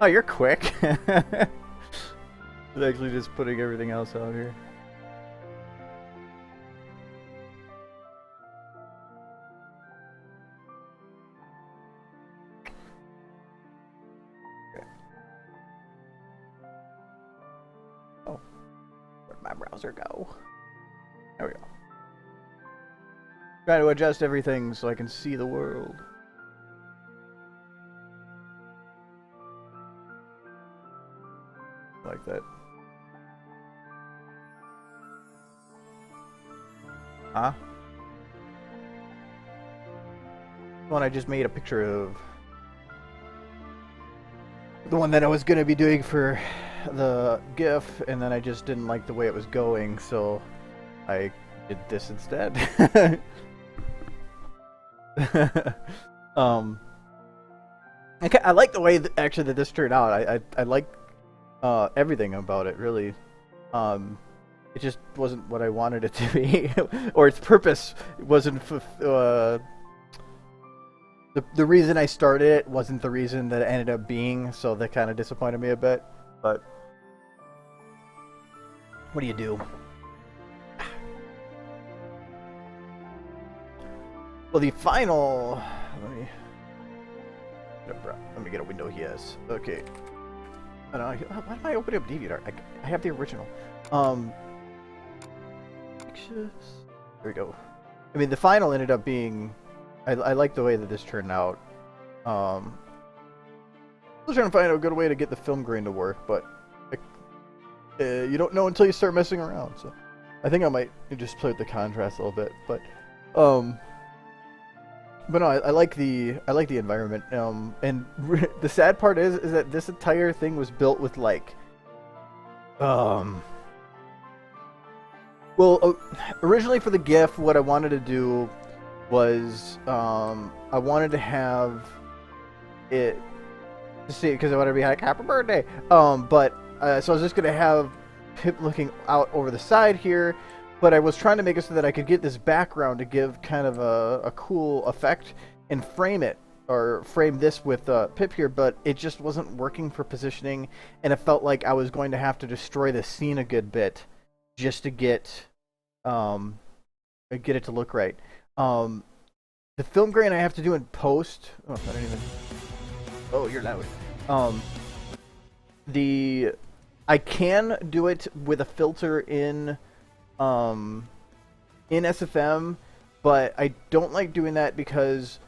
Oh, you're quick. I'm actually just putting everything else out here. Okay. Oh, where'd my browser go? There we go. Trying to adjust everything so I can see the world. Like that. Huh? The one I just made a picture of. The one that I was going to be doing for the GIF, and then I just didn't like the way it was going, so I did this instead. um, I like the way actually that this turned out. I like everything about it, really. It just wasn't what I wanted it to be, or its purpose wasn't. The reason I started it wasn't the reason that it ended up being, so that kind of disappointed me a bit. But what do you do? Well, the final. Let me get a window here. Okay. I don't know, why am I opening up DeviantArt? I have the original. Pictures. There we go. I mean, the final ended up being. I like the way that this turned out. I was trying to find a good way to get the film grain to work, but you don't know until you start messing around. So, I think I might just play with the contrast a little bit, but no, I like the environment. And the sad part is that this entire thing was built with like, well, originally for the GIF, what I wanted to do was I wanted to have it to see because I wanted to be like happy birthday. So I was just gonna have Pip looking out over the side here, but I was trying to make it so that I could get this background to give kind of a cool effect and frame it or frame this with Pip here, but it just wasn't working for positioning, and it felt like I was going to have to destroy the scene a good bit just to get it to look right. The film grain I have to do in post. Oh, I don't even. Oh, you're loud. I can do it with a filter in SFM, but I don't like doing that because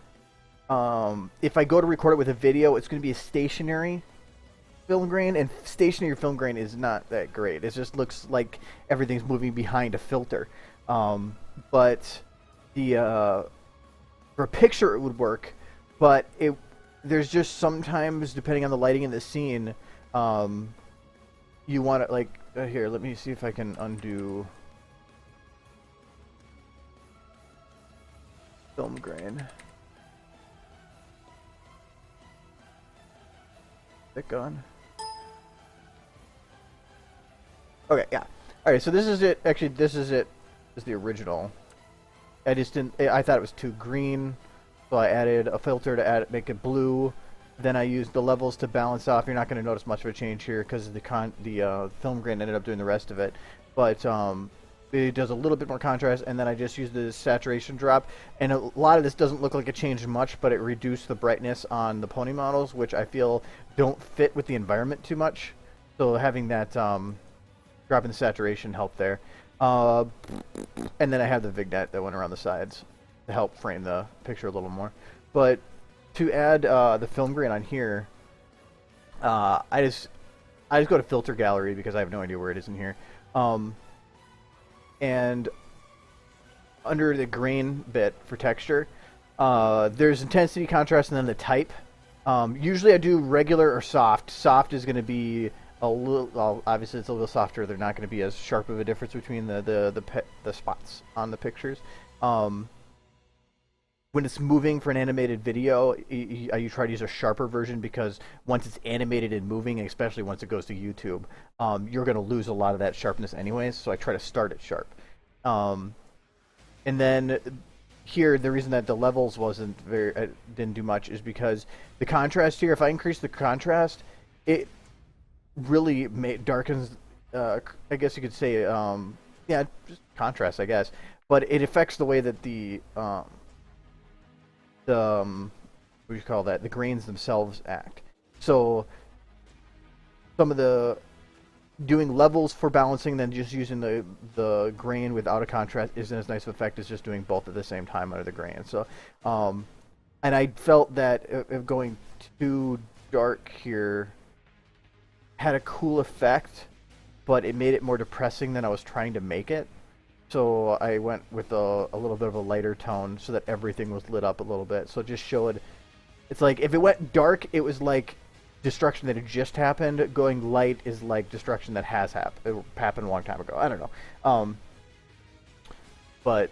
if I go to record it with a video, it's going to be a stationary film grain, and stationary film grain is not that great. It just looks like everything's moving behind a filter. But for a picture it would work, but there's just sometimes, depending on the lighting in the scene, you want to like here. Let me see if I can undo film grain. Is it gone? Okay, yeah. All right, so this is it. Actually, this is it. This is the original. I just didn't. I thought it was too green, so I added a filter to make it blue. Then I used the levels to balance off. You're not going to notice much of a change here because the film grain ended up doing the rest of it. But it does a little bit more contrast, and then I just used the saturation drop. And a lot of this doesn't look like it changed much, but it reduced the brightness on the pony models, which I feel don't fit with the environment too much. So having that drop in the saturation helped there. And then I have the vignette that went around the sides to help frame the picture a little more. But to add the film grain on here, I just go to filter gallery because I have no idea where it is in here. And under the grain bit for texture, there's intensity, contrast, and then the type. Usually I do regular or soft. Soft is going to be a little, well, obviously it's a little softer. They're not going to be as sharp of a difference between the spots on the pictures. When it's moving for an animated video, you try to use a sharper version because once it's animated and moving, and especially once it goes to YouTube, you're going to lose a lot of that sharpness anyways, so I try to start it sharp. And then here, the reason that the levels wasn't very didn't do much is because the contrast here. If I increase the contrast, it really darkens. I guess you could say, yeah, just contrast, I guess. But it affects the way that what do you call that? The grains themselves act. So some of the doing levels for balancing, then just using the grain without a contrast isn't as nice of effect as just doing both at the same time under the grain. So, and I felt that if going too dark here had a cool effect, but it made it more depressing than I was trying to make it. So I went with a little bit of a lighter tone so that everything was lit up a little bit. So it just showed, it's like if it went dark, it was like destruction that had just happened. Going light is like destruction that has happened. It happened a long time ago. I don't know. But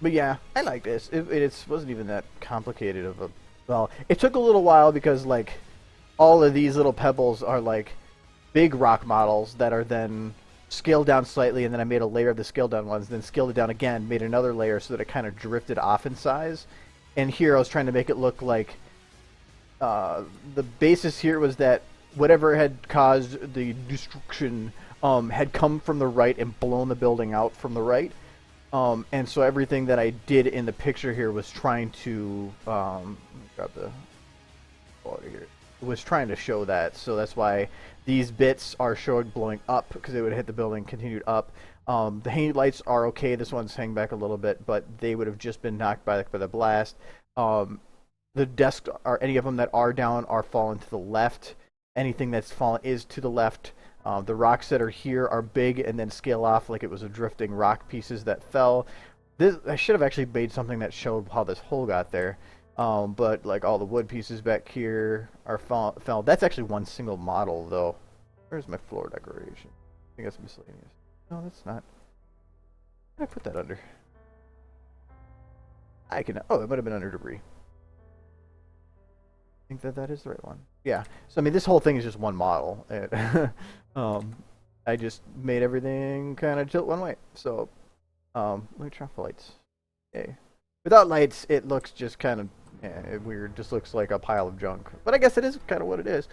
yeah, I like this. It wasn't even that complicated of a. Well, it took a little while because like all of these little pebbles are like big rock models that are then scaled down slightly, and then I made a layer of the scaled down ones, then scaled it down again, made another layer so that it kind of drifted off in size. And here I was trying to make it look like the basis here was that whatever had caused the destruction had come from the right and blown the building out from the right. And so everything that I did in the picture here was trying to grab the quality here. Was trying to show that, so that's why these bits are showing blowing up, because it would hit the building, continued up. The hanging lights are okay. This one's hanging back a little bit, but they would have just been knocked by the blast. The desks are, any of them that are down are fallen to the left. Anything that's fallen is to the left. The rocks that are here are big and then scale off like it was a drifting rock pieces that fell. I should have actually made something that showed how this hole got there. But like all the wood pieces back here are fell. That's actually one single model though. Where's my floor decoration? I think that's miscellaneous. No, that's not. Where did I put that under? Oh, it might have been under debris. I think that is the right one. Yeah. So I mean, this whole thing is just one model. I just made everything kind of tilt one way. So, let me try off the lights. Okay. Without lights, it looks just kind of weird. It just looks like a pile of junk. But I guess it is kind of what it is.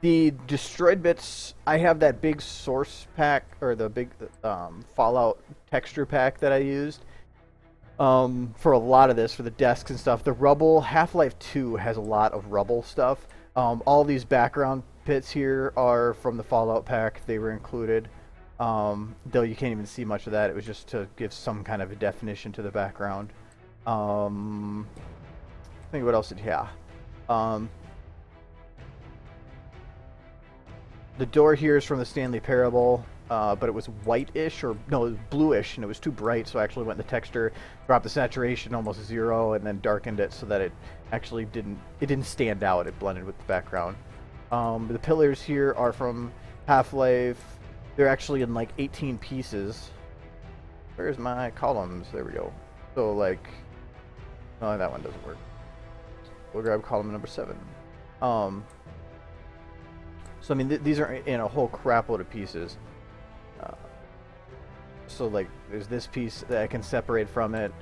The destroyed bits, I have that big source pack, or the big Fallout texture pack that I used for a lot of this, for the desks and stuff. The rubble, Half-Life 2 has a lot of rubble stuff. All these background pits here are from the Fallout pack. They were included. Though you can't even see much of that. It was just to give some kind of a definition to the background. I think what else did the door here is from the Stanley Parable, but it was white-ish, or no, it was bluish, and it was too bright, so I actually went in the texture, dropped the saturation almost 0, and then darkened it so that it actually didn't stand out. It blended with the background. The pillars here are from Half-Life. They're actually in like 18 pieces. Where's my columns? There we go. So like, no, that one doesn't work. We'll grab column number 7. So I mean, these are in a whole crap load of pieces. So like, there's this piece that I can separate from it.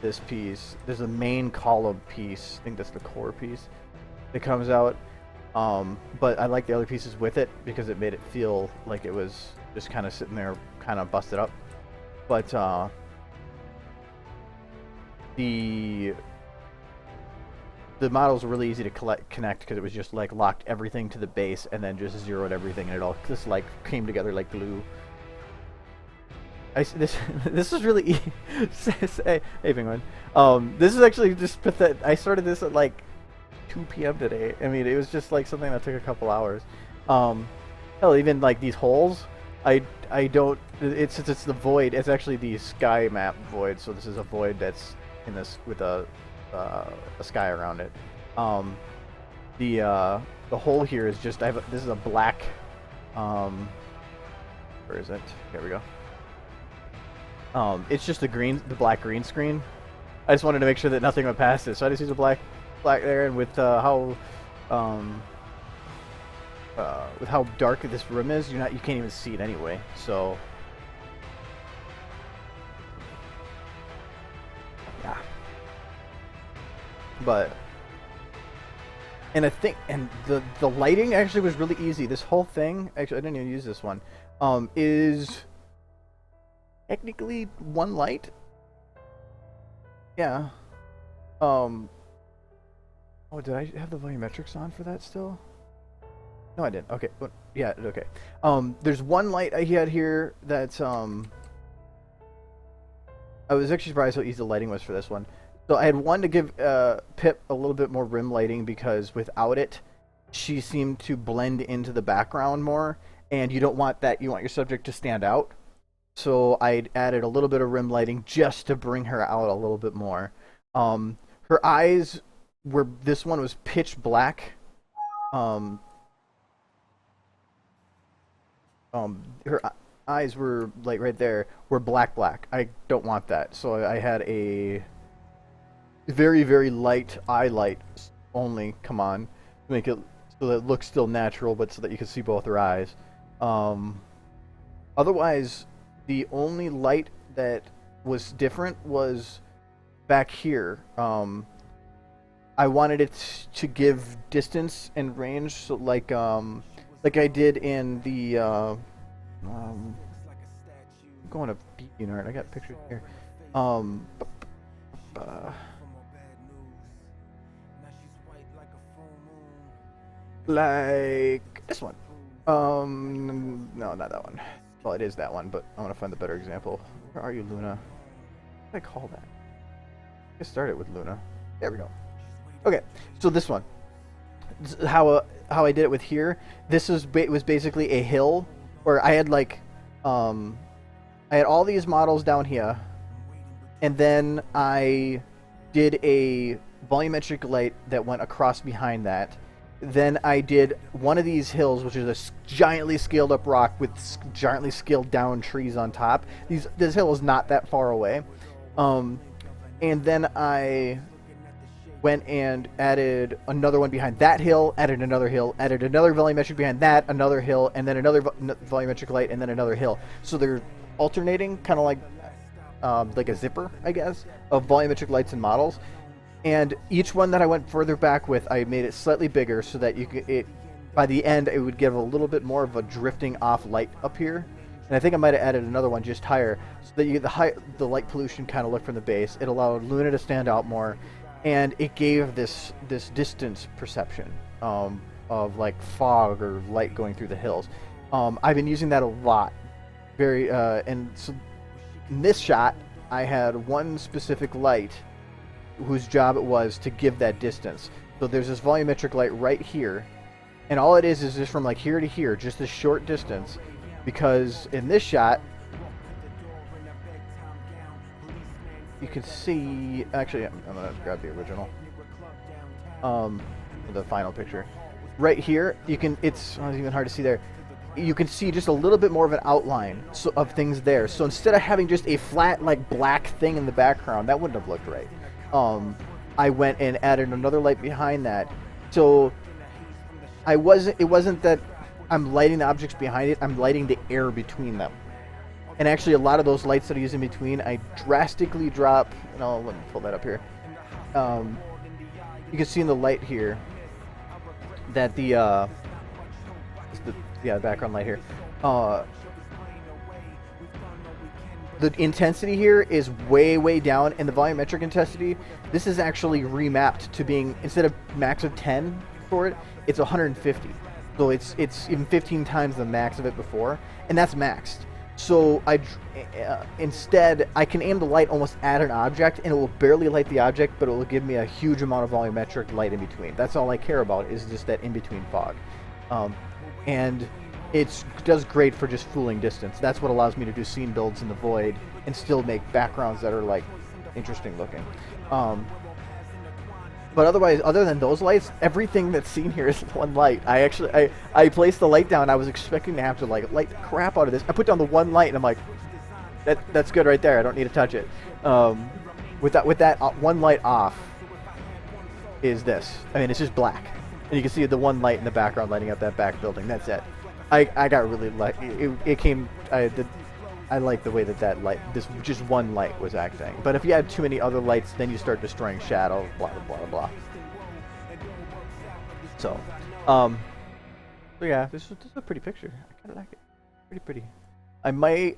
This piece. There's a main column piece. I think that's the core piece that comes out. But I like the other pieces with it because it made it feel like it was just kind of sitting there, kind of busted up. But the models were really easy to connect because it was just like locked everything to the base and then just zeroed everything, and it all just like came together like glue. This is really hey Penguin. This is actually just pathetic. I started this at like 2 p.m. today. I mean, it was just like something that took a couple hours. Hell, even like these holes, I don't. Since it's the void. It's actually the sky map void. So this is a void that's in this with a sky around it. The hole here is just. This is a black. Where is it? Here we go. It's just the black green screen. I just wanted to make sure that nothing went past it, so I just used a black there, and with how dark this room is, you can't even see it anyway. So but and I think the lighting actually was really easy. This whole thing, actually I didn't even use this one, is technically one light. Yeah. Oh, did I have the volumetrics on for that still? No, I didn't. Okay. Yeah, okay. There's one light I had here that's I was actually surprised how easy the lighting was for this one. So I had one to give Pip a little bit more rim lighting, because without it, she seemed to blend into the background more, and you don't want that. You want your subject to stand out. So I added a little bit of rim lighting just to bring her out a little bit more. Her eyes were, this one was pitch black. Her eyes were, like right there, were black. I don't want that. So I had a very, very light eye light only come on to make it so that it looks still natural, but so that you can see both her eyes. Otherwise, the only light that was different was back here. I wanted it to give distance and range, so like I did in the I'm going to art. I got pictures here. Like this one. No, not that one. Well, it is that one, but I want to find the better example. Where are you, Luna? What do I call that? I started with Luna. There we go. Okay, so this one. This is how I did it with here. This was basically a hill where I had like I had all these models down here, and then I did a volumetric light that went across behind that. Then I did one of these hills, which is a giantly scaled up rock with giantly scaled down trees on top. This hill is not that far away. And then I went and added another one behind that hill, added another hill, added another volumetric behind that, another hill, and then another volumetric light, and then another hill. So they're alternating, kind of like a zipper, I guess, of volumetric lights and models. And each one that I went further back with, I made it slightly bigger so that by the end, it would give a little bit more of a drifting off light up here. And I think I might have added another one just higher, so that you get the light pollution kind of look from the base. It allowed Luna to stand out more, and it gave this distance perception of like fog or light going through the hills. I've been using that a lot. And so in this shot, I had one specific light whose job it was to give that distance. So there's this volumetric light right here, and all it is just from like here to here, just this short distance, because in this shot you can see, actually I'm gonna grab the original, the final picture right here. It's even hard to see there. You can see just a little bit more of an outline of things there. So instead of having just a flat like black thing in the background, that wouldn't have looked right. I went and added another light behind that. So it wasn't that I'm lighting the objects behind it, I'm lighting the air between them. And actually a lot of those lights that I use in between, I drastically drop, let me pull that up here. You can see in the light here that the background light here. The intensity here is way down, and the volumetric intensity, this is actually remapped to being, instead of max of 10 for it, it's 150. So it's even 15 times the max of it before, and that's maxed. So instead, I can aim the light almost at an object, and it will barely light the object, but it will give me a huge amount of volumetric light in between. That's all I care about, is just that in-between fog. And it does great for just fooling distance. That's what allows me to do scene builds in the void and still make backgrounds that are like interesting looking. But otherwise, other than those lights, everything that's seen here is one light. I placed the light down. I was expecting to have to like light the crap out of this. I put down the one light and I'm like, that's good right there. I don't need to touch it. With that one light off is this. I mean, it's just black, and you can see the one light in the background lighting up that back building. That's it. I got really lucky. It came. I like the way that light, this just one light was acting. But if you had too many other lights, then you start destroying shadows, blah, blah, blah, blah. So, so yeah, this is a pretty picture. I kind of like it. Pretty pretty. I might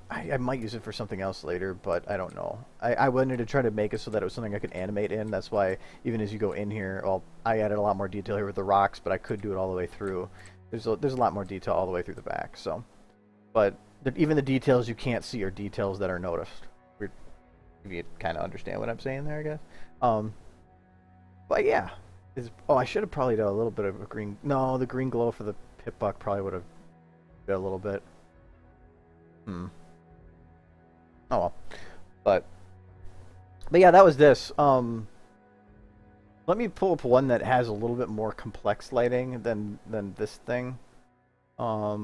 use it for something else later, but I don't know. I wanted to try to make it so that it was something I could animate in. That's why even as you go in here, well, I added a lot more detail here with the rocks, but I could do it all the way through. There's a lot more detail all the way through the back. So, but even the details you can't see are details that are noticed. If you kind of understand what I'm saying there, I guess. But yeah, I should have probably done a little bit of a green. No, the green glow for the pit buck probably would have been a little bit. Oh well, but yeah, that was this. Let me pull up one that has a little bit more complex lighting than this thing. Let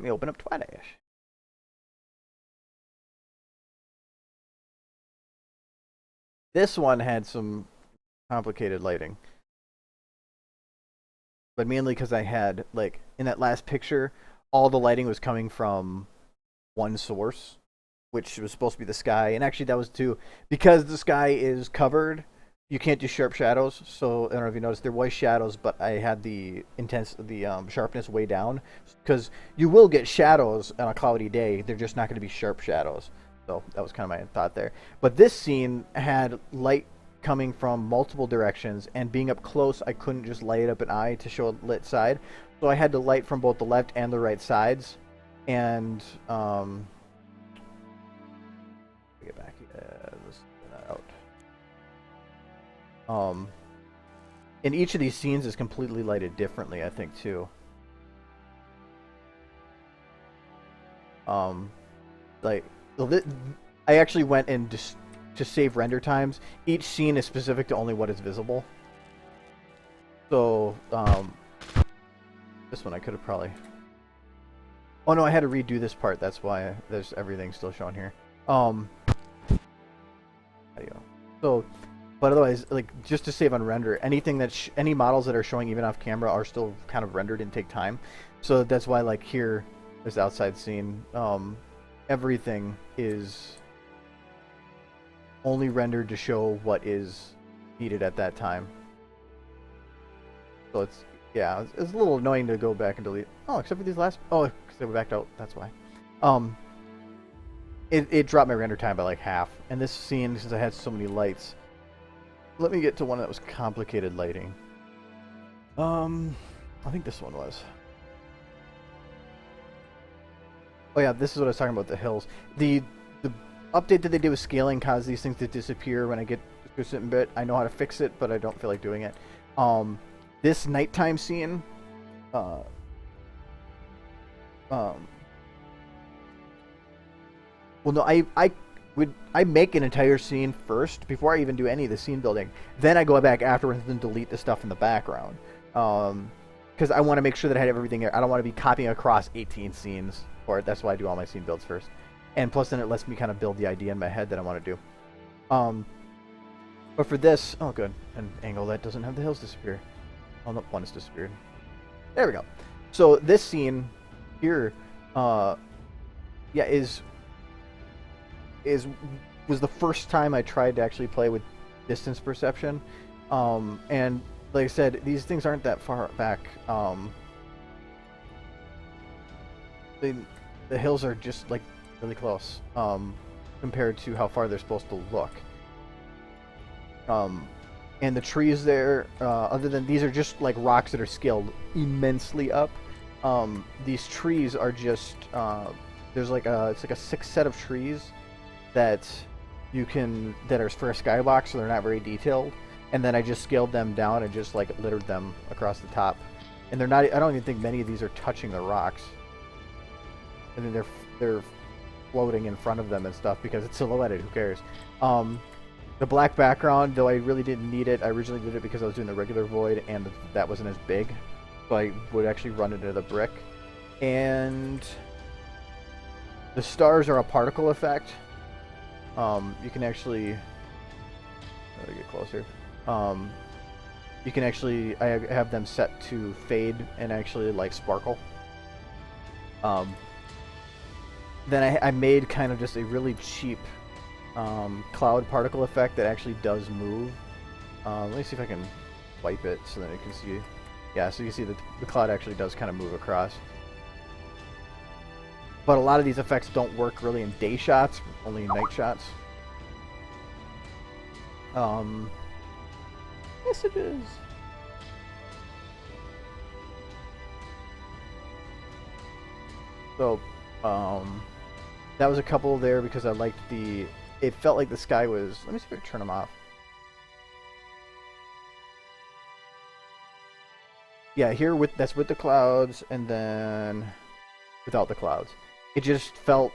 me open up Twilight. This one had some complicated lighting. But mainly because I had, like, in that last picture, all the lighting was coming from one source, which was supposed to be the sky. And actually, that was too, because the sky is covered, you can't do sharp shadows. So, I don't know if you noticed, there was shadows, but I had the sharpness way down. Because you will get shadows on a cloudy day, they're just not going to be sharp shadows. So, that was kind of my thought there. But this scene had light coming from multiple directions, and being up close, I couldn't just light up an eye to show a lit side, so I had to light from both the left and the right sides. And get back here. Let's get that out. And each of these scenes is completely lighted differently, I think, too. Like, I actually went and just to save render times. Each scene is specific to only what is visible. So, this one I could have probably... Oh no, I had to redo this part. That's why there's everything still shown here. There you go. So, but otherwise, like, just to save on render, anything that any models that are showing even off camera are still kind of rendered and take time. So that's why, like, here, this outside scene, everything is only rendered to show what is needed at that time. So it's, yeah, it's a little annoying to go back and delete. Oh, except for these last, because they were backed out, that's why. It dropped my render time by like half. And this scene, since I had so many lights, let me get to one that was complicated lighting. I think this one was. Oh yeah, this is what I was talking about, the hills. The update that they did with scaling caused these things to disappear when I get to a certain bit. I know how to fix it, but I don't feel like doing it. This nighttime scene, well, no, I make an entire scene first before I even do any of the scene building. Then I go back afterwards and delete the stuff in the background, because I want to make sure that I have everything there. I don't want to be copying across 18 scenes for it. That's why I do all my scene builds first. And plus, then it lets me kind of build the idea in my head that I want to do. But for this, oh good, an angle that doesn't have the hills disappear. Oh no, one has disappeared. There we go. So this scene here, yeah, was the first time I tried to actually play with distance perception. And like I said, these things aren't that far back. The hills are just like really close, compared to how far they're supposed to look. And the trees there, other than these are just like rocks that are scaled immensely up. These trees are just, there's like it's like a 6 set of trees that that are for a skybox, so they're not very detailed. And then I just scaled them down and just like littered them across the top. And they're not, I don't even think many of these are touching the rocks. I mean, they're floating in front of them and stuff because it's silhouetted. Who cares? The black background, though I really didn't need it. I originally did it because I was doing the regular void and that wasn't as big. So I would actually run into the brick. And the stars are a particle effect. You can actually, let me get closer. you can actually, I have them set to fade and actually like sparkle. Then I made kind of just a really cheap cloud particle effect that actually does move. Let me see if I can wipe it so that you can see. Yeah, so you can see that the cloud actually does kind of move across. But a lot of these effects don't work really in day shots, only in night shots. Messages. So, that was a couple there because I liked it felt like the sky was, let me see if I can turn them off. Yeah, here that's with the clouds, and then without the clouds. It just felt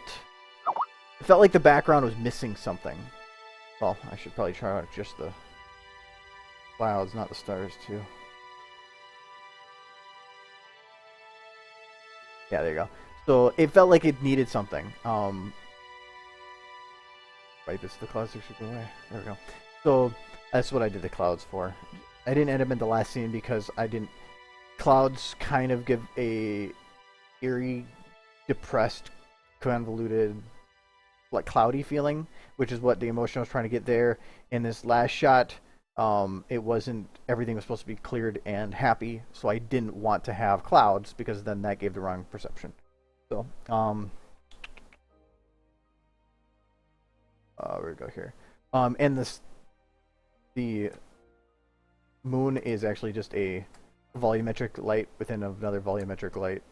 like the background was missing something. Well, I should probably try out just the clouds, not the stars too. Yeah, there you go. So it felt like it needed something. Right, this the clouds should go away. There we go. So that's what I did the clouds for. I didn't end up in the last scene because I didn't. Clouds kind of give a eerie, depressed, convoluted, like cloudy feeling, which is what the emotion I was trying to get there. In this last shot, it wasn't, everything was supposed to be cleared and happy, so I didn't want to have clouds because then that gave the wrong perception. So, where we go here? And the moon is actually just a volumetric light within another volumetric light.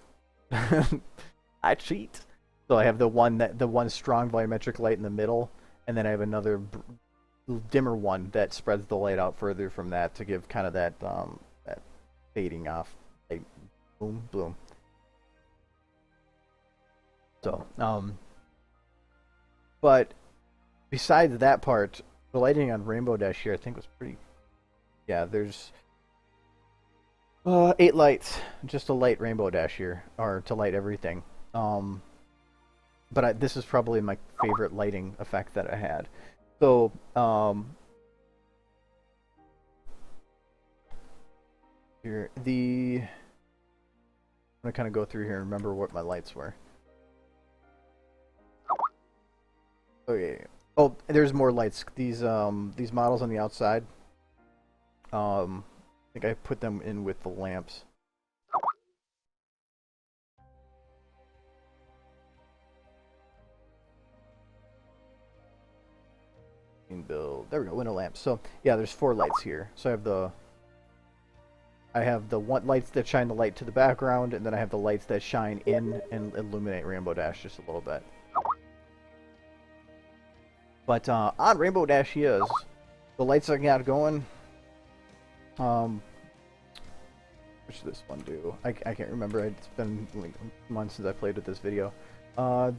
I cheat. So I have the one strong volumetric light in the middle, and then I have another dimmer one that spreads the light out further from that to give kind of that fading off, like boom, bloom. So, but besides that part, the lighting on Rainbow Dash here I think was pretty. Yeah, there's 8 lights just to light Rainbow Dash here, or to light everything. But this is probably my favorite lighting effect that I had. So, here I'm gonna kind of go through here and remember what my lights were. Okay. Oh, there's more lights. These models on the outside. I think I put them in with the lamps. Build. There we go. Window lamps. So yeah, there's 4 lights here. So I have the one lights that shine the light to the background, and then I have the lights that shine in and illuminate Rainbow Dash just a little bit. But on Rainbow Dash he is. The lights I got going. What should this one do? I can't remember. It's been like months since I played with this video.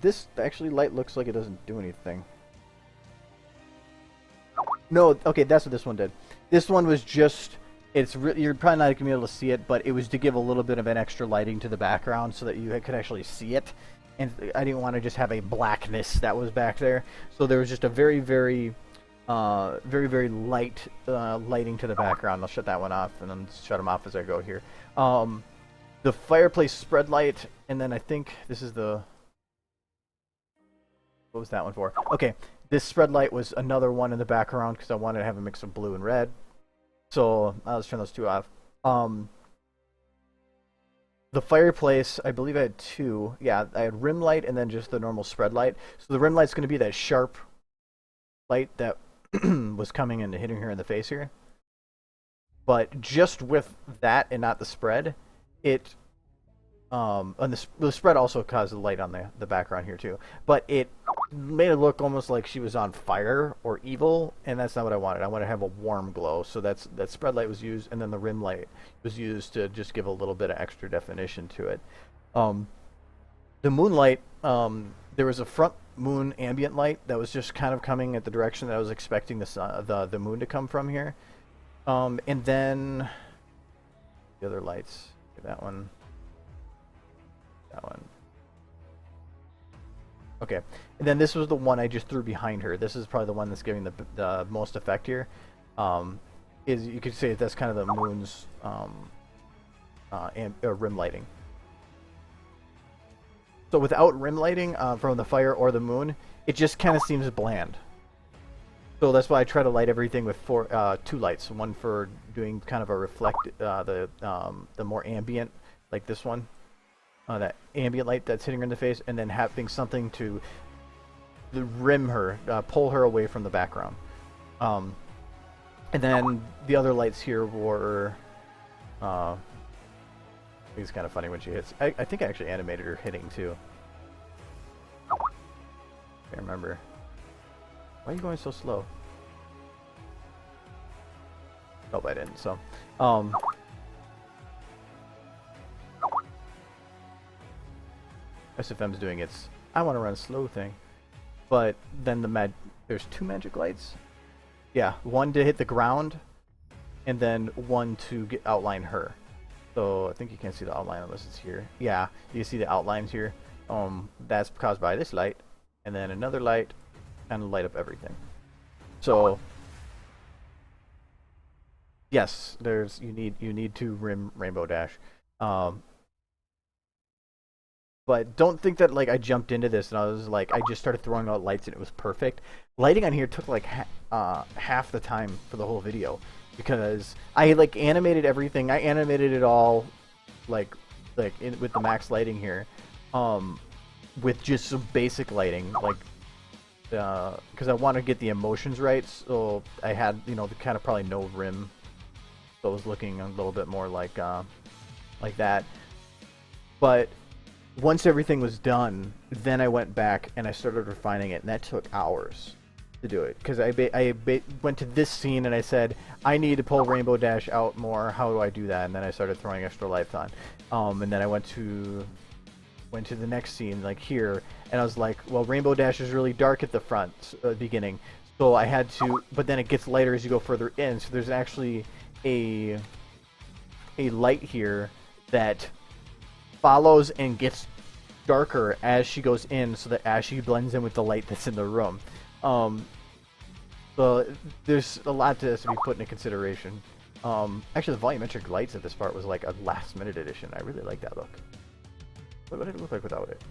This actually light looks like it doesn't do anything. No, okay, that's what this one did. This one was just, you're probably not going to be able to see it, but it was to give a little bit of an extra lighting to the background so that you could actually see it. And I didn't want to just have a blackness that was back there. So there was just a very, very light lighting to the background. I'll shut that one off and then shut them off as I go here. The fireplace spread light, and then I think this is the... What was that one for? Okay, this spread light was another one in the background because I wanted to have a mix of blue and red. So I'll just turn those 2 off. The fireplace, I believe I had 2. Yeah, I had rim light and then just the normal spread light. So the rim light's going to be that sharp light that was coming and hitting her in the face here. But just with that and not the spread, it... and the spread also caused the light on the background here too. But it made it look almost like she was on fire or evil, and that's not what I wanted. I want to have a warm glow. So that spread light was used, and then the rim light was used to just give a little bit of extra definition to it. The moonlight, there was a front moon ambient light that was just kind of coming at the direction that I was expecting the moon to come from here. And then the other lights, that one. That one. Okay, and then this was the one I just threw behind her. This is probably the one that's giving the most effect here. is, you could say that's kind of the moon's rim lighting. So without rim lighting from the fire or the moon, it just kind of seems bland. So that's why I try to light everything with two lights. One for doing kind of a the more ambient, like this one, that ambient light that's hitting her in the face, and then having something to rim her, pull her away from the background. And then the other lights here were, it's kind of funny when she hits. I think I actually animated her hitting too. Can't remember. Why are you going so slow? Nope, I didn't. So, SFM's doing its I want to run slow thing, but then there's two magic lights. Yeah, one to hit the ground, and then one to outline her. So I think you can't see the outline unless it's here. Yeah, you see the outlines here. That's caused by this light, and then another light, kind of light up everything. So yes, you need to rainbow dash. But don't think that like I jumped into this and I was like I just started throwing out lights and it was perfect. Lighting on here took like half the time for the whole video because I like animated everything. I animated it all with the max lighting here, with just some basic lighting, like because I want to get the emotions right. So I had the kind of probably no rim, so it was looking a little bit more like that. But once everything was done, then I went back and I started refining it, and that took hours to do it. Because I went to this scene and I said, I need to pull Rainbow Dash out more. How do I do that? And then I started throwing extra lights on. And then I went to the next scene, like here, and I was like, well, Rainbow Dash is really dark at the front, beginning. So I had to, but then it gets lighter as you go further in. So there's actually a light here that follows and gets darker as she goes in, so that as she blends in with the light that's in the room. So there's a lot to be put into consideration. Actually, the volumetric lights at this part was like a last minute addition. I really like that look. What did it look like without it?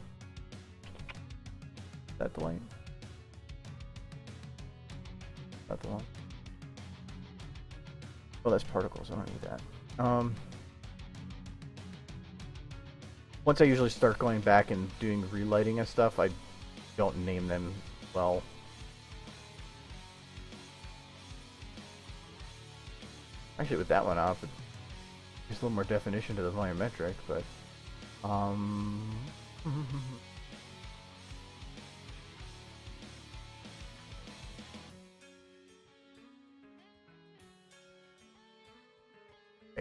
Is that the light? Is that the one? Oh, that's particles. I don't need that. Once I usually start going back and doing relighting and stuff, I don't name them well. Actually, with that one off, it gives a little more definition to the volumetric, but I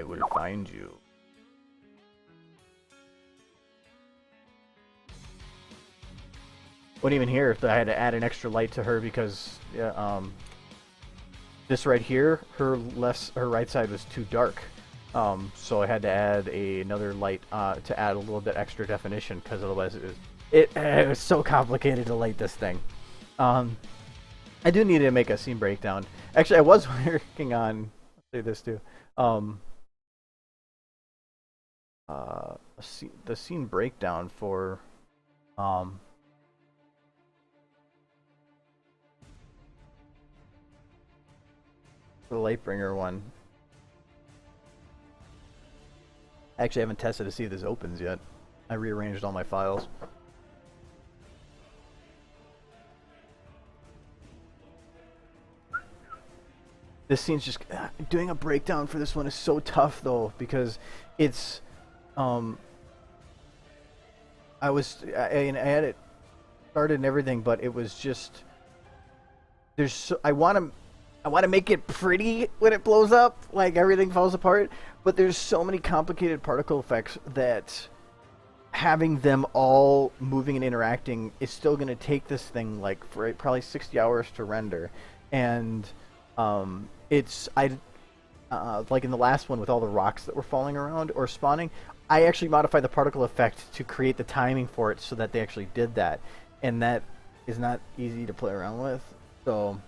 will find you. Wouldn't even hear if I had to add an extra light to her because this right here, her right side was too dark, so I had to add another light to add a little bit extra definition because otherwise it was so complicated to light this thing. I do need to make a scene breakdown. Actually, I was working on, I'll say this too, the scene breakdown for the Lightbringer one. Actually, I haven't tested to see if this opens yet. I rearranged all my files. This scene's just doing a breakdown for this one is so tough though, because it's I had it started and everything, but it was just I want to make it pretty when it blows up, like everything falls apart, but there's so many complicated particle effects that having them all moving and interacting is still going to take this thing like for probably 60 hours to render. And like in the last one with all the rocks that were falling around or spawning, I actually modified the particle effect to create the timing for it so that they actually did that, and that is not easy to play around with. So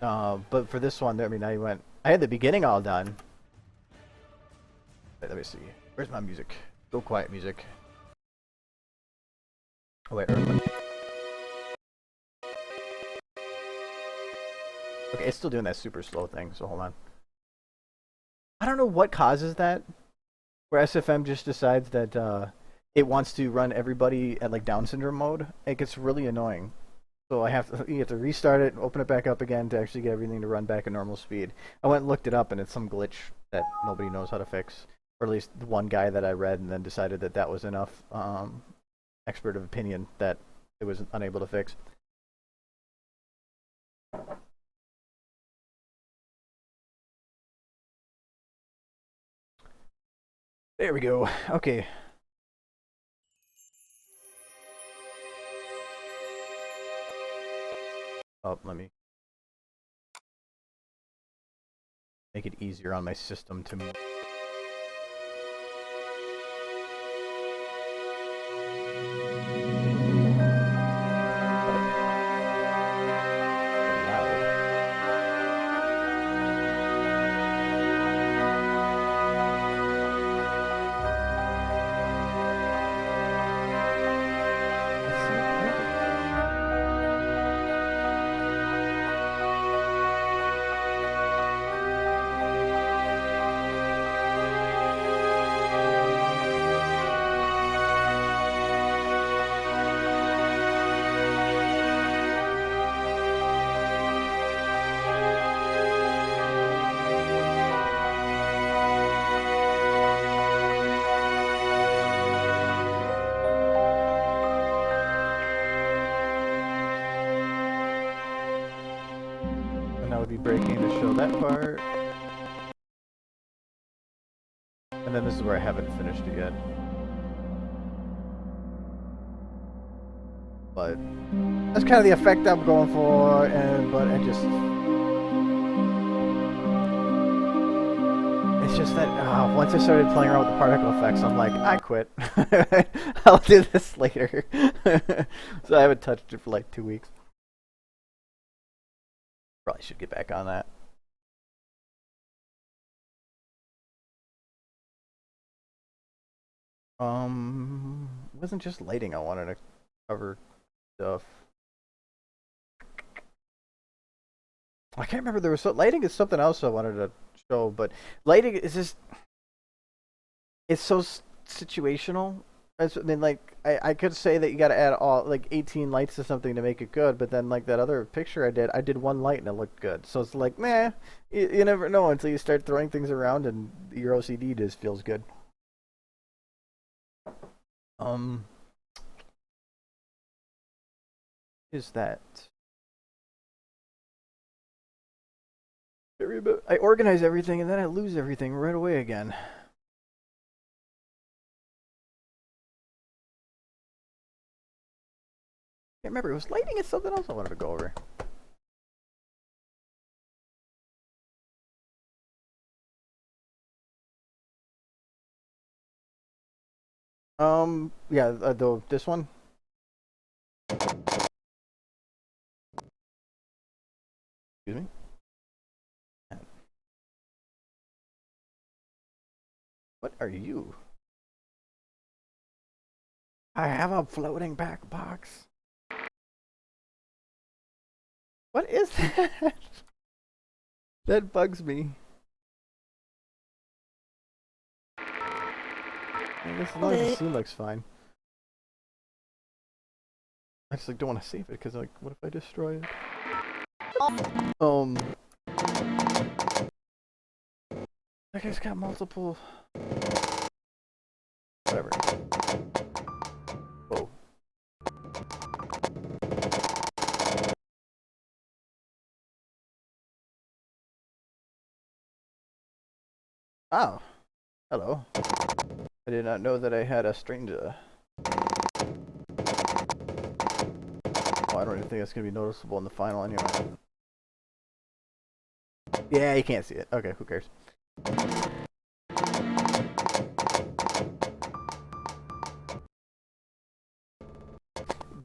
But for this one, I mean, I had the beginning all done. Wait, let me see. Where's my music? Go quiet music. Oh wait, okay, it's still doing that super slow thing, so hold on. I don't know what causes that, where SFM just decides that it wants to run everybody at like Down syndrome mode. It gets really annoying. So you have to restart it, open it back up again to actually get everything to run back at normal speed. I went and looked it up, and it's some glitch that nobody knows how to fix, or at least the one guy that I read, and then decided that that was enough expert of opinion that it was unable to fix. There we go. Okay. Oh, let me make it easier on my system to move. Breaking to show that part. And then this is where I haven't finished it yet. But that's kind of the effect I'm going for, it's just that once I started playing around with the particle effects, I'm like, I quit. I'll do this later. So I haven't touched it for like 2 weeks. Probably should get back on that. It wasn't just lighting I wanted to cover stuff. I can't remember, there was lighting is something else I wanted to show, but lighting is just, it's so situational. I mean, like, I could say that you gotta add all, like, 18 lights to something to make it good, but then, like, that other picture I did one light and it looked good. So it's like, meh, you never know until you start throwing things around and your OCD just feels good. Is that... I organize everything and then I lose everything right away again. Can't remember, it was lighting and something else I wanted to go over. Yeah, this one. Excuse me. What are you? I have a floating back box. What is that? That bugs me. I guess as long as the scene looks fine. I just like don't want to save it because like, what if I destroy it? That guy's got multiple. Whatever. Whoa. Oh. Hello. I did not know that I had a stranger. Oh, I don't even think that's going to be noticeable in the final anyway. Yeah, you can't see it. Okay, who cares?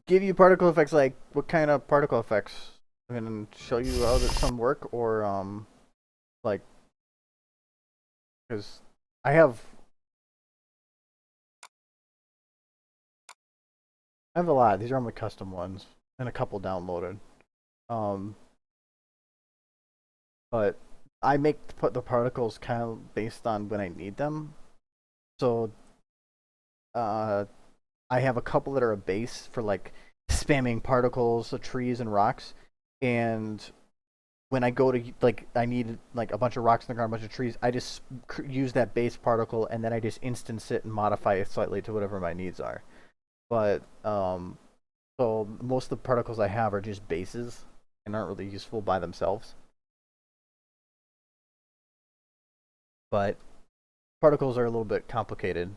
Give you particle effects, like, what kind of particle effects? I'm gonna show you how that some work, or like, because I have a lot. These are all my custom ones, and a couple downloaded. Um, but I put the particles kind of based on when I need them. So uh, I have a couple that are a base for like spamming particles, trees, and rocks. And when I go to like, I need like a bunch of rocks in the ground, a bunch of trees. I just use that base particle, and then I just instance it and modify it slightly to whatever my needs are. But so most of the particles I have are just bases and aren't really useful by themselves. But particles are a little bit complicated,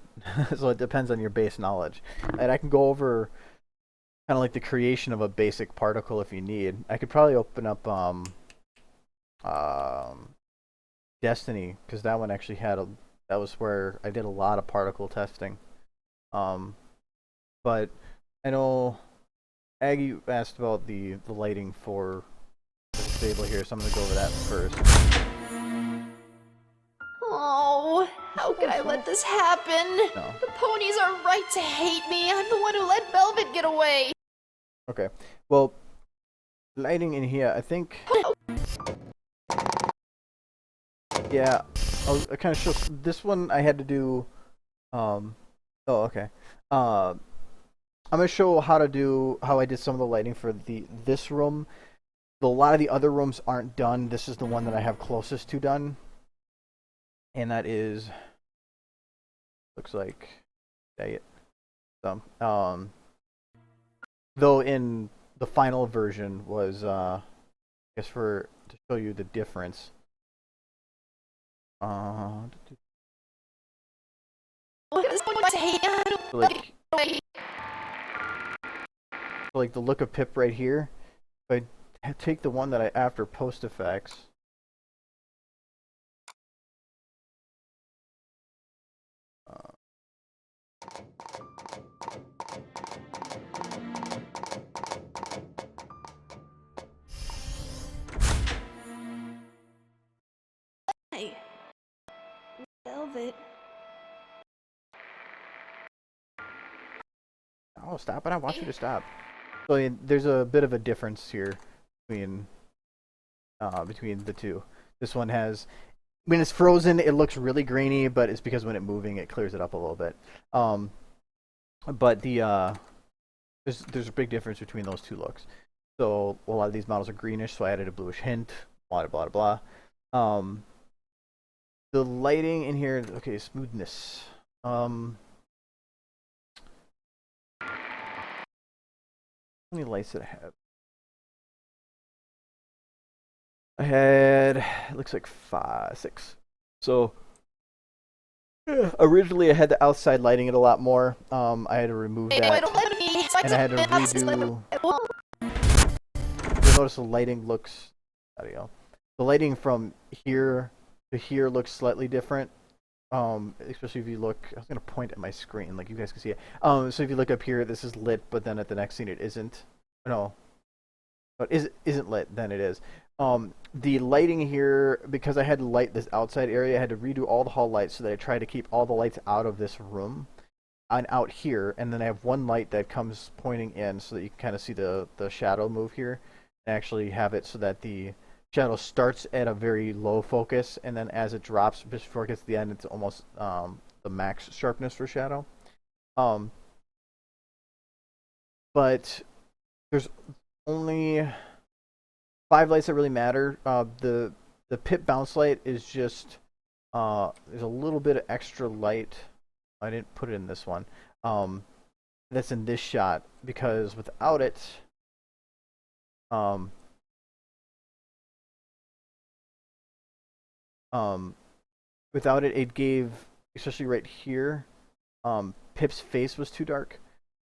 so it depends on your base knowledge. And I can go over kind of like the creation of a basic particle if you need. I could probably open up um, Destiny, because that one actually had that was where I did a lot of particle testing. Um, but I know Aggie asked about the lighting for the stable here, so I'm gonna go over that first. Oh, how could I let this happen? No. The ponies are right to hate me. I'm the one who let Velvet get away. Okay. Well, lighting in here, I think. Yeah, I'll kind of show this one. I had to do. Oh, okay. I'm gonna show how I did some of the lighting for this room. A lot of the other rooms aren't done. This is the one that I have closest to done, and that is looks like it. So, though in the final version was I guess to show you the difference. Like the look of Pip right here. If I take the one that I after post effects. Hey, Velvet. Oh, stop it! I want you to stop. So there's a bit of a difference here between the two. This one has, when it's frozen, it looks really grainy, but it's because when it's moving, it clears it up a little bit. But there's a big difference between those two looks. So a lot of these models are greenish, so I added a bluish hint. Blah blah blah blah. The lighting in here, okay, smoothness. How many lights did I have? I had, it looks like 6. So originally I had the outside lighting it a lot more. I had to remove that, and I had to redo. You'll notice the lighting looks. There you go. The lighting from here to here looks slightly different. Especially if you look, I was gonna point at my screen, like you guys can see it. So if you look up here, this is lit, but then at the next scene it isn't. No, but isn't lit, then it is. The lighting here, because I had to light this outside area, I had to redo all the hall lights so that I tried to keep all the lights out of this room and out here, and then I have one light that comes pointing in so that you can kind of see the shadow move here, and actually have it so that the shadow starts at a very low focus, and then as it drops before it gets to the end, it's almost the max sharpness for shadow. But there's only 5 lights that really matter. The pit bounce light is just there's a little bit of extra light. I didn't put it in this one. That's in this shot, because without it, it gave, especially right here, Pip's face was too dark.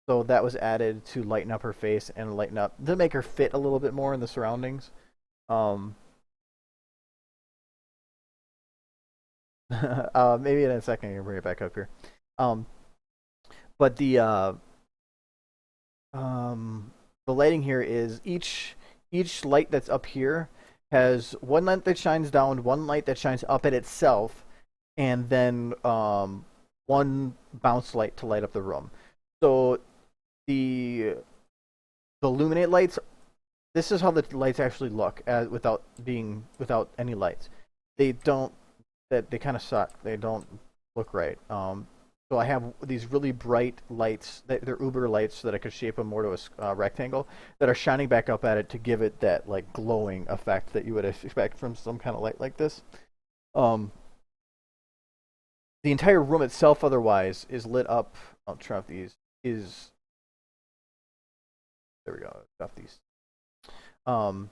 So that was added to lighten up her face and lighten up to make her fit a little bit more in the surroundings. Maybe in a second I can bring it back up here. But the lighting here is each each light that's up here has one light that shines down, one light that shines up at itself, and then one bounce light to light up the room. So the illuminate lights. This is how the lights actually look without any lights. They don't. They kind of suck. They don't look right. So I have these really bright lights. They're Uber lights so that I could shape them more to a rectangle that are shining back up at it to give it that like glowing effect that you would expect from some kind of light like this. The entire room itself, otherwise, is lit up. I'll turn off these. There we go. Off these. And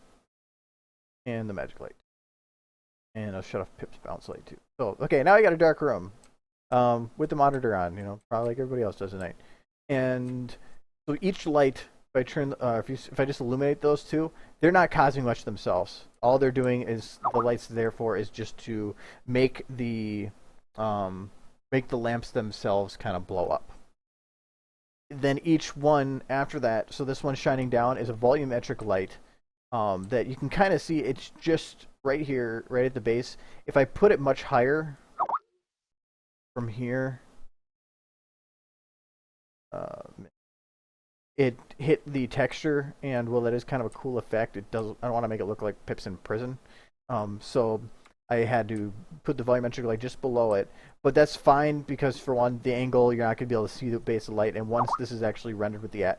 the magic light. And I'll shut off Pip's bounce light too. So okay, now I got a dark room. With the monitor on, probably like everybody else does at night. And so each light, if I turn, if I just illuminate those two, they're not causing much themselves. All they're doing is the lights, therefore, is just to make the lamps themselves kind of blow up. Then each one after that, so this one shining down is a volumetric light that you can kind of see. It's just right here, right at the base. If I put it much higher. From here, it hit the texture, and well, that is kind of a cool effect. It does. I don't want to make it look like Pip's in prison, so I had to put the volumetric light just below it. But that's fine because for one, the angle, you're not going to be able to see the base of light, and once this is actually rendered with the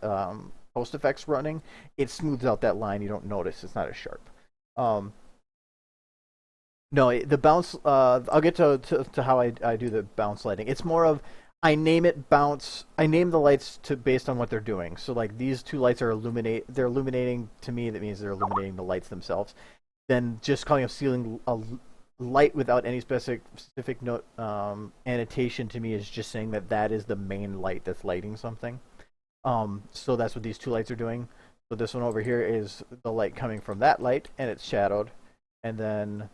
post effects running, it smooths out that line. You don't notice it's not as sharp. No, the bounce. I'll get to how I do the bounce lighting. It's more of I name it bounce. I name the lights based on what they're doing. So like these two lights are They're illuminating to me. That means they're illuminating the lights themselves. Then just calling a ceiling a light without any specific note annotation to me is just saying that is the main light that's lighting something. So that's what these two lights are doing. So this one over here is the light coming from that light, and it's shadowed, and then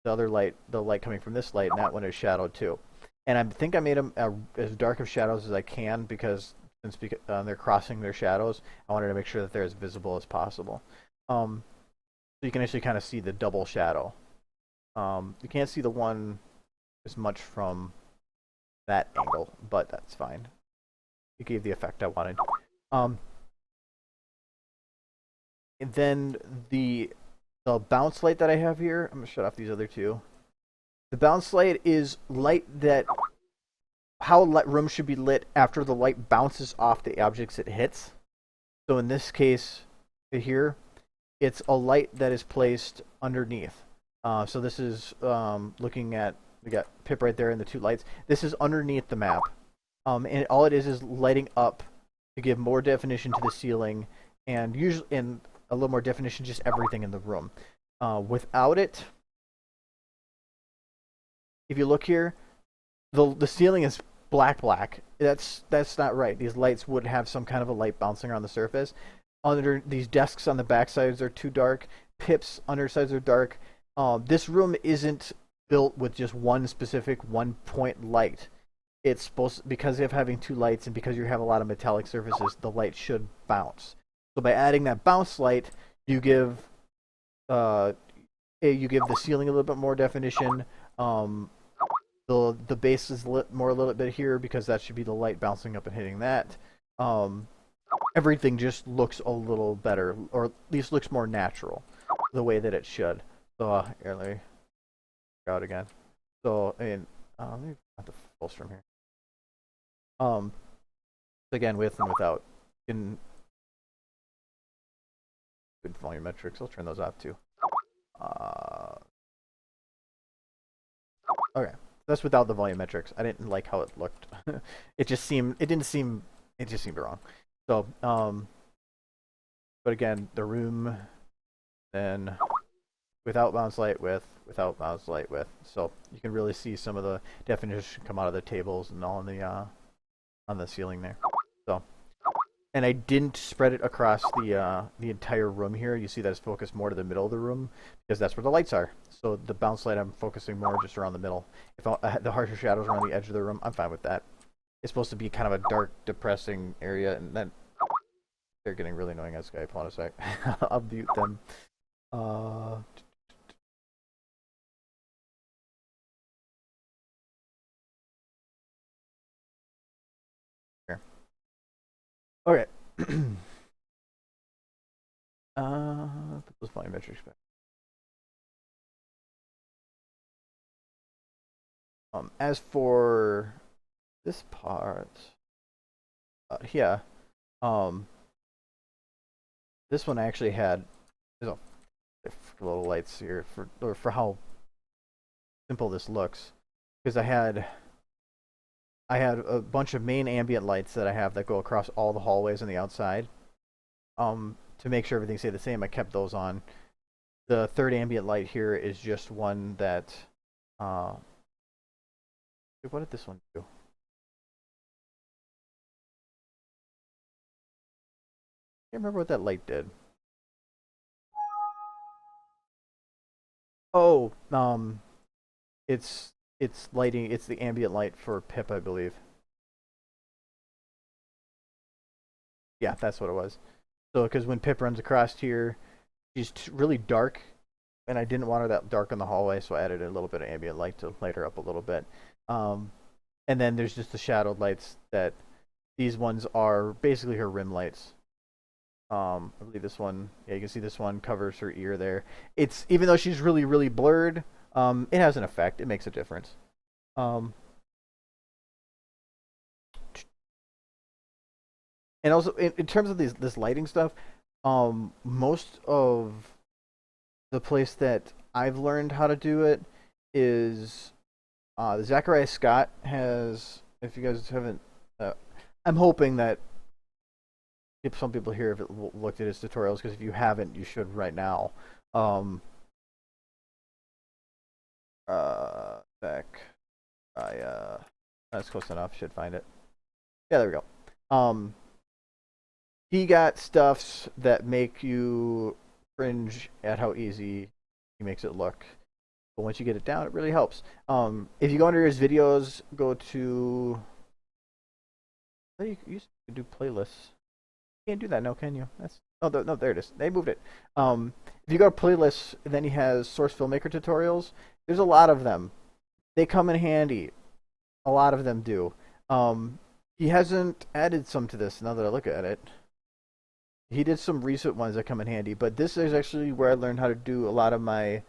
the other light, the light coming from this light, and that one is shadowed too. And I think I made them as dark of shadows as I can because since they're crossing their shadows, I wanted to make sure that they're as visible as possible. So you can actually kind of see the double shadow. You can't see the one as much from that angle, but that's fine. It gave the effect I wanted. And then the bounce light that I have here, I'm going to shut off these other two. The bounce light is light that, how a room should be lit after the light bounces off the objects it hits. So in this case here, it's a light that is placed underneath. So this is looking at, we got Pip right there and the two lights. This is underneath the map. And all it is lighting up to give more definition to the ceiling and usually a little more definition, just everything in the room. Without it, if you look here, the ceiling is black. That's not right. These lights would have some kind of a light bouncing around the surface. Under these desks on the back sides are too dark. Pip's undersides are dark. This room isn't built with just one specific one-point light. It's supposed, because of having two lights and because you have a lot of metallic surfaces, the light should bounce. So by adding that bounce light, you give the ceiling a little bit more definition. The base is lit more a little bit here because that should be the light bouncing up and hitting that. Everything just looks a little better, or at least looks more natural, the way that it should. So here, let me go out again. So and let me have the full stream here. Again, with and without. In good volumetrics. I'll turn those off too. Okay, that's without the volumetrics. I didn't like how it looked. It just seemed wrong. So, but again, the room, then without bounce light, without bounce light, so you can really see some of the definition come out of the tables and all on the ceiling there. So. And I didn't spread it across the entire room here. You see that it's focused more to the middle of the room because that's where the lights are. So the bounce light, I'm focusing more just around the middle. If the harsher shadows are on the edge of the room, I'm fine with that. It's supposed to be kind of a dark, depressing area, and then They're getting really annoying on Skype. Hold on a sec. I'll mute them. Uh, here. Okay. Put those volume metrics back. As for this part, yeah, um, this one actually had there's a little lights here for how simple this looks, because I had a bunch of main ambient lights that I have that go across all the hallways on the outside. To make sure everything stayed the same, I kept those on. The third ambient light here is just one that, what did this one do? I can't remember what that light did. Oh, it's lighting. It's the ambient light for Pip, I believe. Yeah, that's what it was. So, because when Pip runs across here, she's really dark, and I didn't want her that dark in the hallway, so I added a little bit of ambient light to light her up a little bit. And then there's just the shadowed lights that these ones are basically her rim lights. I believe this one, yeah, you can see this one covers her ear there. It's even though she's really, really blurred, it has an effect. It makes a difference. And also in terms of this lighting stuff, most of the place that I've learned how to do it is Zachariah Scott has. If you guys haven't, I'm hoping that some people here have looked at his tutorials, because if you haven't, you should right now. Back. That's close enough. Should find it. Yeah, there we go. He got stuffs that make you cringe at how easy he makes it look. But once you get it down, it really helps. If you go under his videos, go to. You used to do playlists. You can't do that now, can you? That's no, there it is. They moved it. If you go to playlists, then he has source filmmaker tutorials. There's a lot of them. They come in handy. A lot of them do. He hasn't added some to this now that I look at it. He did some recent ones that come in handy, but this is actually where I learned how to do a lot of my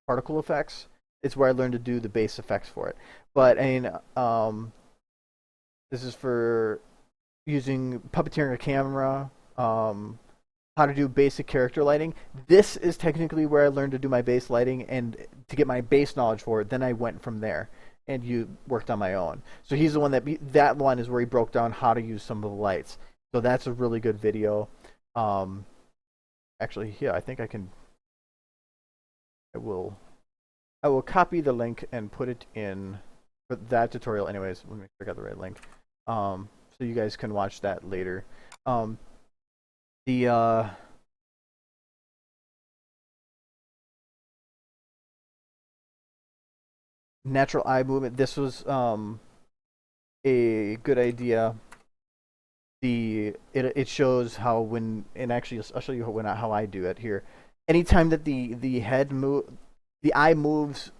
particle effects. It's where I learned to do the bass effects for it. But I mean, this is for using puppeteering a camera, how to do basic character lighting. This is technically where I learned to do my bass lighting and to get my bass knowledge for it. Then I went from there and you worked on my own. So he's the one that one is where he broke down how to use some of the lights. So that's a really good video. Actually, yeah, I think I will copy the link and put it in for that tutorial. Anyways, let me check out the right link. So you guys can watch that later. The natural eye movement. This was a good idea. It shows how when, and actually I'll show you how I do it here. Anytime that the eye moves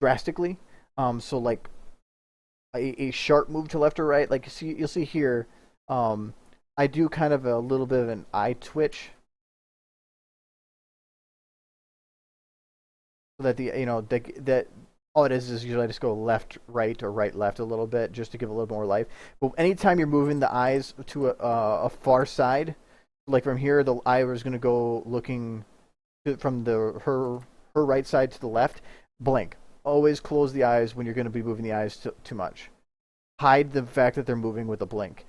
drastically, so like a sharp move to left or right, like you'll see here, I do kind of a little bit of an eye twitch, so that that all it is usually I just go left, right, or right, left a little bit just to give a little more life. But anytime you're moving the eyes to a far side, like from here, the eye is going to go looking from her right side to the left. Blink. Always close the eyes when you're going to be moving the eyes too much. Hide the fact that they're moving with a blink.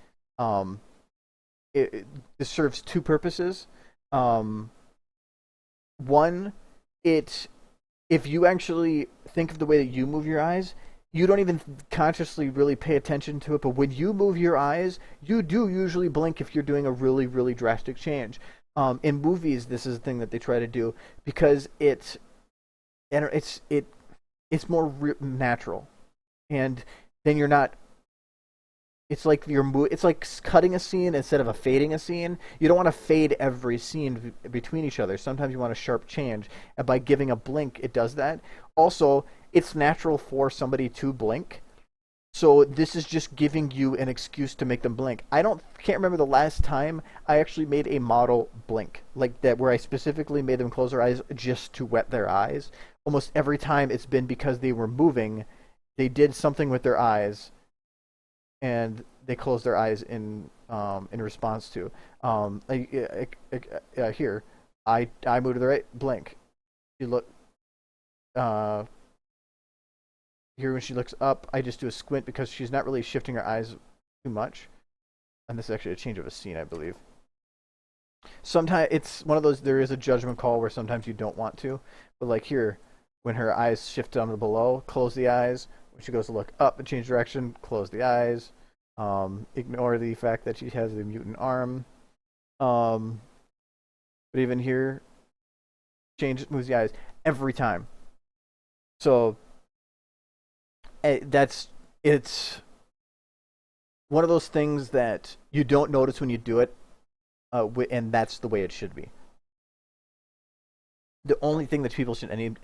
This serves two purposes. One, if you actually think of the way that you move your eyes, you don't even consciously really pay attention to it, but when you move your eyes, you do usually blink if you're doing a really, really drastic change. In movies, this is the thing that they try to do because it's more natural, and then you're not. It's like it's like cutting a scene instead of a fading a scene. You don't want to fade every scene between each other. Sometimes you want a sharp change, and by giving a blink, it does that. Also, it's natural for somebody to blink. So this is just giving you an excuse to make them blink. Can't remember the last time I actually made a model blink like that, where I specifically made them close their eyes just to wet their eyes. Almost every time it's been because they were moving, they did something with their eyes, and they closed their eyes in response to. Here, I move to the right, blink. You look. Uh, Here when she looks up, I just do a squint because she's not really shifting her eyes too much. And this is actually a change of a scene, I believe. Sometimes it's one of those, there is a judgment call where sometimes you don't want to. But like here, when her eyes shift down to below, close the eyes. When she goes to look up and change direction, close the eyes. Ignore the fact that she has the mutant arm. But even here, moves the eyes every time. So it's one of those things that you don't notice when you do it, and that's the way it should be. The only thing that people should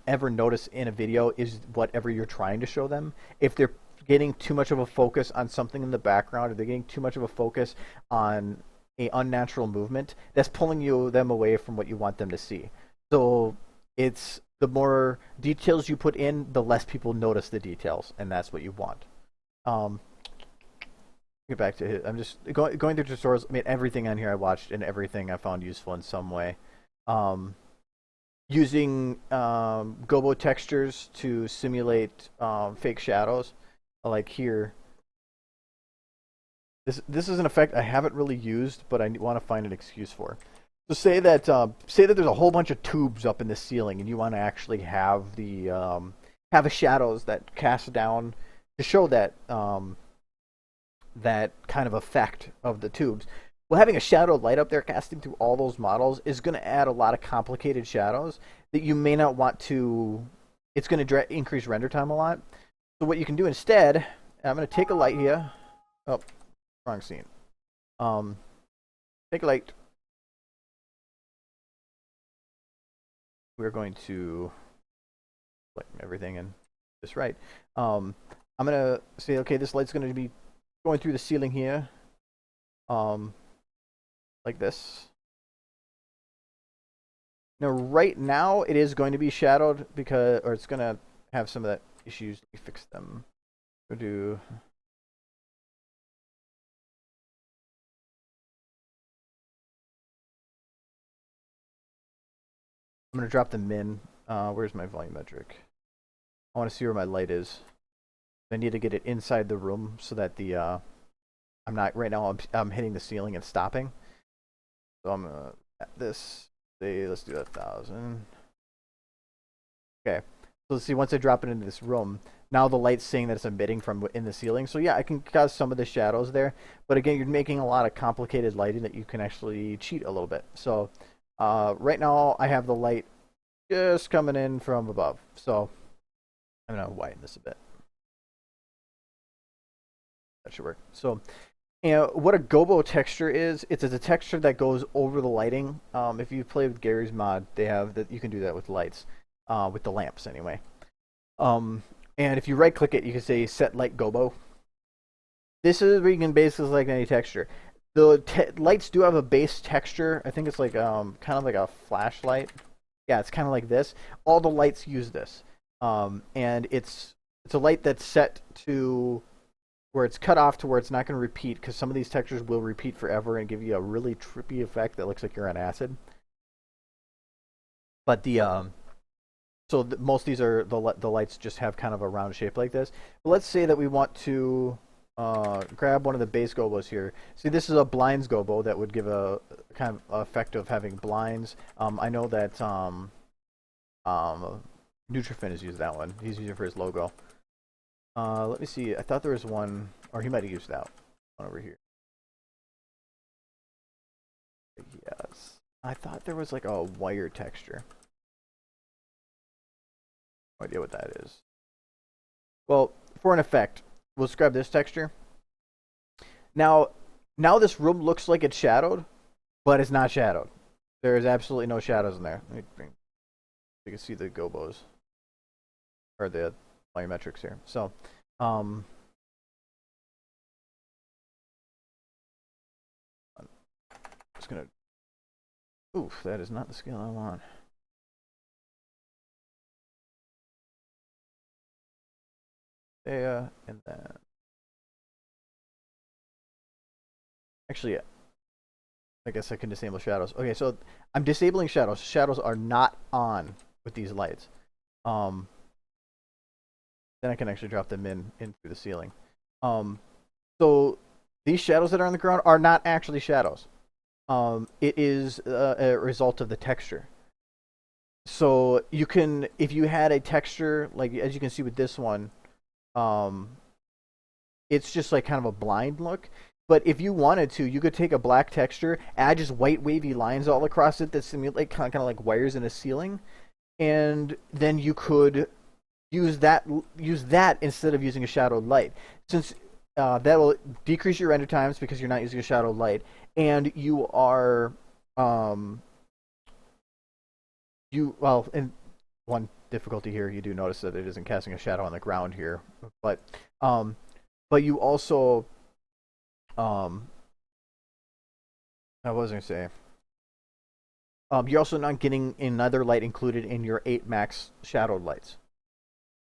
ever notice in a video is whatever you're trying to show them. If they're getting too much of a focus on something in the background, or they're getting too much of a focus on a unnatural movement, that's pulling them away from what you want them to see. So it's the more details you put in, the less people notice the details, and that's what you want. Get back to it. I'm just going through tutorials. I mean, everything on here I watched, and everything I found useful in some way. Using gobo textures to simulate fake shadows, like here. This is an effect I haven't really used, but I want to find an excuse for. So say that there's a whole bunch of tubes up in the ceiling, and you want to actually have the shadows that cast down to show that that kind of effect of the tubes. Well, having a shadow light up there casting through all those models is going to add a lot of complicated shadows that you may not want to. It's going to increase render time a lot. So what you can do instead, I'm going to take a light here. Oh, wrong scene. Take a light. We're going to light everything in this right. I'm going to say, okay, this light's going to be going through the ceiling here. Like this. Now, right now, it is going to be shadowed or it's going to have some of that issues. Let me fix them. Go do. I'm going to drop the min. Where's my volumetric? I want to see where my light is. I need to get it inside the room so that I'm not, right now I'm hitting the ceiling and stopping. So I'm going to at this, let's do 1,000. Okay. So let's see, once I drop it into this room, now the light's saying that it's emitting from in the ceiling. So yeah, I can cause some of the shadows there. But again, you're making a lot of complicated lighting that you can actually cheat a little bit. So right now I have the light just coming in from above. So I'm going to widen this a bit. That should work. So what a gobo texture is, it's a texture that goes over the lighting. If you play with Gary's mod, they have that. You can do that with lights, with the lamps anyway. And if you right click it, you can say set light gobo. This is where you can basically select any texture. The lights do have a base texture. I think it's like kind of like a flashlight. Yeah, it's kind of like this. All the lights use this, and it's a light that's set to where it's cut off to where it's not going to repeat, because some of these textures will repeat forever and give you a really trippy effect that looks like you're on acid. But most of these are the lights just have kind of a round shape like this. But let's say that we want to grab one of the base gobos here. See, this is a blinds gobo that would give a kind of effect of having blinds. I know that Nutrifin has used that one. He's using it for his logo. Let me see. I thought there was one, or he might have used that one over here. Yes. I thought there was like a wire texture. No idea what that is. Well, for an effect, we'll just grab this texture. Now, now this room looks like it's shadowed, but it's not shadowed. There is absolutely no shadows in there. Let me bring, you can see the gobos or the volumetrics here. So, I'm just gonna. Oof, that is not the scale I want. There, and then actually, I guess I can disable shadows. Okay, so I'm disabling shadows. Shadows are not on with these lights. Then I can actually drop them in through the ceiling. So these shadows that are on the ground are not actually shadows. It is a result of the texture. So you can, if you had a texture like as you can see with this one, it's just like kind of a blind look. But if you wanted to, you could take a black texture, add just white wavy lines all across it that simulate kind of like wires in a ceiling, and then you could use that instead of using a shadowed light, since that will decrease your render times because you're not using a shadowed light, and you are and one difficulty here, you do notice that it isn't casting a shadow on the ground here, but you also I was gonna say you're also not getting another light included in your 8 max shadowed lights.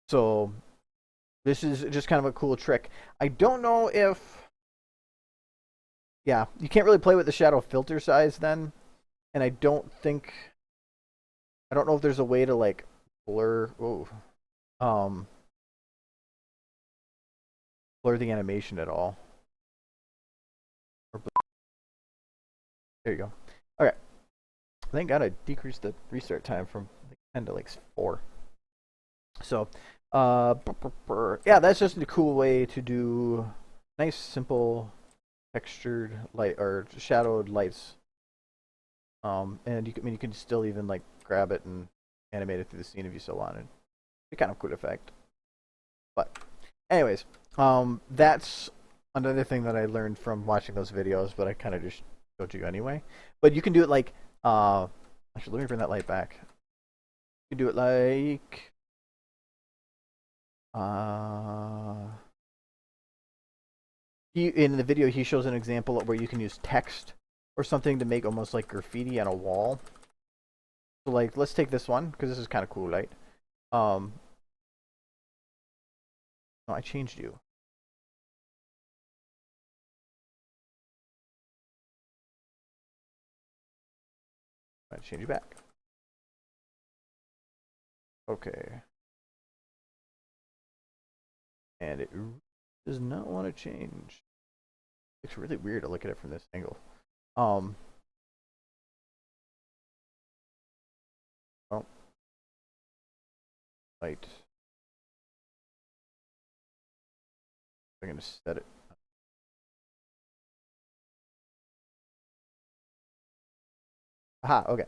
So this is just kind of a cool trick. I don't know if, yeah, you can't really play with the shadow filter size then, and I don't know if there's a way to like blur, blur the animation at all. There you go. Okay, thank God I decreased the restart time from like 10 to like 4. So, yeah, that's just a cool way to do nice, simple, textured light or shadowed lights. And you can still even like grab it and animate it through the scene if you so wanted. It's a kind of cool effect. But, anyways, that's another thing that I learned from watching those videos, but I kind of just showed you anyway. But you can do it like, actually, let me bring that light back. You can do it like, in the video he shows an example where you can use text or something to make almost like graffiti on a wall. So like, let's take this one because this is kind of cool, right? No, I changed you. I change you back. Okay. And it does not want to change. It's really weird to look at it from this angle. Oh, right. I'm gonna set it. Aha, okay.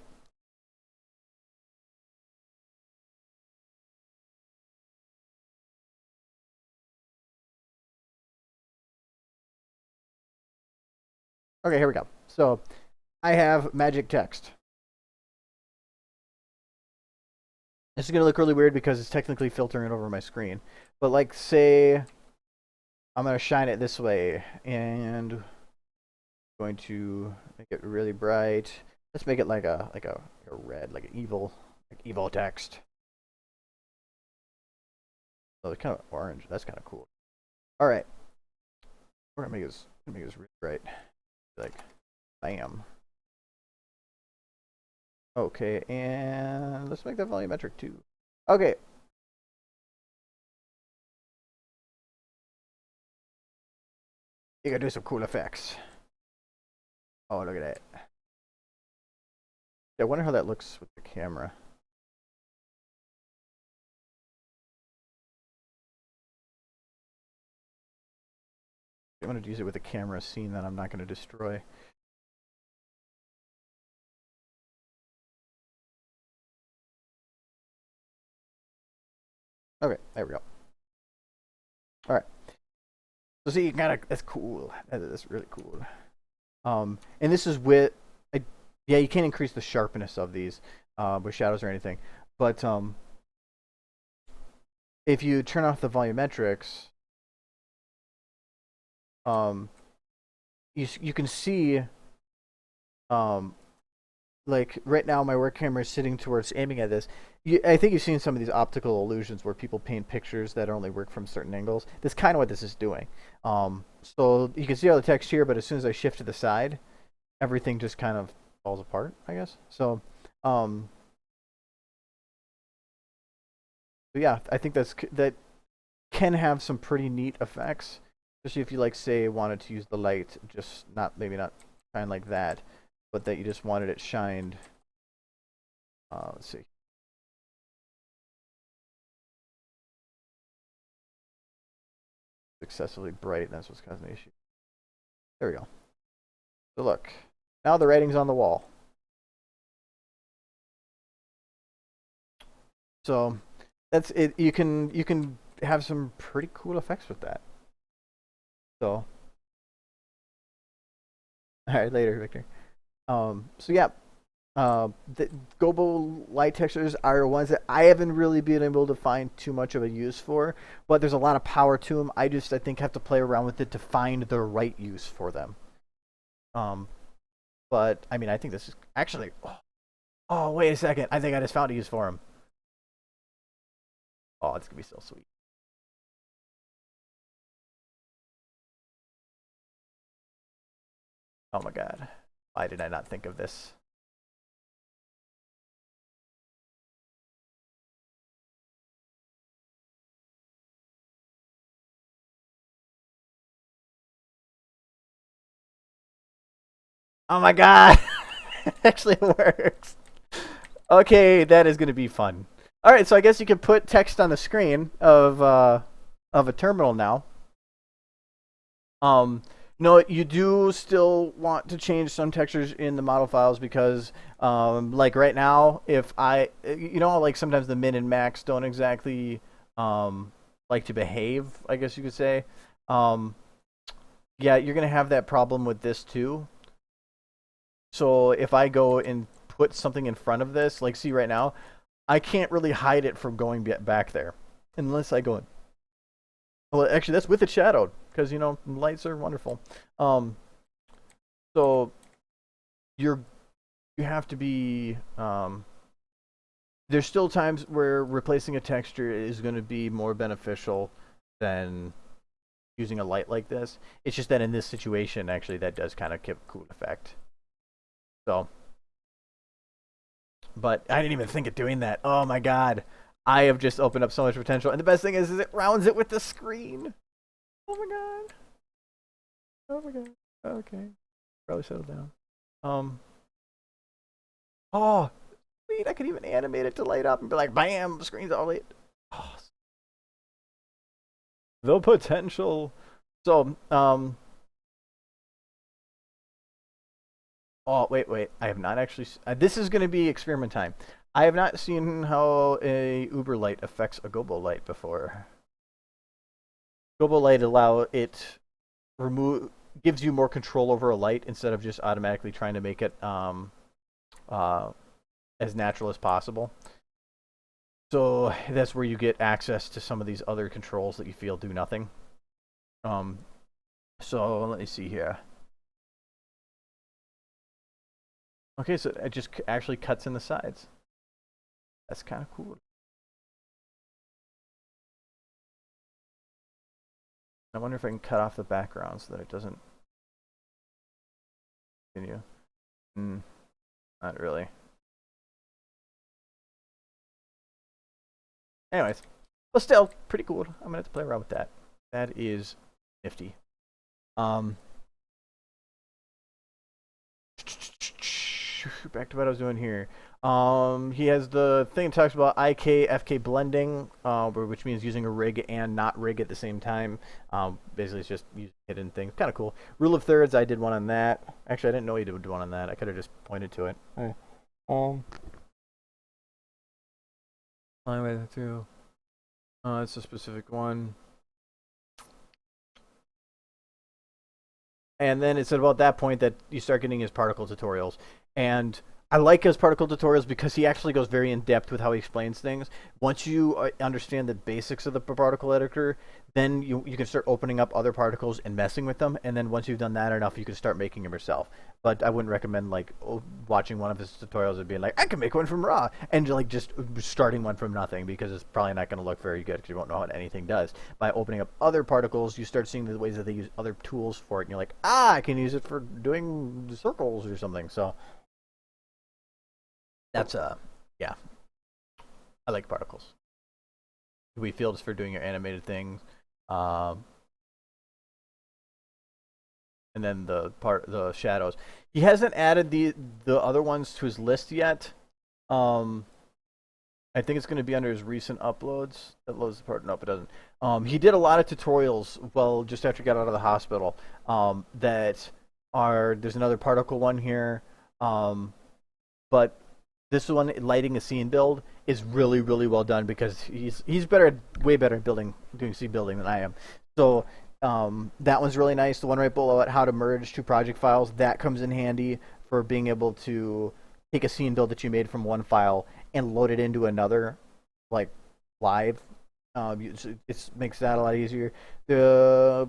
Okay, here we go. So I have magic text. This is gonna look really weird because it's technically filtering over my screen. But like, say I'm gonna shine it this way and going to make it really bright. Let's make it like a red, like an evil text. Oh, it's kind of orange. That's kind of cool. All right, we're gonna make this really bright. Like, bam. Okay, and let's make that volumetric too. Okay. You gotta do some cool effects. Oh, look at that. I wonder how that looks with the camera. I'm gonna use it with a camera scene that I'm not gonna destroy. Okay, there we go. All right. So see, you kind of that's cool. That's really cool. And this is with, yeah, you can't increase the sharpness of these with shadows or anything, but if you turn off the volumetrics, you can see, like right now my work camera is sitting towards aiming at this. I think you've seen some of these optical illusions where people paint pictures that only work from certain angles. That's kind of what this is doing. So you can see all the text here, but as soon as I shift to the side, everything just kind of falls apart, I guess. So, yeah, I think that can have some pretty neat effects, especially if you like say wanted to use the light, just maybe not shine like that, but that you just wanted it shined. Let's see. Excessively bright, and that's what's causing the issue. There we go. So look, now the writing's on the wall. So that's it. You can have some pretty cool effects with that. So, all right, later, Victor. So yeah, the Gobo light textures are ones that I haven't really been able to find too much of a use for, but there's a lot of power to them. I think have to play around with it to find the right use for them. But I mean, I think this is actually. Oh, wait a second! I think I just found a use for them. Oh, it's gonna be so sweet. Oh my god, why did I not think of this? Oh my god! It actually works. Okay, that is gonna be fun. All right, so I guess you can put text on the screen of a terminal now. No, you do still want to change some textures in the model files because, like right now, if like sometimes the min and max don't exactly like to behave, I guess you could say. Yeah, you're gonna have that problem with this too. So if I go and put something in front of this, like see right now, I can't really hide it from going back there unless I go in. Well, actually, that's with it shadowed because lights are wonderful. So you have to be. There's still times where replacing a texture is going to be more beneficial than using a light like this. It's just that in this situation, actually, that does kind of give a cool effect. So, but I didn't even think of doing that. Oh my god. I have just opened up so much potential. And the best thing is it rounds it with the screen. Oh my god. Oh my god. Okay. Probably settle down. Oh, sweet. I could even animate it to light up and be like, bam, the screen's all lit. Oh, the potential. So, oh, wait. I have not actually. This is going to be experiment time. I have not seen how a Uber light affects a Gobo light before. Gobo light gives you more control over a light instead of just automatically trying to make it as natural as possible. So that's where you get access to some of these other controls that you feel do nothing. So let me see here. Okay, so it just actually cuts in the sides. That's kind of cool. I wonder if I can cut off the background so that it doesn't continue. Not really. Anyways, but still pretty cool. I'm gonna have to play around with that. That is nifty. Back to what I was doing here. He has the thing that talks about IK FK blending, which means using a rig and not rig at the same time. Basically, it's just using hidden things. Kind of cool. Rule of thirds, I did one on that. Actually, I didn't know he did one on that. I could have just pointed to it. Hey. Anyway, too. It's a specific one. And then it said about that point that you start getting his particle tutorials. And I like his particle tutorials because he actually goes very in depth with how he explains things. Once you understand the basics of the particle editor, then you can start opening up other particles and messing with them. And then once you've done that enough, you can start making them yourself. But I wouldn't recommend like watching one of his tutorials and being like, I can make one from raw, and like just starting one from nothing, because it's probably not going to look very good because you won't know what anything does. By opening up other particles, you start seeing the ways that they use other tools for it, and you're like, I can use it for doing circles or something. So that's yeah, I like particles. UV fields for doing your animated things, and then the shadows. He hasn't added the other ones to his list yet. I think it's going to be under his recent uploads. That loads the part. Nope, it doesn't. He did a lot of tutorials. Well, just after he got out of the hospital, that are there's another particle one here, but this one, lighting a scene build, is really, really well done because he's way better at doing scene building than I am. So that one's really nice. The one right below it, how to merge two project files, that comes in handy for being able to take a scene build that you made from one file and load it into another, like live. It makes that a lot easier. The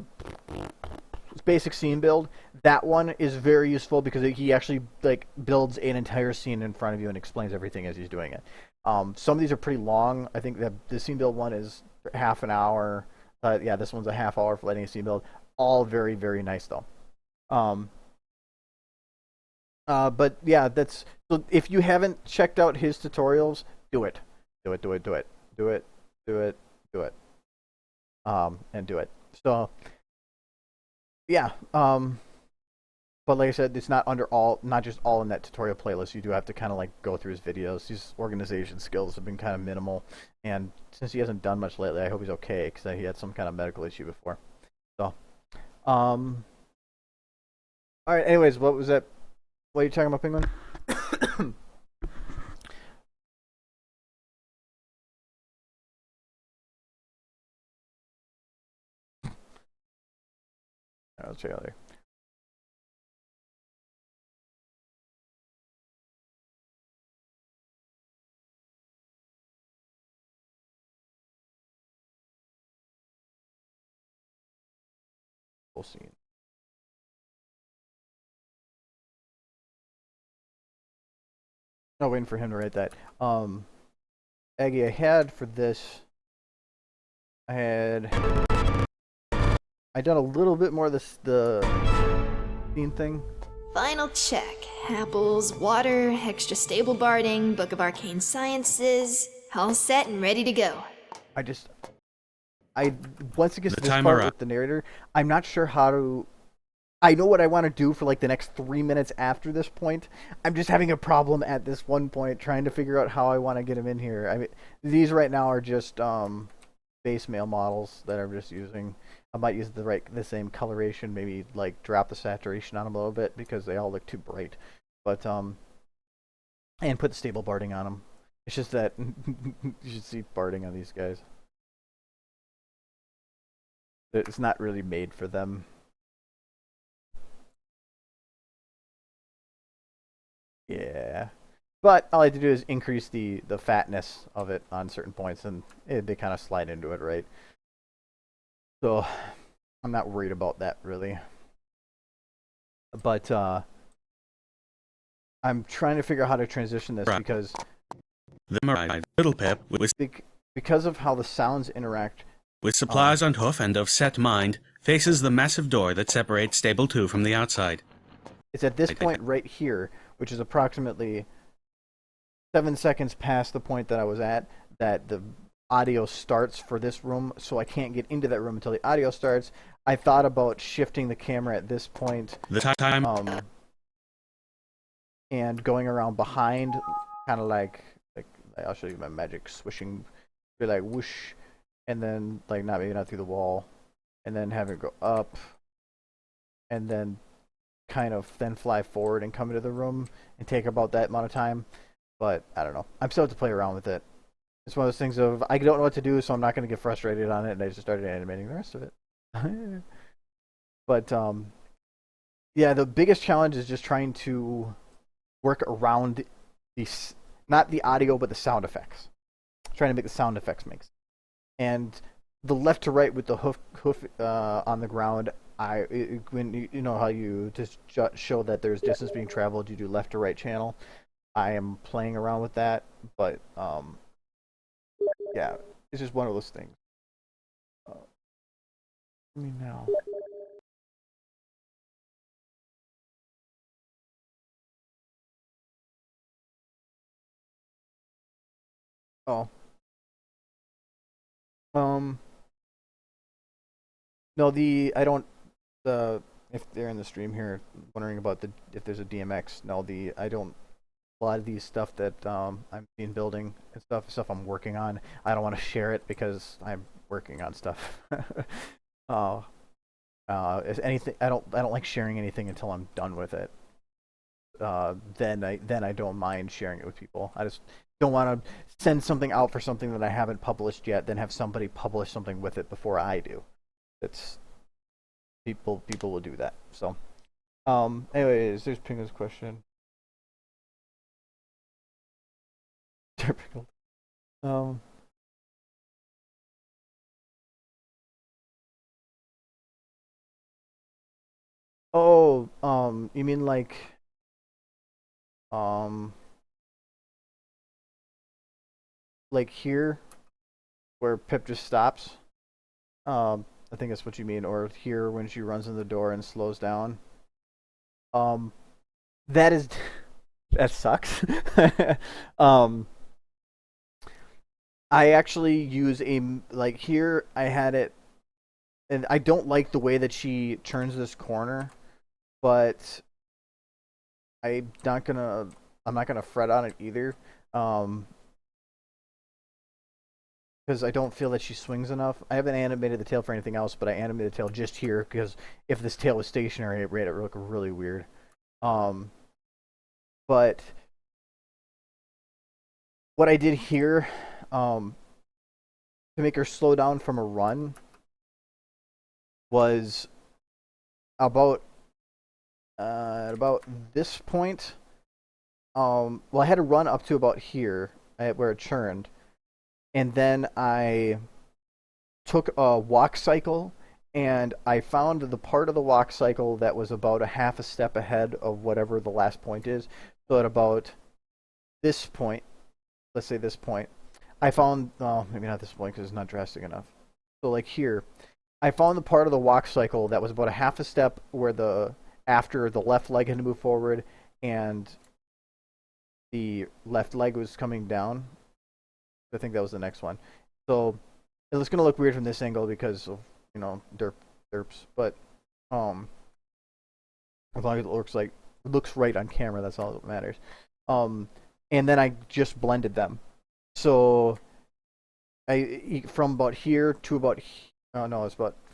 basic scene build, that one is very useful because he actually like builds an entire scene in front of you and explains everything as he's doing it. Some of these are pretty long. I think that the scene build one is half an hour. Yeah, this one's a half hour for letting a scene build. All very, very nice though. But yeah, that's so. If you haven't checked out his tutorials, do it. And do it. So yeah. But like I said, it's not just all in that tutorial playlist. You do have to kind of like go through his videos. His organization skills have been kind of minimal, and since he hasn't done much lately, I hope he's okay because he had some kind of medical issue before. So, all right. Anyways, what was that? What are you talking about, Penguin? Let's check out there. We'll see. Oh, waiting for him to write that. Aggie, I had for this. I done a little bit more of the scene thing. Final check. Apples, water, extra stable barding, Book of Arcane Sciences. All set and ready to go. Once it gets to this part with the narrator, I'm not sure how to. I know what I want to do for like the next 3 minutes after this point. I'm just having a problem at this one point trying to figure out how I want to get him in here. I mean, these right now are just base male models that I'm just using. I might use the same coloration, maybe like drop the saturation on them a little bit because they all look too bright. But and put the stable barding on them. It's just that you should see barding on these guys. It's not really made for them. Yeah. But all I have to do is increase the fatness of it on certain points, and they kind of slide into it, right? So I'm not worried about that, really. But I'm trying to figure out how to transition this because Little Pip because of how the sounds interact. With supplies on hoof and of set mind, faces the massive door that separates Stable 2 from the outside. It's at this point right here, which is approximately 7 seconds past the point that I was at, that the audio starts for this room, so I can't get into that room until the audio starts. I thought about shifting the camera at this point. And going around behind, kind of like I'll show you my magic swishing, be like whoosh, and then like maybe not through the wall, and then have it go up, and then kind of then fly forward and come into the room and take about that amount of time. But I don't know. I'm still have to play around with it. It's one of those things of I don't know what to do, so I'm not going to get frustrated on it, and I just started animating the rest of it. But Yeah, the biggest challenge is just trying to work around not the audio, but the sound effects. Trying to make the sound effects make sense. And the left to right with the hoof on the ground, when you know how you just show that there's distance being traveled, you do left to right channel. I am playing around with that, but yeah, it's just one of those things. Let me now. Oh, um, no, I don't. If they're in the stream here, wondering about if there's a DMX. No, I don't. A lot of these stuff that I'm seeing building and stuff I'm working on. I don't want to share it because I'm working on stuff. Is anything I don't like sharing anything until I'm done with it. Then I don't mind sharing it with people. I just don't want to send something out for something that I haven't published yet, then have somebody publish something with it before I do. It's people will do that. So, anyways, there's Pingo's question. Um. Oh, you mean um, like here, where Pip just stops? I think that's what you mean, or here when she runs in the door and slows down. Um, that is, that sucks. um, I actually use like here I had it, and I don't like the way that she turns this corner, but I'm not gonna fret on it either. Because I don't feel that she swings enough. I haven't animated the tail for anything else, but I animated the tail just here because if this tail was stationary, it made it look really weird. But what I did here, to make her slow down from a run, was about this point. Well, I had to run up to about here, where it turned, and then I took a walk cycle, and I found the part of the walk cycle that was about a half a step ahead of whatever the last point is. So at about this point, let's say this point, I found, maybe not this point because it's not drastic enough. So like here, I found the part of the walk cycle that was about a half a step where after the left leg had to move forward and the left leg was coming down. I think that was the next one. So it's going to look weird from this angle because of, derps. But as long as it looks right on camera, that's all that matters. And then I just blended them. So from about here to about from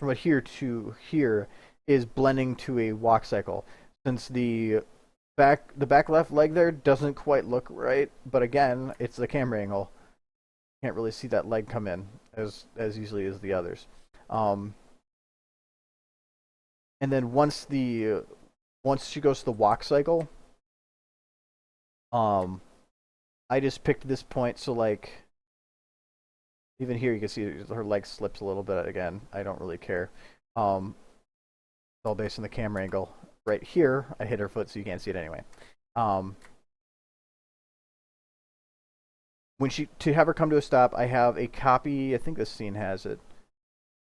about here to here is blending to a walk cycle. Since the back left leg there doesn't quite look right, but again, it's the camera angle. Can't really see that leg come in as easily as the others. And then once she goes to the walk cycle, I just picked this point, so like even here you can see her leg slips a little bit again. I don't really care. It's all based on the camera angle. Right here, I hit her foot, so you can't see it anyway. To have her come to a stop, I have a copy. I think this scene has it.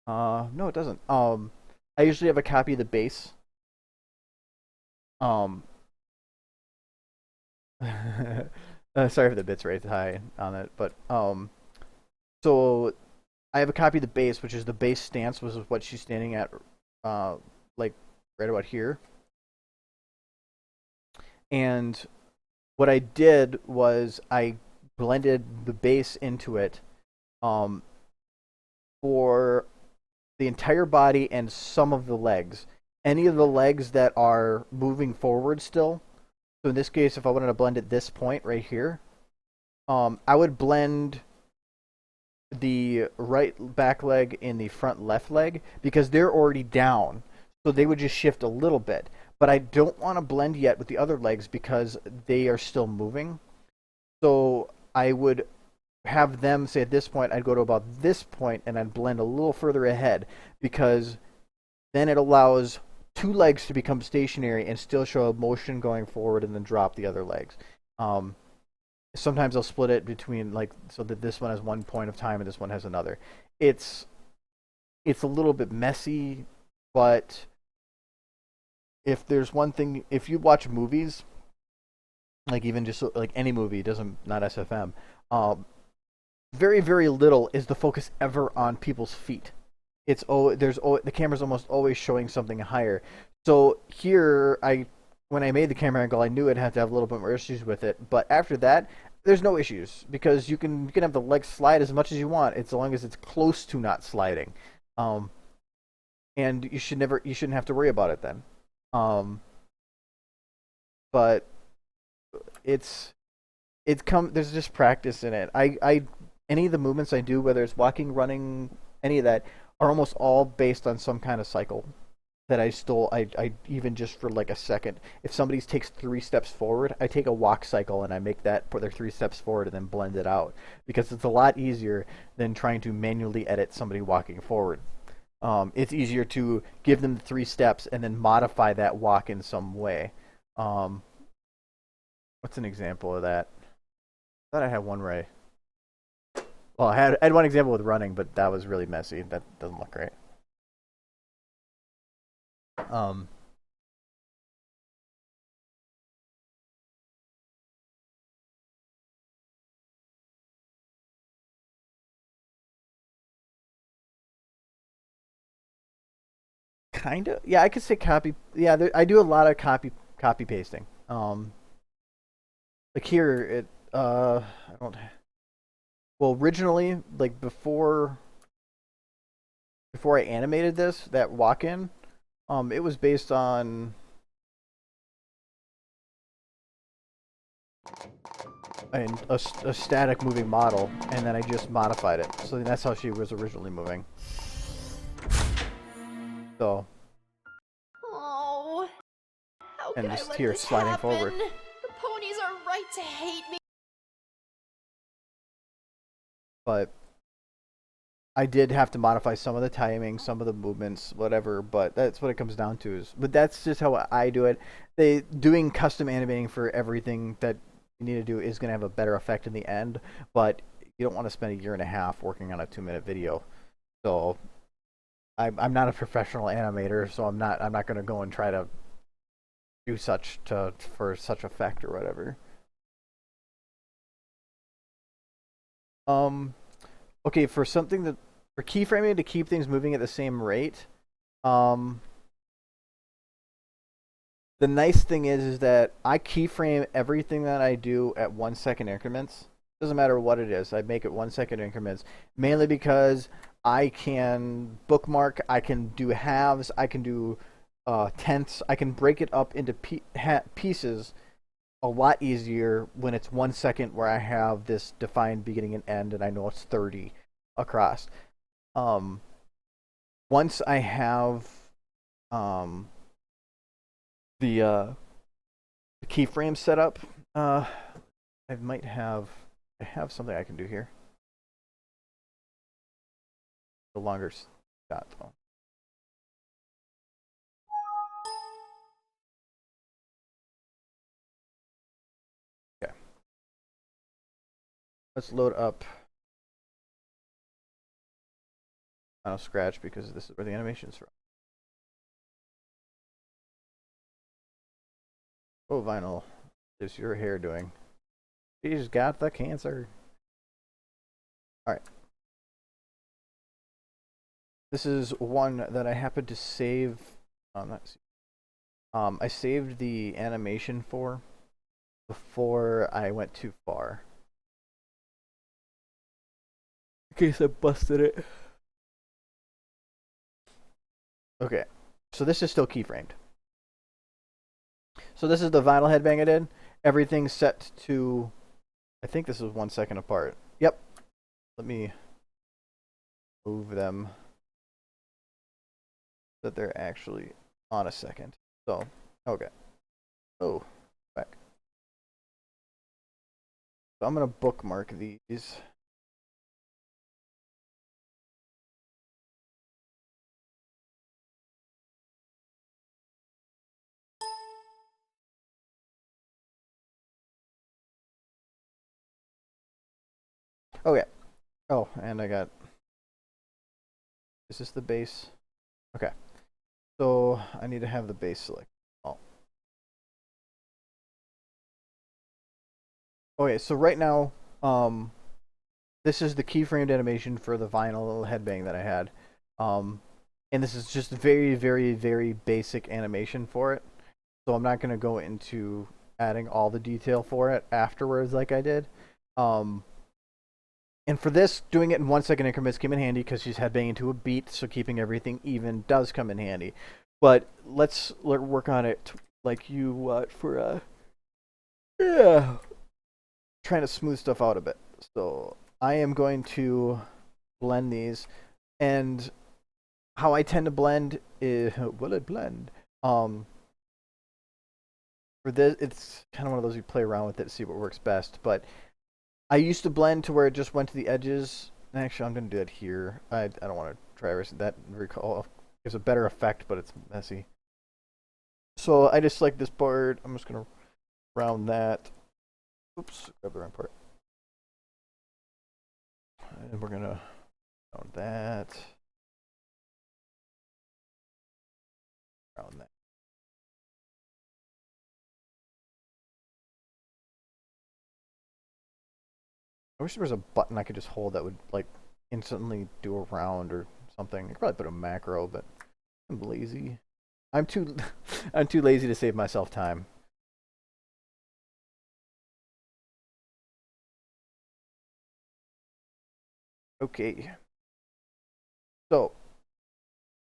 No, it doesn't. I usually have a copy of the bass. Sorry if the bit's rate high on it, but so I have a copy of the bass, which is the bass stance, was what she's standing at, like right about here. And what I did was I blended the bass into it, for the entire body and some of the legs. Any of the legs that are moving forward still. So in this case, if I wanted to blend at this point right here, I would blend the right back leg and the front left leg because they're already down. So they would just shift a little bit. but I don't want to blend yet with the other legs because they are still moving. So I would have them say at this point, I'd go to about this point and I'd blend a little further ahead, because then it allows two legs to become stationary and still show a motion going forward and then drop the other legs. Sometimes I'll split it between, like, so that this one has one point of time and this one has another. It's a little bit messy, but if there's one thing, if you watch movies, like even just like any movie, not SFM, very, very little is the focus ever on people's feet. The camera's almost always showing something higher. So here, when I made the camera angle, I knew I'd have to have a little bit more issues with it. But after that, there's no issues, because you can have the leg slide as much as you want, as long as it's close to not sliding, and you shouldn't have to worry about it then. But there's just practice in it. Any of the movements I do, whether it's walking, running, any of that, are almost all based on some kind of cycle that I stole. I even just for like a second, if somebody takes 3 steps forward, I take a walk cycle and I make that put their 3 steps forward and then blend it out, because it's a lot easier than trying to manually edit somebody walking forward. It's easier to give them the 3 steps and then modify that walk in some way. What's an example of that? I thought I had one right. Well, I had one example with running, but that was really messy. That doesn't look great. Kind of. Yeah, I could say copy. Yeah, I do a lot of copy pasting. Like here, I don't. Well, originally, like before I animated that walk-in, it was based on a static moving model, and then I just modified it. So that's how she was originally moving. So. Oh, how And could just I let here this sliding happen? forward. The ponies are right to hate me. But I did have to modify some of the timing, some of the movements, whatever. But that's what it comes down to. But that's just how I do it. Doing custom animating for everything that you need to do is going to have a better effect in the end. But you don't want to spend a year and a half working on a 2-minute video. So I'm not a professional animator, so I'm not going to go and try to do for such effect or whatever. Okay, for keyframing to keep things moving at the same rate, the nice thing is that I keyframe everything that I do at 1-second increments. Doesn't matter what it is, I make it 1-second increments, mainly because I can bookmark, I can do halves, I can do tenths, I can break it up into pieces a lot easier when it's 1 second, where I have this defined beginning and end, and I know it's 30 across. Once I have the keyframe set up, I have something I can do here. The longer shot though. Okay. Let's load up Final Scratch, because this is where the animation's from. Oh, Vinyl, how's your hair doing? She's got the cancer. Alright. This is one that I happened to save. I saved the animation for before I went too far, in case I busted it. Okay, so this is still keyframed. So this is the vinyl headbang I did. Everything's set to, I think this is 1 second apart. Yep. Let me move them so that they're actually on a second. So Okay. Oh, back. So I'm gonna bookmark these. Okay. Oh, and I got. Is this the base? Okay. So I need to have the base select. Oh. Okay. So right now, this is the keyframed animation for the vinyl headbang that I had, and this is just very, very, very basic animation for it. So I'm not gonna go into adding all the detail for it afterwards like I did. And for this, doing it in 1 second increments came in handy because she's headbanging to a beat, so keeping everything even does come in handy. But let's work on it like you for yeah, trying to smooth stuff out a bit. So I am going to blend these, and how I tend to blend is will it blend? For this, it's kind of one of those you play around with it to see what works best, but I used to blend to where it just went to the edges. Actually, I'm going to do it here. I don't want to try that. Recall gives a better effect, but it's messy. So I just select this part. I'm just going to round that. Oops, grab the wrong part. And we're going to round that. Round that. I wish there was a button I could just hold that would like instantly do a round or something. I could probably put a macro, but I'm lazy. I'm too I'm too lazy to save myself time. Okay. So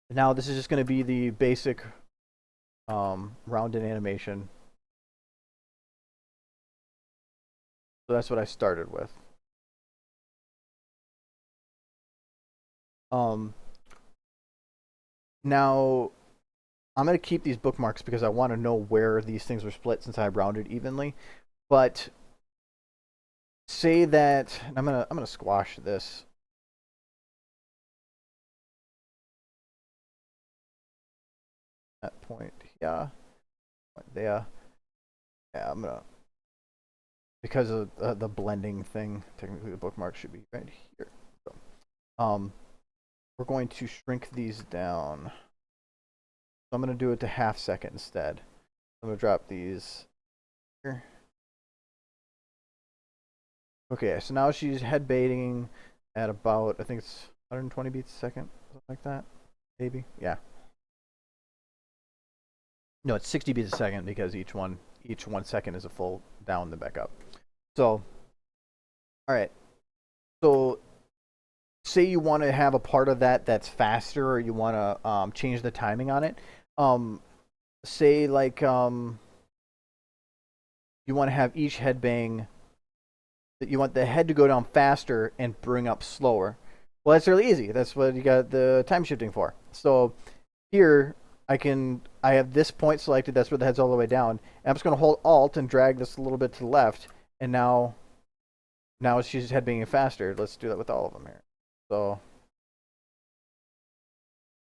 now this is just going to be the basic rounded animation. So that's what I started with. Now I'm going to keep these bookmarks because I want to know where these things were split since I rounded evenly. But say that I'm gonna squash this. That point, yeah, point there. Yeah, I'm gonna because of the blending thing. Technically, the bookmark should be right here. So, we're going to shrink these down. So I'm gonna do it to ½ second instead. I'm gonna drop these here. Okay, so now she's head baiting at about, I think it's 120 beats a second, something like that, maybe. Yeah. No, it's 60 beats a second because each 1 second is a full down then back up. So, all right. So, say you want to have a part of that that's faster, or you want to change the timing on it. Say like you want to have each headbang that you want the head to go down faster and bring up slower. Well, that's really easy. That's what you got the time shifting for. So here I have this point selected. That's where the head's all the way down. And I'm just going to hold Alt and drag this a little bit to the left. And now she's headbanging faster. Let's do that with all of them here. So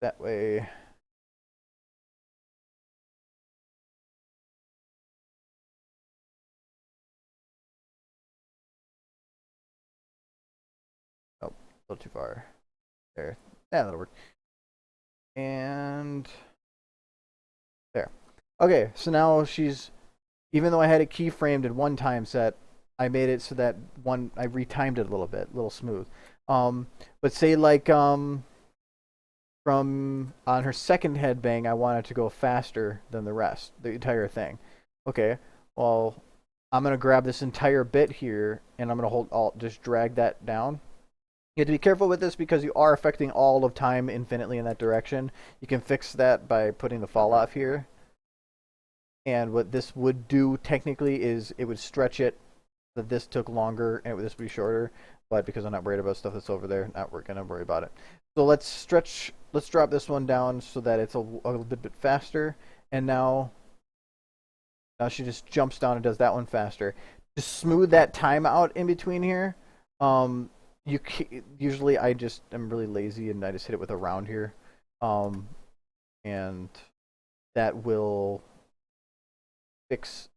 that way. Oh, a little too far. There. Yeah, that'll work. And there. Okay, so now she's, even though I had it keyframed in one time set, I made it so that I retimed it a little bit, a little smooth. But say like from on her second headbang, I wanted to go faster than the rest, the entire thing. Okay, well, I'm gonna grab this entire bit here, and I'm gonna hold Alt, just drag that down. You have to be careful with this because you are affecting all of time infinitely in that direction. You can fix that by putting the fall off here. And what this would do technically is it would stretch it so that this took longer and this would be shorter. But because I'm not worried about stuff that's over there, not going to worry about it. So let's drop this one down so that it's a little bit faster. And now Now she just jumps down and does that one faster. To smooth that time out in between here, usually I'm really lazy and I just hit it with a round here, and that will fix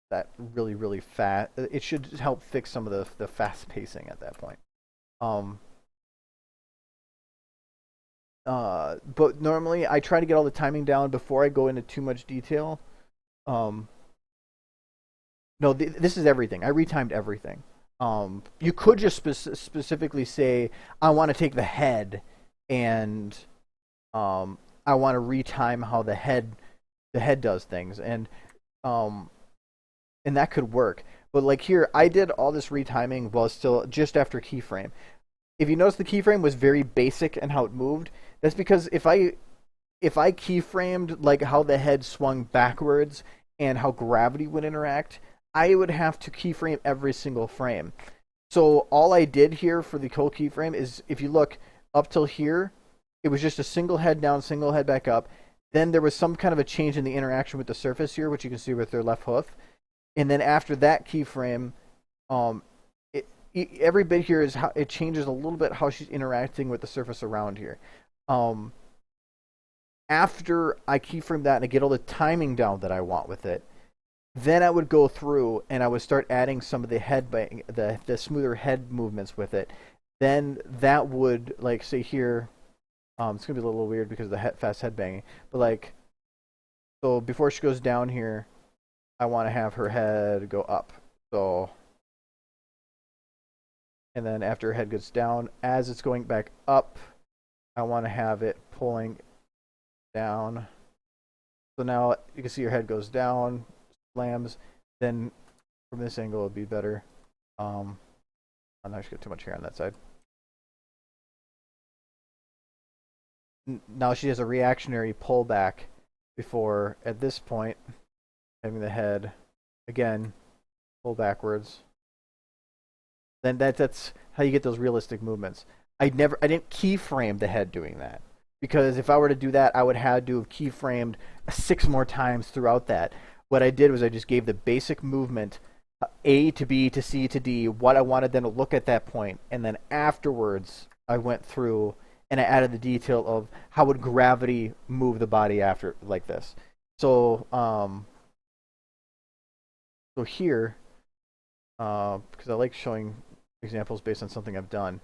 that really fast. It should help fix some of the fast pacing at that point. But normally I try to get all the timing down before I go into too much detail. No, this is everything. I retimed everything. You could just specifically say, I want to take the head and I want to retime how the head does things, and that could work. But like here, I did all this retiming while still just after keyframe. If you notice, the keyframe was very basic in how it moved. That's because if I keyframed like how the head swung backwards and how gravity would interact, I would have to keyframe every single frame. So all I did here for the whole keyframe is, if you look up till here, it was just a single head down, single head back up. Then there was some kind of a change in the interaction with the surface here, which you can see with their left hoof. And then after that keyframe, every bit here is how it changes a little bit how she's interacting with the surface around here. After I keyframe that and I get all the timing down that I want with it, then I would go through and I would start adding some of the the smoother head movements with it. Then that would, like, say here, it's gonna be a little weird because of the fast head banging. But like, so before she goes down here, I want to have her head go up. So, and then after her head goes down, as it's going back up, I want to have it pulling down. So now you can see your head goes down, slams. Then from this angle, it would be better. I'm not going to get too much hair on that side. Now she has a reactionary pullback before, at this point, having the head again pull backwards. Then that's how you get those realistic movements. I didn't keyframe the head doing that, because if I were to do that, I would have to have keyframed 6 more times throughout that. What I did was I just gave the basic movement, A to B to C to D, what I wanted them to look at that point, and then afterwards I went through and I added the detail of how would gravity move the body after, like this. So, so here, because I like showing examples based on something I've done.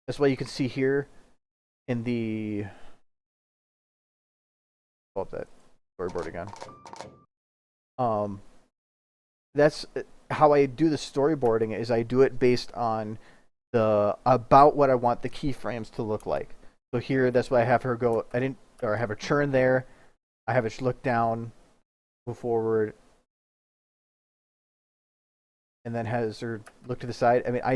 That's why you can see here in the, pull up that storyboard again. That's how I do the storyboarding, is I do it based on about what I want the keyframes to look like. So here, that's why I have her go, I have her turn there, I have it look down, go forward, and then has her look to the side. I mean, I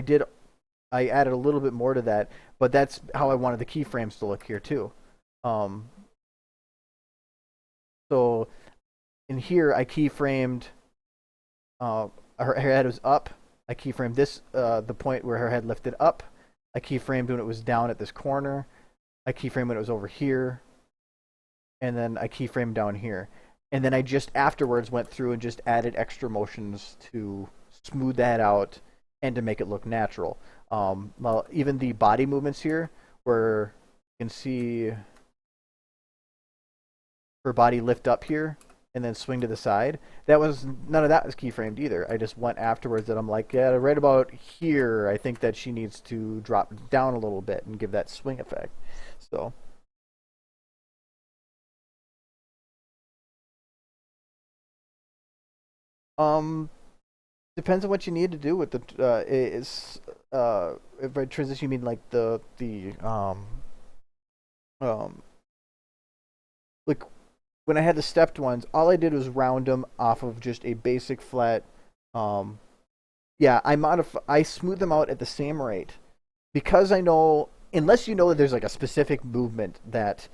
added a little bit more to that, but that's how I wanted the keyframes to look here too. So in here, I keyframed, her head was up. I keyframed this, the point where her head lifted up. I keyframed when it was down at this corner. I keyframed when it was over here. And then I keyframed down here. And then I just afterwards went through and just added extra motions to smooth that out and to make it look natural. Well, even the body movements here, where you can see her body lift up here and then swing to the side. None of that was keyframed either. I just went afterwards that I'm like, yeah, right about here, I think that she needs to drop down a little bit and give that swing effect. So, depends on what you need to do with the if by transition you mean like the like when I had the stepped ones, all I did was round them off of just a basic flat. Yeah, I smooth them out at the same rate, because I know, unless you know that there's like a specific movement that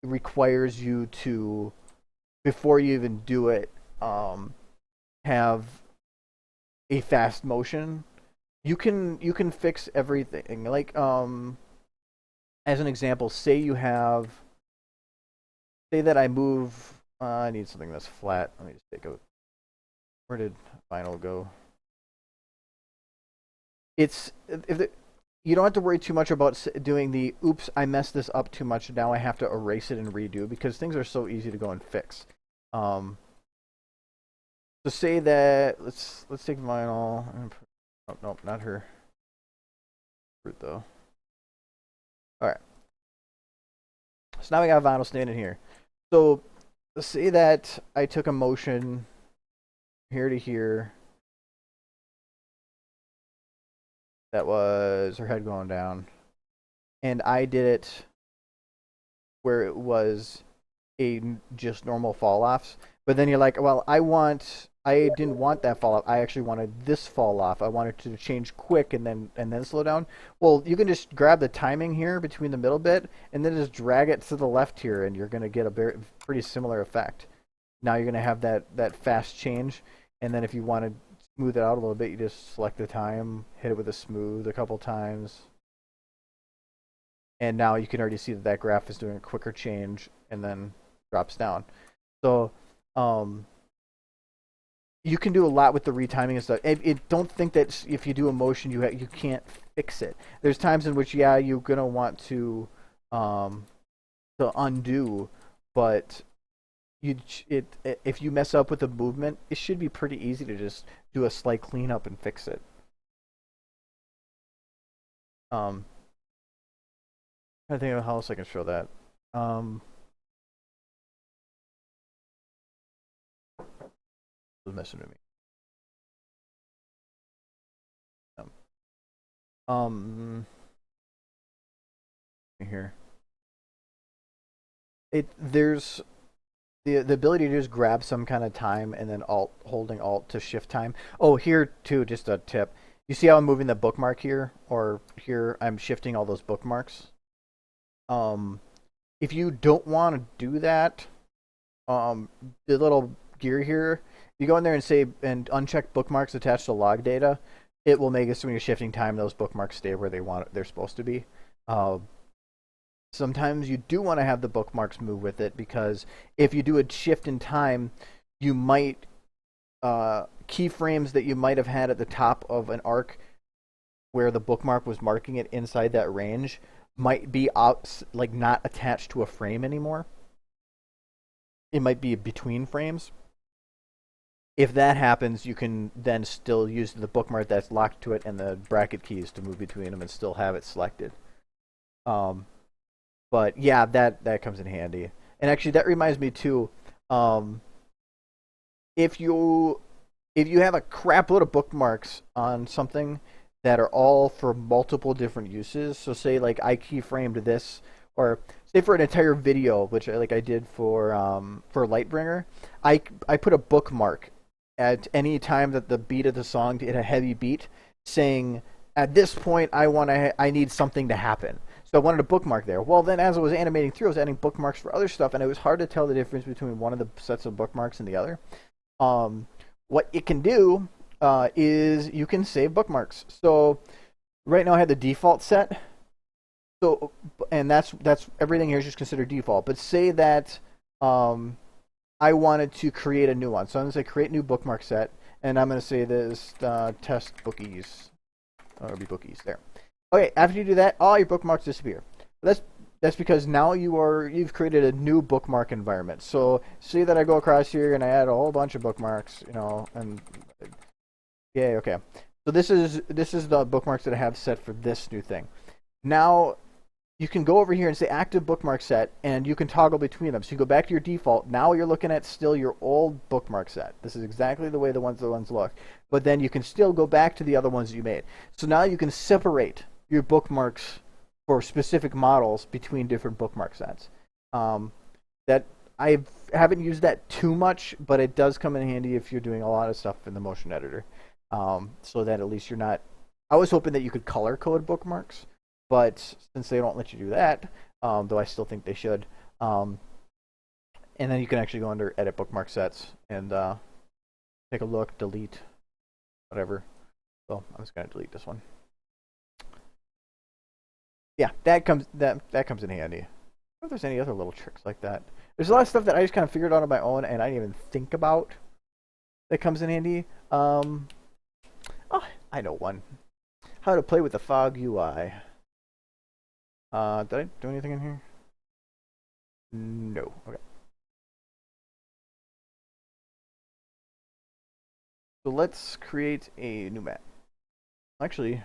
requires you to, before you even do it, have a fast motion, you can fix everything. Like, as an example, say you have say that I move. I need something that's flat. Let me just take a. Where did vinyl go? It's if the, you don't have to worry too much about doing the oops, I messed this up too much. Now I have to erase it and redo because things are so easy to go and fix. So say that let's take vinyl. Oh, nope, not her. Fruit though. All right. So now we got vinyl standing here. So let's say that I took a motion here to here. That was her head going down. And I did it where it was just normal fall offs. But then you're like, well, I didn't want that fall off. I actually wanted this fall off. I wanted to change quick and then slow down. Well, you can just grab the timing here between the middle bit and then just drag it to the left here, and you're gonna get a pretty similar effect. Now you're gonna have that fast change, and then if you want to smooth it out a little bit, you just select the time, hit it with a smooth a couple times. And now you can already see that graph is doing a quicker change and then drops down. So you can do a lot with the retiming and stuff. Don't think that if you do a motion, you can't fix it. There's times in which, yeah, you're going to want to undo, but if you mess up with the movement, it should be pretty easy to just do a slight cleanup and fix it. I think of how else I can show that. Was messing with me. Here. There's the ability to just grab some kind of time and then holding Alt to shift time. Oh, here too, just a tip. You see how I'm moving the bookmark here, or here I'm shifting all those bookmarks. If you don't want to do that, the little gear here, you go in there and uncheck bookmarks attached to log data. It will make it so when you're shifting time, those bookmarks stay where they're supposed to be. Sometimes you do want to have the bookmarks move with it, because if you do a shift in time, you might keyframes that you might have had at the top of an arc where the bookmark was marking it inside that range might be out, like not attached to a frame anymore. It might be between frames. If that happens, you can then still use the bookmark that's locked to it and the bracket keys to move between them and still have it selected. But yeah, that comes in handy. And actually, that reminds me too. If you have a crap load of bookmarks on something that are all for multiple different uses, so say like I keyframed this, or say for an entire video, which I did for Lightbringer, I put a bookmark at any time that the beat of the song hit a heavy beat, saying at this point I need something to happen. So I wanted a bookmark there. Well, then as I was animating through, I was adding bookmarks for other stuff, and it was hard to tell the difference between one of the sets of bookmarks and the other. What it can do is you can save bookmarks. So right now I have the default set. So, and that's everything here is just considered default. But say that I wanted to create a new one. So I'm going to say create new bookmark set, and I'm going to say this test bookies. Or it'll be bookies there. Okay, after you do that, all your bookmarks disappear. That's because now you've created a new bookmark environment. So see that I go across here and I add a whole bunch of bookmarks, and yeah, okay. So this is the bookmarks that I have set for this new thing. Now you can go over here and say active bookmark set, and you can toggle between them. So you go back to your default. Now you're looking at still your old bookmark set. This is exactly the way the ones look. But then you can still go back to the other ones that you made. So now you can separate your bookmarks for specific models between different bookmark sets. That I haven't used that too much, but it does come in handy if you're doing a lot of stuff in the motion editor. So that at least you're not. I was hoping that you could color code bookmarks, but since they don't let you do that, though I still think they should, and then you can actually go under edit bookmark sets and take a look, delete, whatever. So I'm just gonna delete this one. Yeah, that comes in handy. I don't know if there's any other little tricks like that. There's a lot of stuff that I just kind of figured out on my own, and I didn't even think about that comes in handy. Oh, I know one. How to play with the fog UI. Did I do anything in here? No. Okay. So let's create a new map. Actually,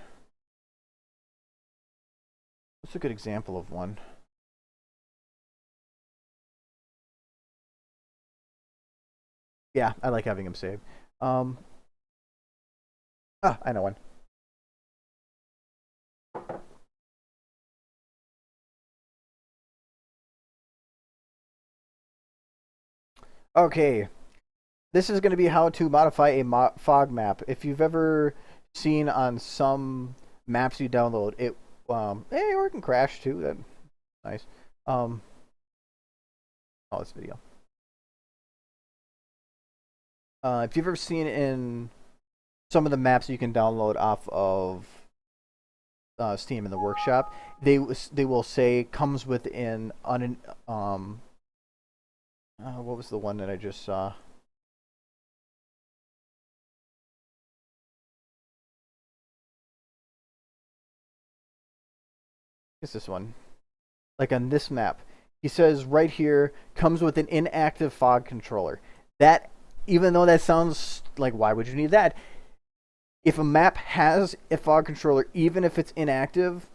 what's a good example of one? Yeah, I like having them saved. I know one. Okay, this is going to be how to modify a fog map. If you've ever seen on some maps you download, or it can crash too. That's nice. Oh, this video. If you've ever seen in some of the maps you can download off of Steam in the workshop, they will say comes within what was the one that I just saw? It's this one. Like on this map, he says right here comes with an inactive fog controller. That, even though that sounds like, why would you need that? If a map has a fog controller, even if it's inactive,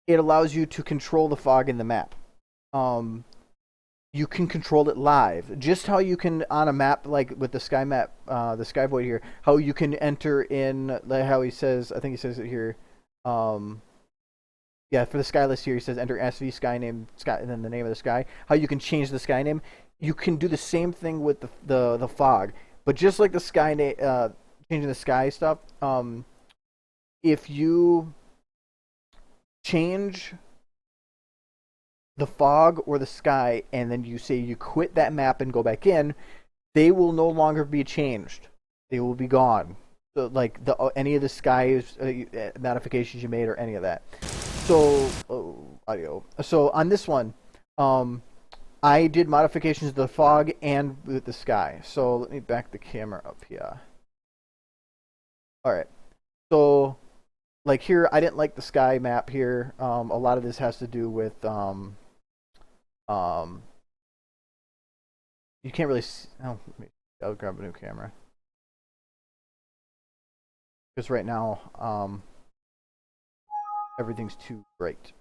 it allows you to control the fog in the map. You can control it live, just how you can on a map like with the sky map, the sky void here. How you can enter in, like how he says, I think he says it here. Yeah, for the sky list here, he says enter SV sky name sky and then the name of the sky. How you can change the sky name. You can do the same thing with the fog, but just like the sky name, changing the sky stuff. If you change the fog or the sky, and then you say you quit that map and go back in, they will no longer be changed. They will be gone. So, like any of the skies modifications you made or any of that. So audio. So on this one, I did modifications to the fog and with the sky. So let me back the camera up here. All right. So like here, I didn't like the sky map here. A lot of this has to do with you can't really see, I'll grab a new camera because right now everything's too bright.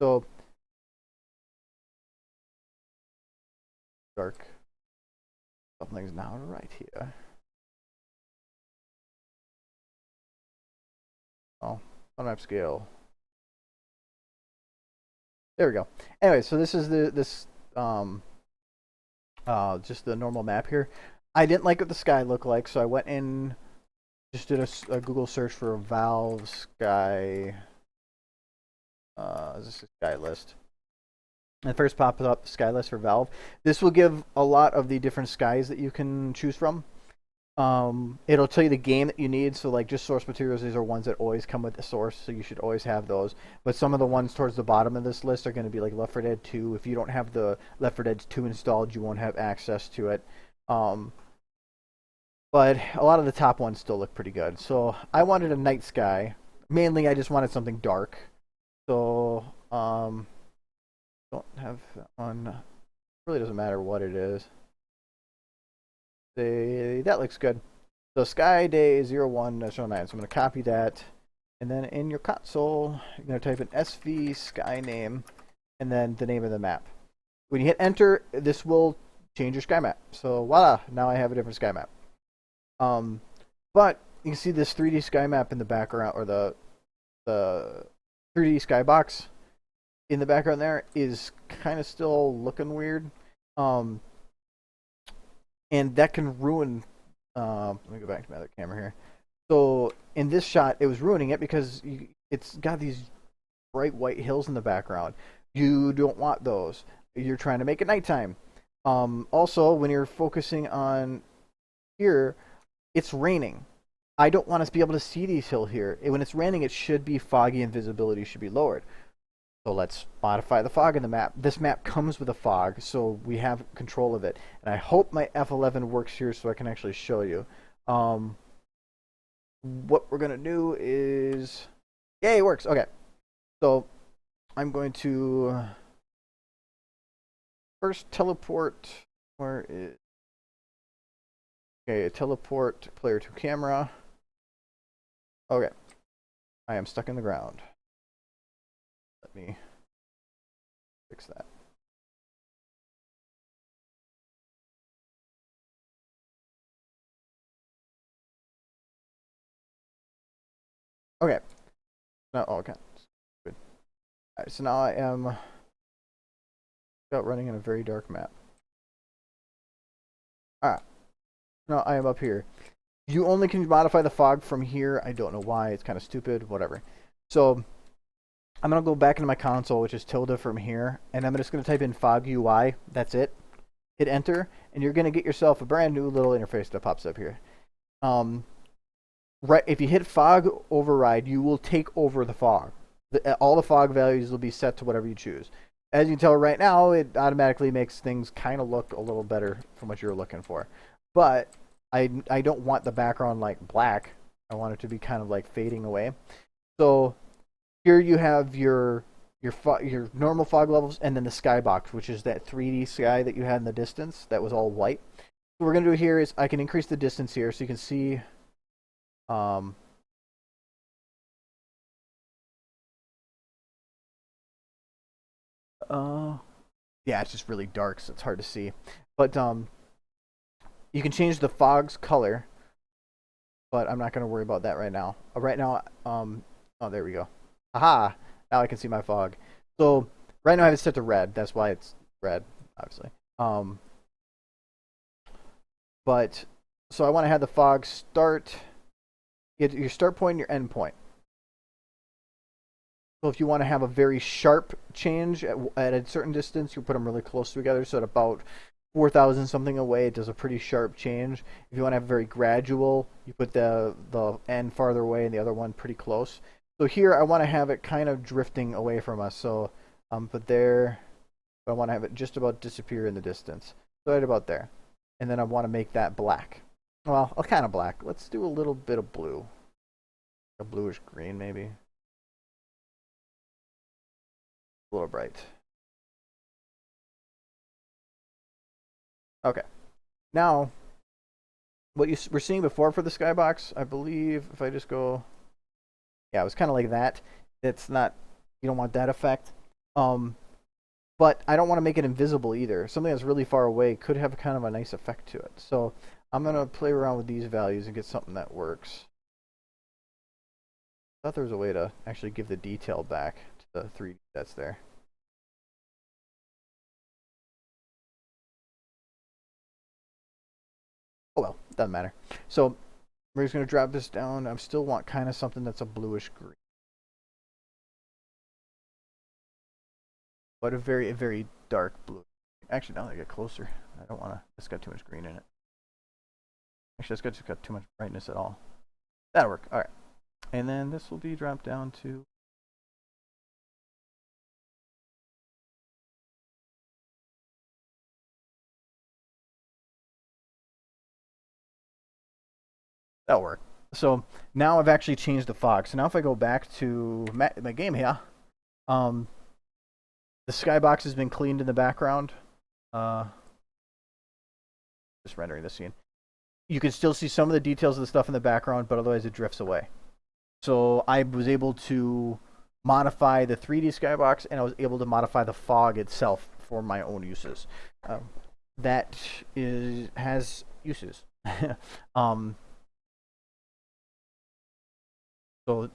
So dark. Something's now right here. Oh, on map scale. There we go. Anyway, so this is just the normal map here. I didn't like what the sky looked like, so I went in, just did a Google search for Valve sky. Is this a sky list? And first pops up sky list for Valve. This will give a lot of the different skies that you can choose from. It'll tell you the game that you need. So like just source materials, these are ones that always come with the source, so you should always have those. But some of the ones towards the bottom of this list are going to be like Left 4 Dead 2. If you don't have the Left 4 Dead 2 installed, you won't have access to it. But a lot of the top ones still look pretty good. So I wanted a night sky. Mainly I just wanted something dark. So don't have that one. Really doesn't matter what it is. That looks good. So sky day 01-09. So I'm going to copy that, and then in your console, you're going to type in SV sky name, and then the name of the map. When you hit enter, this will change your sky map. So voila, now I have a different sky map. But you can see this 3D sky map in the background, or the 3D skybox in the background there is kind of still looking weird. And that can ruin. Let me go back to my other camera here. So in this shot, it was ruining it because it's got these bright white hills in the background. You don't want those. You're trying to make it nighttime. Also, when you're focusing on here, it's raining. I don't want us to be able to see these hills here. When it's raining, it should be foggy and visibility should be lowered. So let's modify the fog in the map. This map comes with a fog, so we have control of it. And I hope my F11 works here so I can actually show you. What we're going to do is... Yay, it works. Okay. So I'm going to first teleport. Where is... Okay, teleport player to camera. Okay. I am stuck in the ground. Let me fix that. Okay. No, oh, okay. Good. Alright, so now I am running in a very dark map. Alright. Now I am up here. You only can modify the fog from here. I don't know why. It's kind of stupid. Whatever. So I'm going to go back into my console, which is tilde from here, and I'm just going to type in fog UI. That's it. Hit enter, and you're going to get yourself a brand new little interface that pops up here. Right, if you hit fog override, you will take over the fog. All the fog values will be set to whatever you choose. As you can tell right now, it automatically makes things kind of look a little better from what you're looking for. But I don't want the background like black. I want it to be kind of like fading away. So here you have your normal fog levels, and then the skybox, which is that 3D sky that you had in the distance that was all white. What we're going to do here is I can increase the distance here so you can see yeah, it's just really dark, so it's hard to see. But you can change the fog's color, but I'm not going to worry about that right now. Right now, oh, there we go. Aha! Now I can see my fog. So right now I have it set to red. That's why it's red, obviously. But so I want to have the fog start. Your start point and your end point. So if you want to have a very sharp change at a certain distance, you put them really close together. So at about 4,000 something away, it does a pretty sharp change. If you want to have very gradual, you put the end farther away and the other one pretty close. So here I want to have it kind of drifting away from us. So put there, but I want to have it just about disappear in the distance. So right about there. And then I want to make that black. Well, kind of black. Let's do a little bit of blue. A bluish green, maybe. A little bright. Okay. Now, what you were seeing before for the skybox, I believe, if I just go... Yeah, it was kind of like that. It's not... You don't want that effect. But I don't want to make it invisible either. Something that's really far away could have kind of a nice effect to it. So I'm going to play around with these values and get something that works. I thought there was a way to actually give the detail back to the 3D that's there. Oh well, doesn't matter. So we're just going to drop this down. I still want kind of something that's a bluish green. But a very, very dark blue. Actually, now that I get closer, I don't want to. It's got too much green in it. Actually, it's just got too much brightness at all. That'll work. All right. And then this will be dropped down to... That'll work. So now I've actually changed the fog. So now if I go back to my game here, the skybox has been cleaned in the background. Just rendering the scene. You can still see some of the details of the stuff in the background, but otherwise it drifts away. So I was able to modify the 3D skybox, and I was able to modify the fog itself for my own uses. That has uses. So,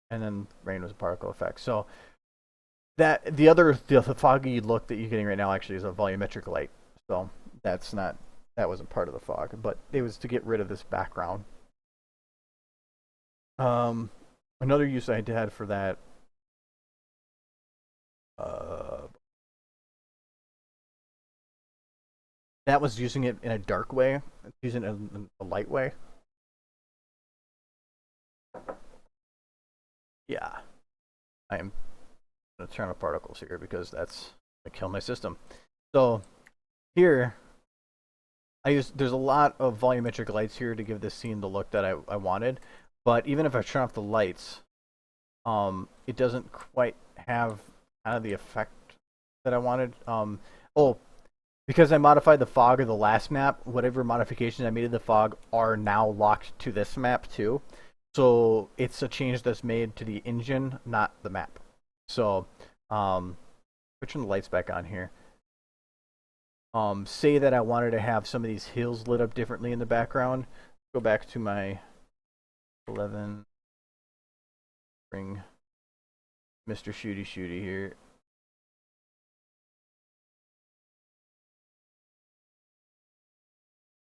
and then rain was a particle effect. So that the foggy look that you're getting right now actually is a volumetric light. So that wasn't part of the fog, but it was to get rid of this background. Another use I had for that. That was using it in a dark way, using it in a light way. Yeah, I am going to turn off particles here because that's going to kill my system. So here, there's a lot of volumetric lights here to give this scene the look that I wanted. But even if I turn off the lights, it doesn't quite have kind of the effect that I wanted. Because I modified the fog of the last map, whatever modifications I made of the fog are now locked to this map too. So it's a change that's made to the engine, not the map. So, switching the lights back on here. Say that I wanted to have some of these hills lit up differently in the background. Go back to my 11. Bring Mr. Shooty Shooty here.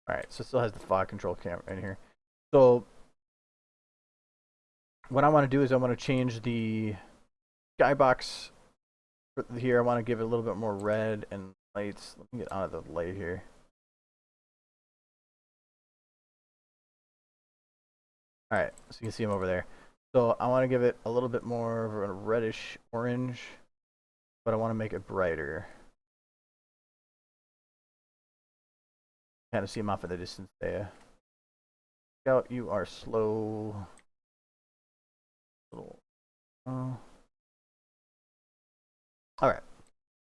Alright, so it still has the fog control camera in here. So what I want to do is I want to change the skybox here. I want to give it a little bit more red and lights. Let me get out of the light here. Alright, so you can see them over there. So I want to give it a little bit more of a reddish orange, but I want to make it brighter. Kind of see him off in the distance there. Scout, you are slow. All right.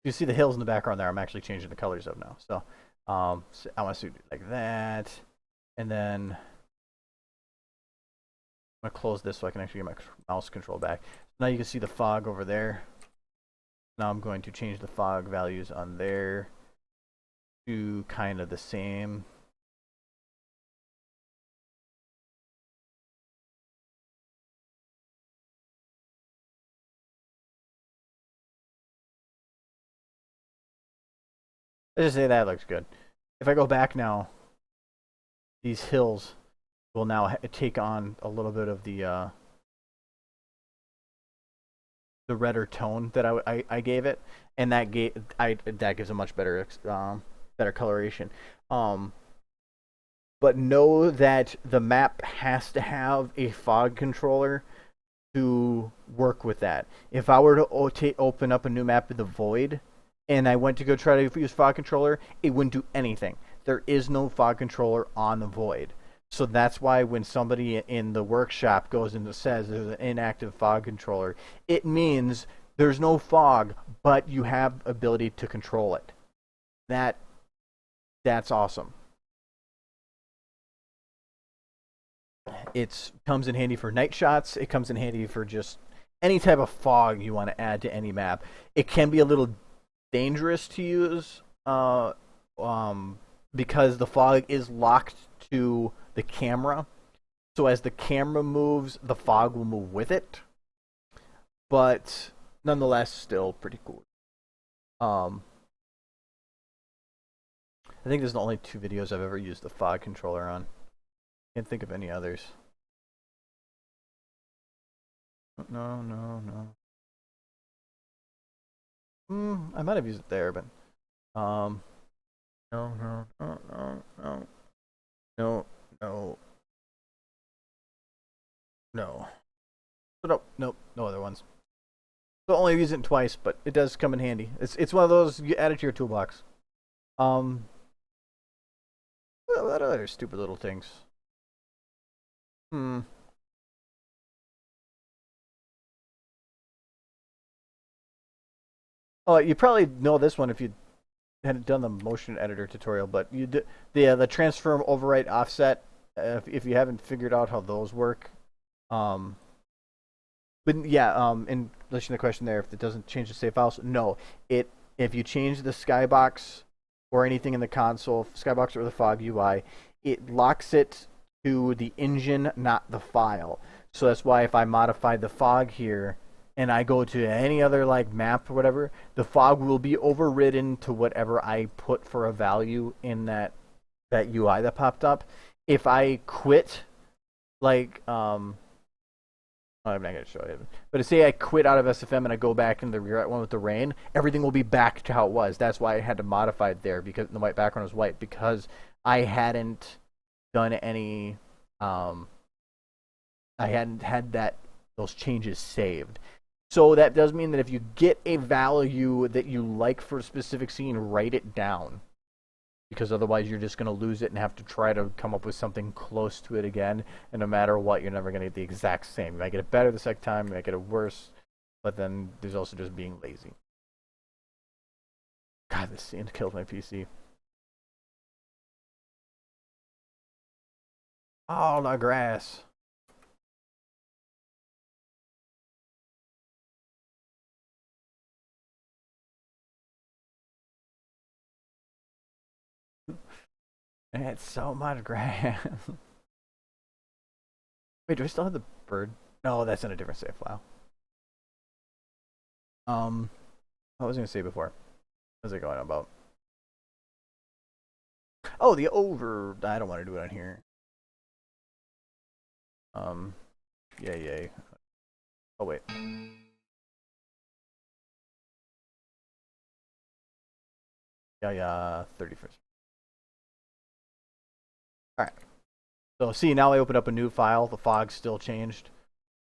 You see the hills in the background there. I'm actually changing the colors of now. So, so I want to do it like that, and then I'm gonna close this so I can actually get my mouse control back. Now you can see the fog over there. Now I'm going to change the fog values on there to kind of the same. Let's just say that looks good. If I go back now, these hills will now take on a little bit of the redder tone that I gave it, and that gives a much better better coloration. But know that the map has to have a fog controller to work with that. If I were to open up a new map in the void and I went to go try to use fog controller, it wouldn't do anything. There is no fog controller on the void. So that's why when somebody in the workshop goes and says there's an inactive fog controller, it means there's no fog, but you have ability to control it. That's awesome. It comes in handy for night shots. It comes in handy for just any type of fog you want to add to any map. It can be a little dangerous to use because the fog is locked to the camera. So as the camera moves, the fog will move with it. But nonetheless, still pretty cool. I think there's the only 2 videos I've ever used the fog controller on. Can't think of any others. No. I might have used it there, but no. Nope, no other ones. So only use it twice, but it does come in handy. It's one of those you add it to your toolbox. What other stupid little things? Oh, you probably know this one if you hadn't done the motion editor tutorial, but you did the transform, overwrite, offset. If you haven't figured out how those work, but yeah, in relation to the question there, if it doesn't change the save files, no. If you change the skybox or anything in the console, skybox or the fog UI, it locks it to the engine, not the file. So that's why if I modify the fog here and I go to any other like map or whatever, the fog will be overridden to whatever I put for a value in that UI that popped up. If I quit, like I'm not gonna show you, but say I quit out of SFM and I go back in the rear one with the rain, everything will be back to how it was. That's why I had to modify it there, because the white background was white, because I hadn't done any I hadn't had those changes saved. So that does mean that if you get a value that you like for a specific scene, write it down. Because otherwise you're just going to lose it and have to try to come up with something close to it again. And no matter what, you're never going to get the exact same. You might get it better the second time, you might get it worse. But then there's also just being lazy. God, this scene killed my PC. Oh, the grass. It's so much grass. Wait, do I still have the bird? No, that's in a different save file. What was I gonna say before? What was I going about? Oh, the over. I don't want to do it on here. Yay. Oh wait. Yeah, 31st. Alright. So see, now I open up a new file. The fog's still changed.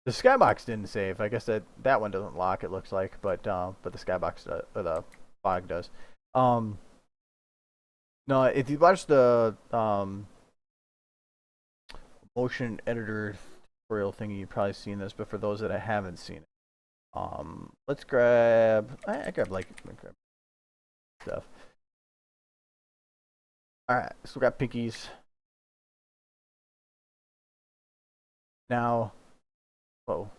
The skybox didn't save. I guess that one doesn't lock, it looks like, but the skybox or the fog does. No, if you watch the motion editor tutorial thingy, you've probably seen this, but for those that haven't seen it, let's grab. I grab stuff. All right, so we got pinkies. Now, whoa,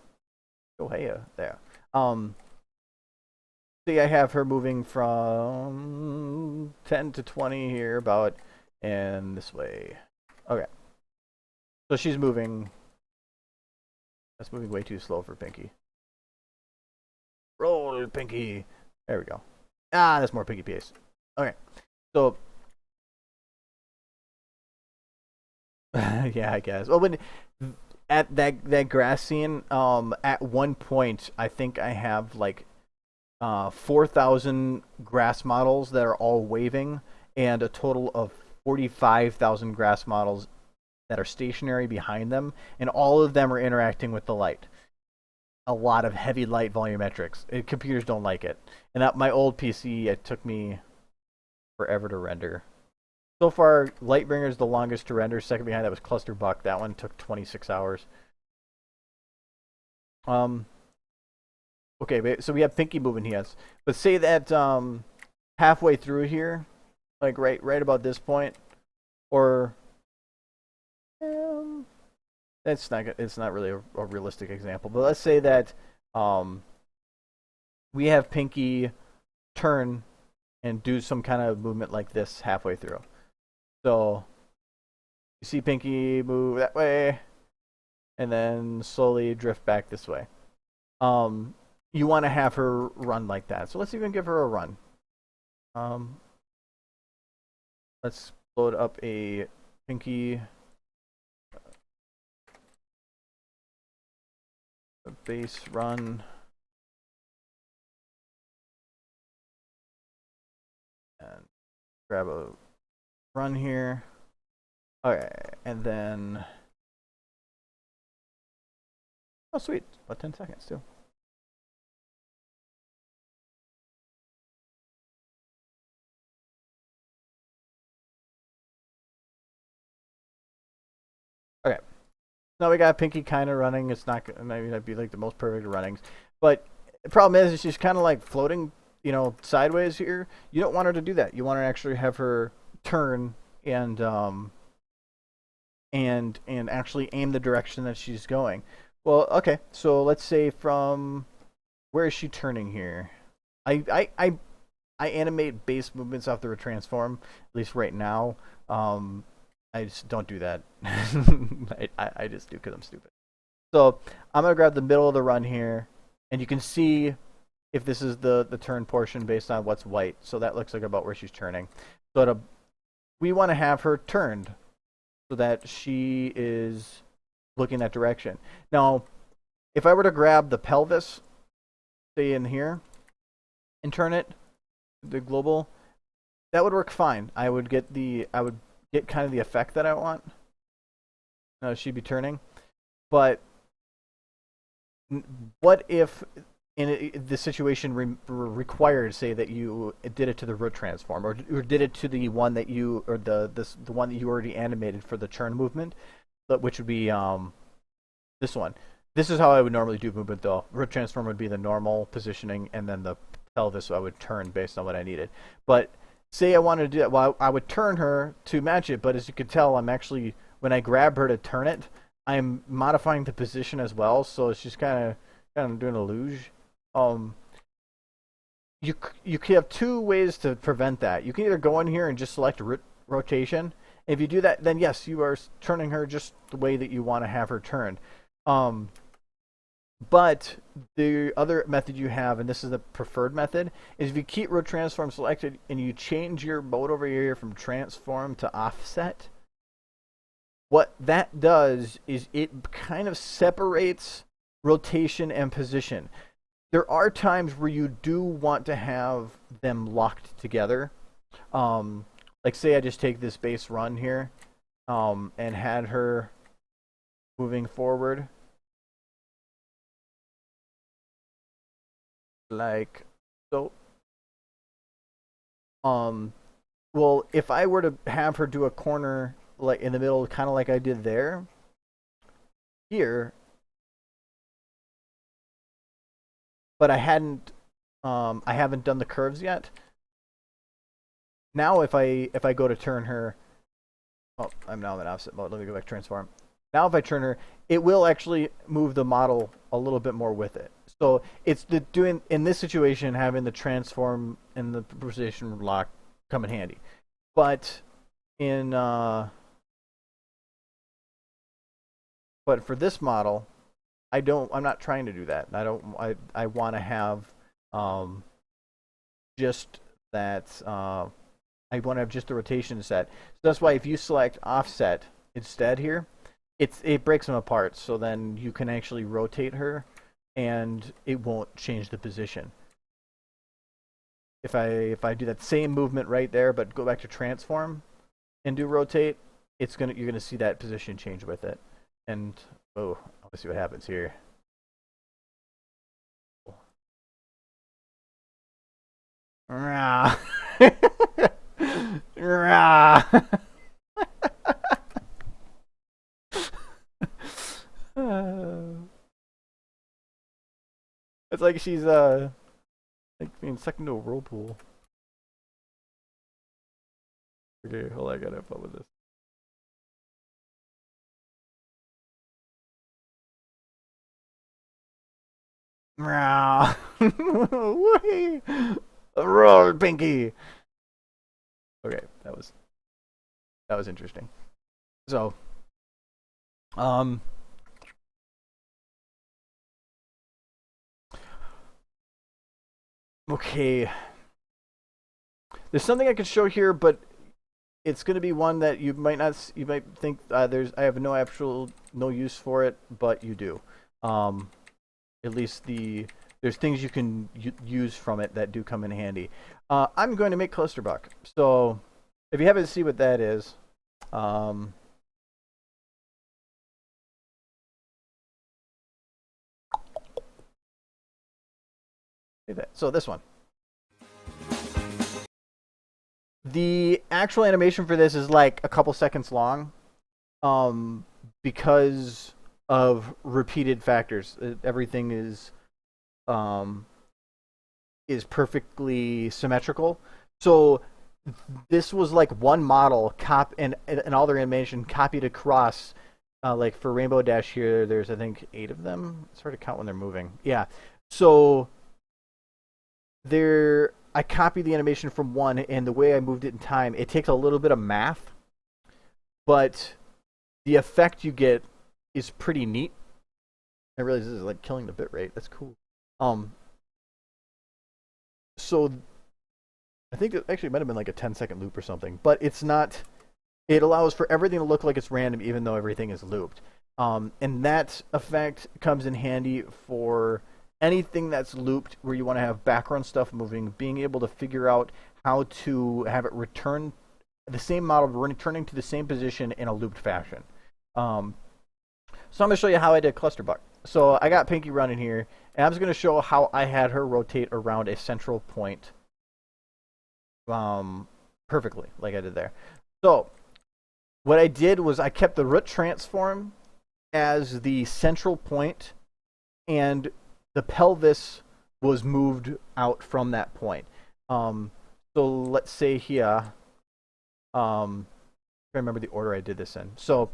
oh hey, there. See, I have her moving from 10 to 20 here, about, and this way. Okay, so she's moving. That's moving way too slow for Pinky. Roll, Pinky. There we go. Ah, that's more Pinky pace. Okay, so yeah, I guess. Well, when at that grass scene, at one point, I think I have like 4,000 grass models that are all waving, and a total of 45,000 grass models that are stationary behind them, and all of them are interacting with the light. A lot of heavy light volumetrics. Computers don't like it. And at my old PC, it took me forever to render. So far, Lightbringer is the longest to render. Second behind that was Clusterbuck. That one took 26 hours. Okay, so we have Pinky moving here. But say that halfway through here, like right about this point, or it's not really a realistic example. But let's say that we have Pinky turn and do some kind of movement like this halfway through. So you see Pinky move that way, and then slowly drift back this way. You want to have her run like that. So let's even give her a run. Let's load up a Pinky base run. And grab a run here. Okay, and then oh sweet, about 10 seconds too. Okay, now we got Pinky kind of running. It's not maybe that'd be like the most perfect runnings, but the problem is she's kind of like floating, sideways here. You don't want her to do that. You want to actually have her turn and actually aim the direction that she's going. Well, okay, so let's say from where is she turning here? I animate base movements off the retransform, at least right now. I just don't do that. I just do because I'm stupid. So I'm gonna grab the middle of the run here, and you can see if this is the turn portion based on what's white. So that looks like about where she's turning. So we want to have her turned so that she is looking that direction. Now, if I were to grab the pelvis, say in here, and turn it, the global, that would work fine. I would get kind of the effect that I want. She'd be turning. But what if the situation required, say that you did it to the root transform, or did it to the one that you, or the one that you already animated for the turn movement, which would be this one. This is how I would normally do movement though. Root transform would be the normal positioning, and then the pelvis I would turn based on what I needed. But say I wanted to do that, well, I would turn her to match it, but as you can tell, I'm actually, when I grab her to turn it, I'm modifying the position as well, so it's just kind of doing a luge. You can have two ways to prevent that. You can either go in here and just select rotation. If you do that, then yes, you are turning her just the way that you want to have her turned. But the other method you have, and this is the preferred method, is if you keep root transform selected and you change your mode over here from transform to offset, what that does is it kind of separates rotation and position. There are times where you do want to have them locked together. Like say I just take this base run here and had her moving forward. Like so. Well, if I were to have her do a corner like in the middle, kind of like I did there, here, but I haven't done the curves yet. Now if I go to turn her, oh, I'm now in offset mode. Let me go back to transform. Now if I turn her, it will actually move the model a little bit more with it. So it's doing in this situation, having the transform and the position lock come in handy. But but for this model, I'm not trying to do that. I want to have just that I want to have just the rotation set. So that's why if you select offset instead here, it breaks them apart. So then you can actually rotate her and it won't change the position. If I do that same movement right there, but go back to transform and do rotate, you're gonna see that position change with it. And oh, let's see what happens here. Rah. Rah. It's like she's like being sucked into a whirlpool. Okay, hold on, I gotta have fun with this. Meow. Roll, Pinky. Okay, that was interesting. So, okay. There's something I could show here, but it's going to be one that you might not. You might think I have no use for it, but you do. At least there's things you can use from it that do come in handy. I'm going to make clusterbuck. So if you haven't seen what that is, so this one. The actual animation for this is like a couple seconds long, because of repeated factors. Everything is perfectly symmetrical. So this was like one model and all their animation copied across. Like for Rainbow Dash here, there's I think 8 of them. It's hard to count when they're moving. Yeah. So I copied the animation from one, and the way I moved it in time, it takes a little bit of math, but the effect you get is pretty neat. I realize this is like killing the bitrate. That's cool. So I think it actually might have been like a 10-second loop or something, but it's not. It allows for everything to look like it's random, even though everything is looped. And that effect comes in handy for anything that's looped where you want to have background stuff moving, being able to figure out how to have it return the same model returning to the same position in a looped fashion. So I'm going to show you how I did clusterbuck. so I got Pinky running here, and I'm just going to show how I had her rotate around a central point perfectly, like I did there. So what I did was I kept the root transform as the central point, and the pelvis was moved out from that point. So let's say here, I remember the order I did this in. So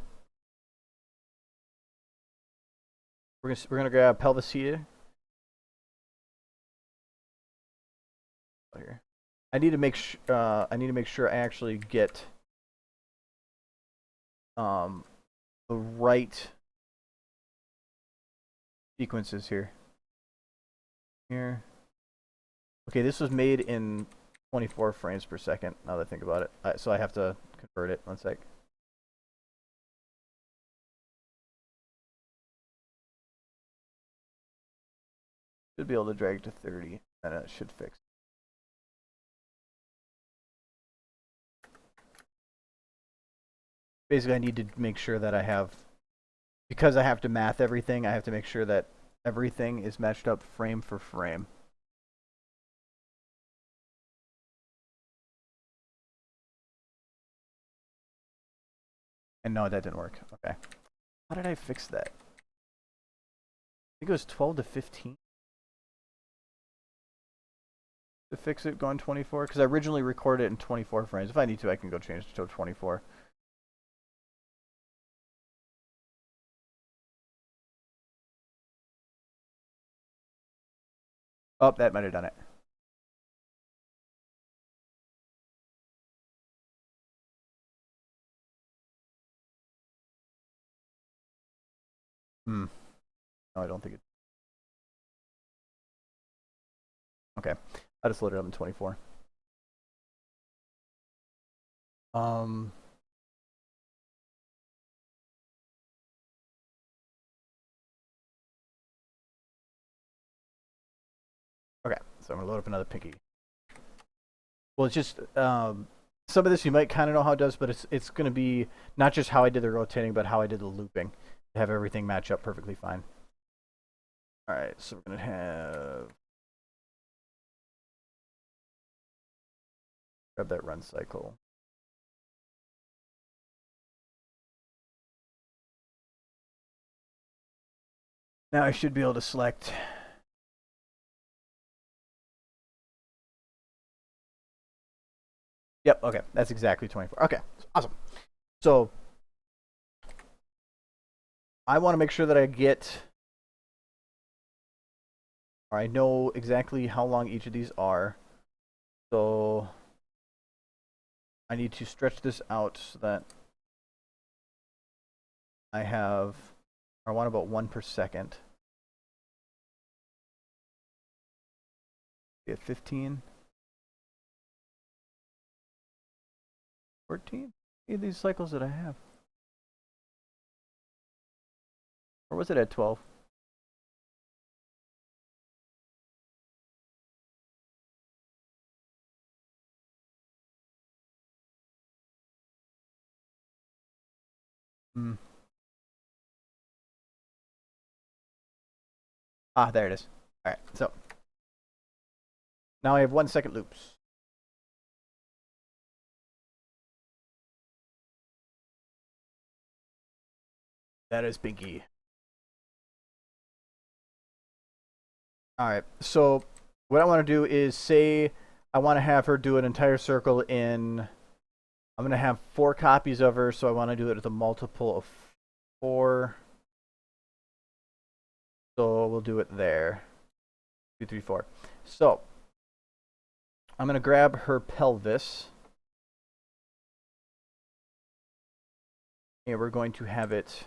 we're gonna grab pelvis here. Here, I need to make sure I actually get the right sequences here. Here. Okay, this was made in 24 frames per second, now that I think about it. So I have to convert it. One sec. Should be able to drag to 30, and it should fix. Basically, I need to make sure that I have, because I have to math everything, I have to make sure that everything is matched up frame for frame. And no, that didn't work. Okay. How did I fix that? I think it was 12 to 15. To fix it going 24, because I originally recorded it in 24 frames. If I need to, I can go change it to 24. Oh, that might have done it. No, I don't think it. Okay, I just loaded it up in 24. Okay, so I'm gonna load up another Pinky. Well, it's just some of this you might kind of know how it does, but it's gonna be not just how I did the rotating, but how I did the looping to have everything match up perfectly fine. All right, so we're gonna have grab that run cycle. Now I should be able to select. Yep, okay, that's exactly 24. Okay, awesome. So I want to make sure that I get, or I know exactly how long each of these are. So I need to stretch this out so that I have, or I want about 1 per second. At 15. 14? How many of these cycles did I have? Or was it at 12? Ah, there it is. All right, so now I have 1 second loops. That is Pinky. All right, so what I want to do is say I want to have her do an entire circle in, I'm going to have 4 copies of her, so I want to do it with a multiple of 4. So we'll do it there. 2, 3, 4. So I'm going to grab her pelvis. And we're going to have it,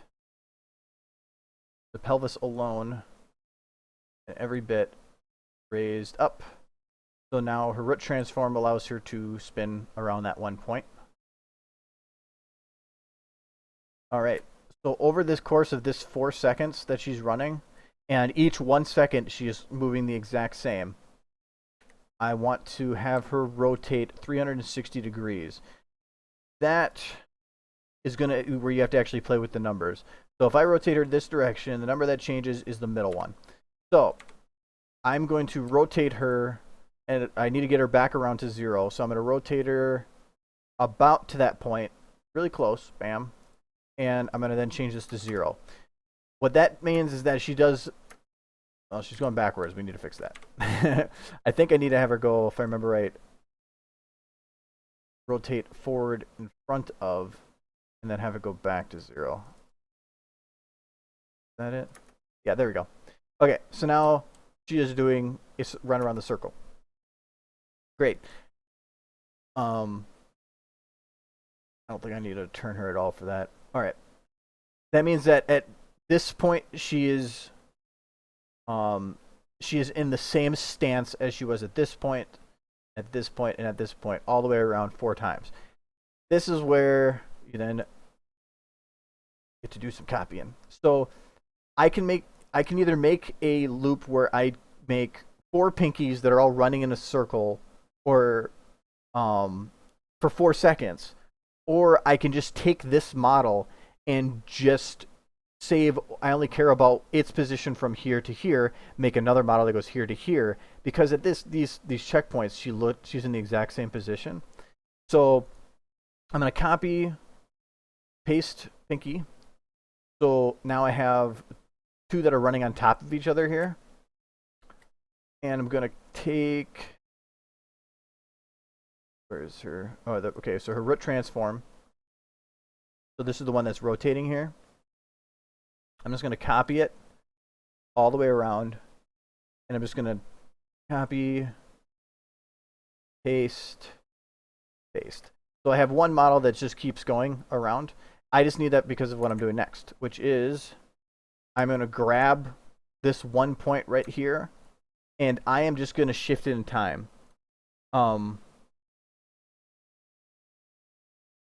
the pelvis alone, and every bit raised up. So now her root transform allows her to spin around that 1 point. All right. So over this course of this 4 seconds that she's running, and each 1 second she is moving the exact same, I want to have her rotate 360 degrees. That is going to, where you have to actually play with the numbers. So if I rotate her this direction, the number that changes is the middle one. So I'm going to rotate her, and I need to get her back around to 0. So I'm going to rotate her about to that point, really close, bam. And I'm going to then change this to 0. What that means is that she does, well, she's going backwards. We need to fix that. I think I need to have her go, if I remember right, rotate forward in front of, and then have it go back to 0. Is that it? Yeah, there we go. Okay, so now she is doing is run around the circle. Great. I don't think I need to turn her at all for that. All right. That means that at this point she is in the same stance as she was at this point, and at this point, all the way around 4 times. This is where you then get to do some copying. So I can either make a loop where I make 4 pinkies that are all running in a circle, or for 4 seconds, or I can just take this model and just save. I only care about its position from here to here. Make another model that goes here to here, because at these checkpoints she's in the exact same position. So I'm gonna copy, paste pinky. So now I have 2 that are running on top of each other here. And I'm going to take, where is her? Oh, okay, so her root transform. So this is the one that's rotating here. I'm just going to copy it all the way around. And I'm just going to copy, paste, paste. So I have one model that just keeps going around. I just need that because of what I'm doing next, which is I'm going to grab this one point right here, and I am just going to shift it in time. Oh,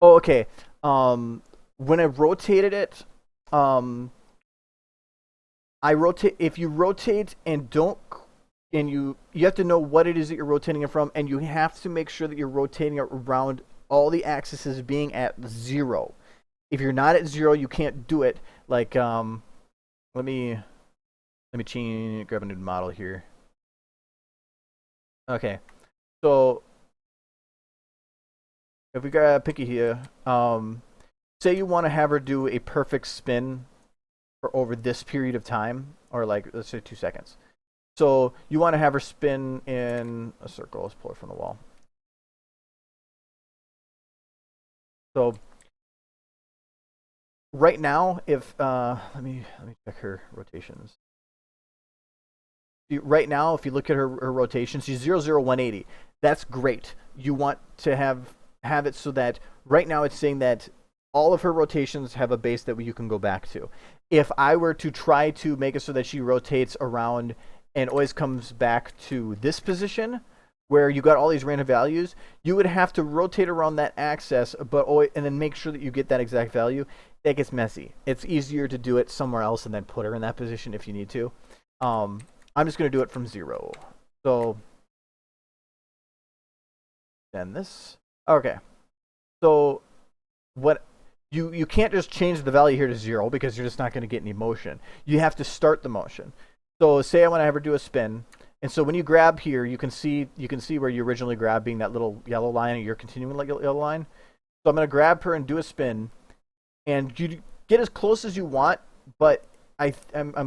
okay. When I rotated it, I rotate. If you rotate and don't, and you have to know what it is that you're rotating it from, and you have to make sure that you're rotating it around all the axes being at 0. If you're not at 0, you can't do it. Like, let me grab a new model here. Okay, so if we got Pinky here, say you want to have her do a perfect spin for over this period of time, or like let's say 2 seconds. So you want to have her spin in a circle. Let's pull it from the wall. So right now, if let me check her rotations. Right now, if you look at her rotation, she's 0, 0, 180. That's great. You want to have it so that right now it's saying that all of her rotations have a base that you can go back to. If I were to try to make it so that she rotates around and always comes back to this position, where you got all these random values, you would have to rotate around that axis, and then make sure that you get that exact value. That gets messy. It's easier to do it somewhere else and then put her in that position if you need to. I'm just going to do it from 0. So then this. Okay. So what you can't just change the value here to 0 because you're just not going to get any motion. You have to start the motion. So say I want to have her do a spin. And so when you grab here, you can see where you originally grabbed, being that little yellow line, and you're continuing like a yellow line. So I'm going to grab her and do a spin, and you get as close as you want, but I'm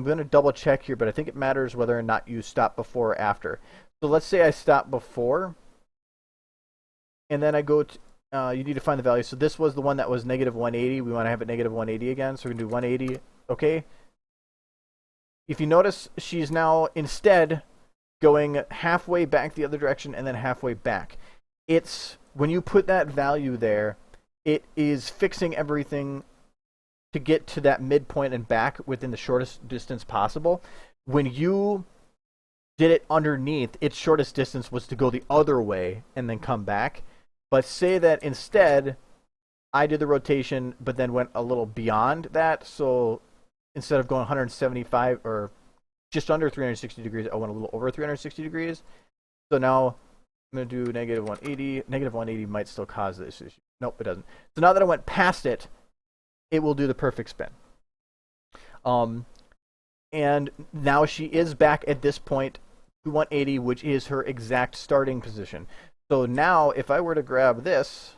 going to double check here, but I think it matters whether or not you stop before or after. So let's say I stop before, and then I go to, you need to find the value. So this was the one that was negative 180. We want to have it negative 180 again, so we're going to do 180. Okay. If you notice, she's now instead going halfway back the other direction and then halfway back. It's when you put that value there, it is fixing everything to get to that midpoint and back within the shortest distance possible. When you did it underneath, its shortest distance was to go the other way and then come back. But say that instead I did the rotation but then went a little beyond that. So instead of going 175 or just under 360 degrees, I went a little over 360 degrees. So now I'm going to do negative 180. Negative 180 might still cause this issue. Nope, it doesn't. So now that I went past it, it will do the perfect spin. And now she is back at this point to 180, which is her exact starting position. So now, if I were to grab this,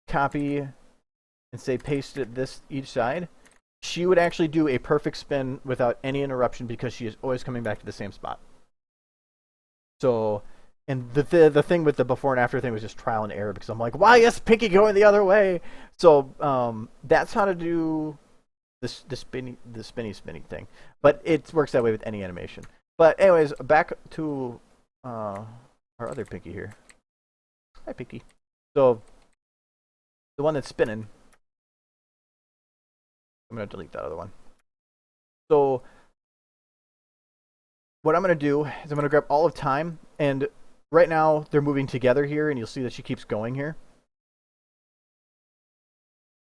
copy, and say paste it this each side, she would actually do a perfect spin without any interruption because she is always coming back to the same spot. So, and the thing with the before and after thing was just trial and error because I'm like, why is Pinky going the other way? So that's how to do the spinny thing. But it works that way with any animation. But anyways, back to our other Pinky here. Hi, Pinky. So the one that's spinning. I'm going to delete that other one. So what I'm going to do is I'm going to grab all of time, and right now they're moving together here, and you'll see that she keeps going here.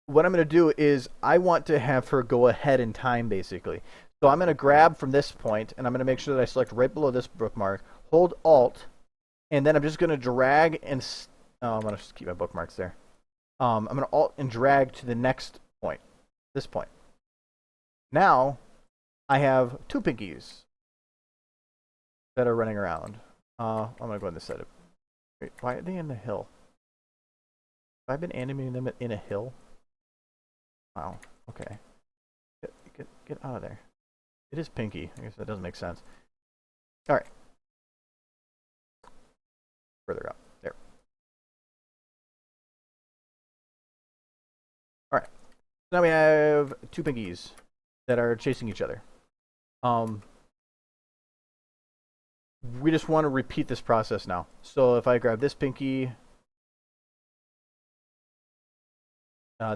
What I'm going to do is I want to have her go ahead in time, basically. So I'm going to grab from this point, and I'm going to make sure that I select right below this bookmark, hold Alt, and then I'm just going to drag and... I'm going to just keep my bookmarks there. I'm going to Alt and drag to the next point, this point. Now, I have two Pinkies that are running around. I'm going to go ahead and set it. Wait, why are they in the hill? Have I been animating them in a hill? Wow, okay. Get out of there. It is Pinky. I guess that doesn't make sense. Alright. Further up. There. Alright. Now we have two Pinkies that are chasing each other. We just want to repeat this process now. So if I grab this Pinky,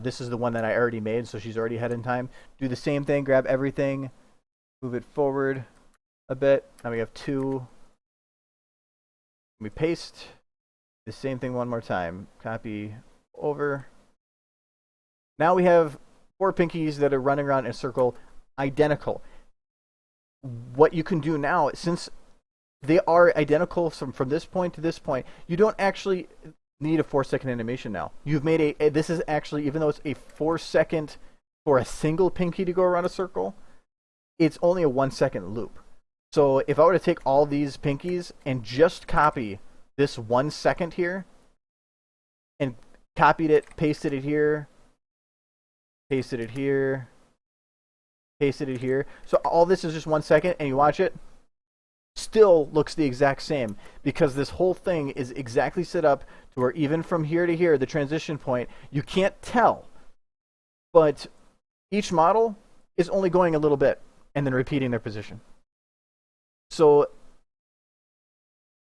this is the one that I already made, so she's already ahead in time. Do the same thing, grab everything, move it forward a bit. Now we have two. We paste the same thing one more time. Copy over. Now we have four Pinkies that are running around in a circle, identical. What you can do now, since they are identical from this point to this point, you don't actually need a 4-second animation now. You've made this is actually, even though it's a 4-second for a single Pinky to go around a circle, it's only a 1-second loop. So if I were to take all these Pinkies and just copy this 1 second here, and copied it, pasted it here, pasted it here, pasted it here. So all this is just 1 second, and you watch it, still looks the exact same, because this whole thing is exactly set up to where even from here to here, the transition point, you can't tell. But each model is only going a little bit and then repeating their position. So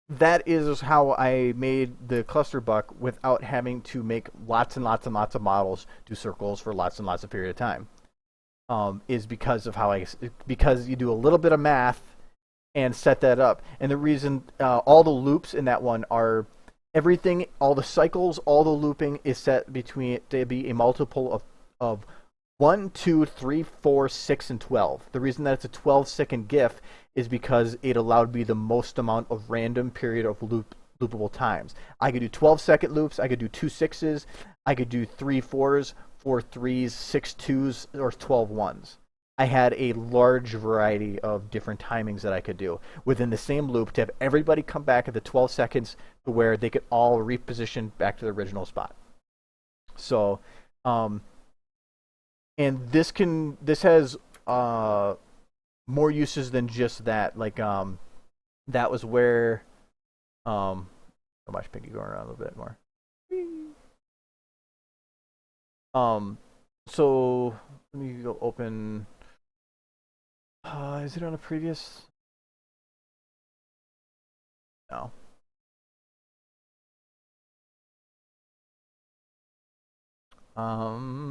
that is how I made the cluster buck without having to make lots and lots and lots of models do circles for lots and lots of period of time. Is because of how because you do a little bit of math and set that up. And the reason all the loops in that one are everything, all the cycles, all the looping is set between to be a multiple of 1, 2, 3, 4, 6, and 12. The reason that it's a 12-second GIF is because it allowed me the most amount of random period of loopable times. I could do 12-second loops. I could do 2 6s. I could do 3 4s, 4 3s, 6 2s, or 12 1s. I had a large variety of different timings that I could do within the same loop to have everybody come back at the 12 seconds to where they could all reposition back to the original spot. So, and this has more uses than just that. Like that was where so much Pinky going around a little bit more. So let me go open. Is it on a previous? No. I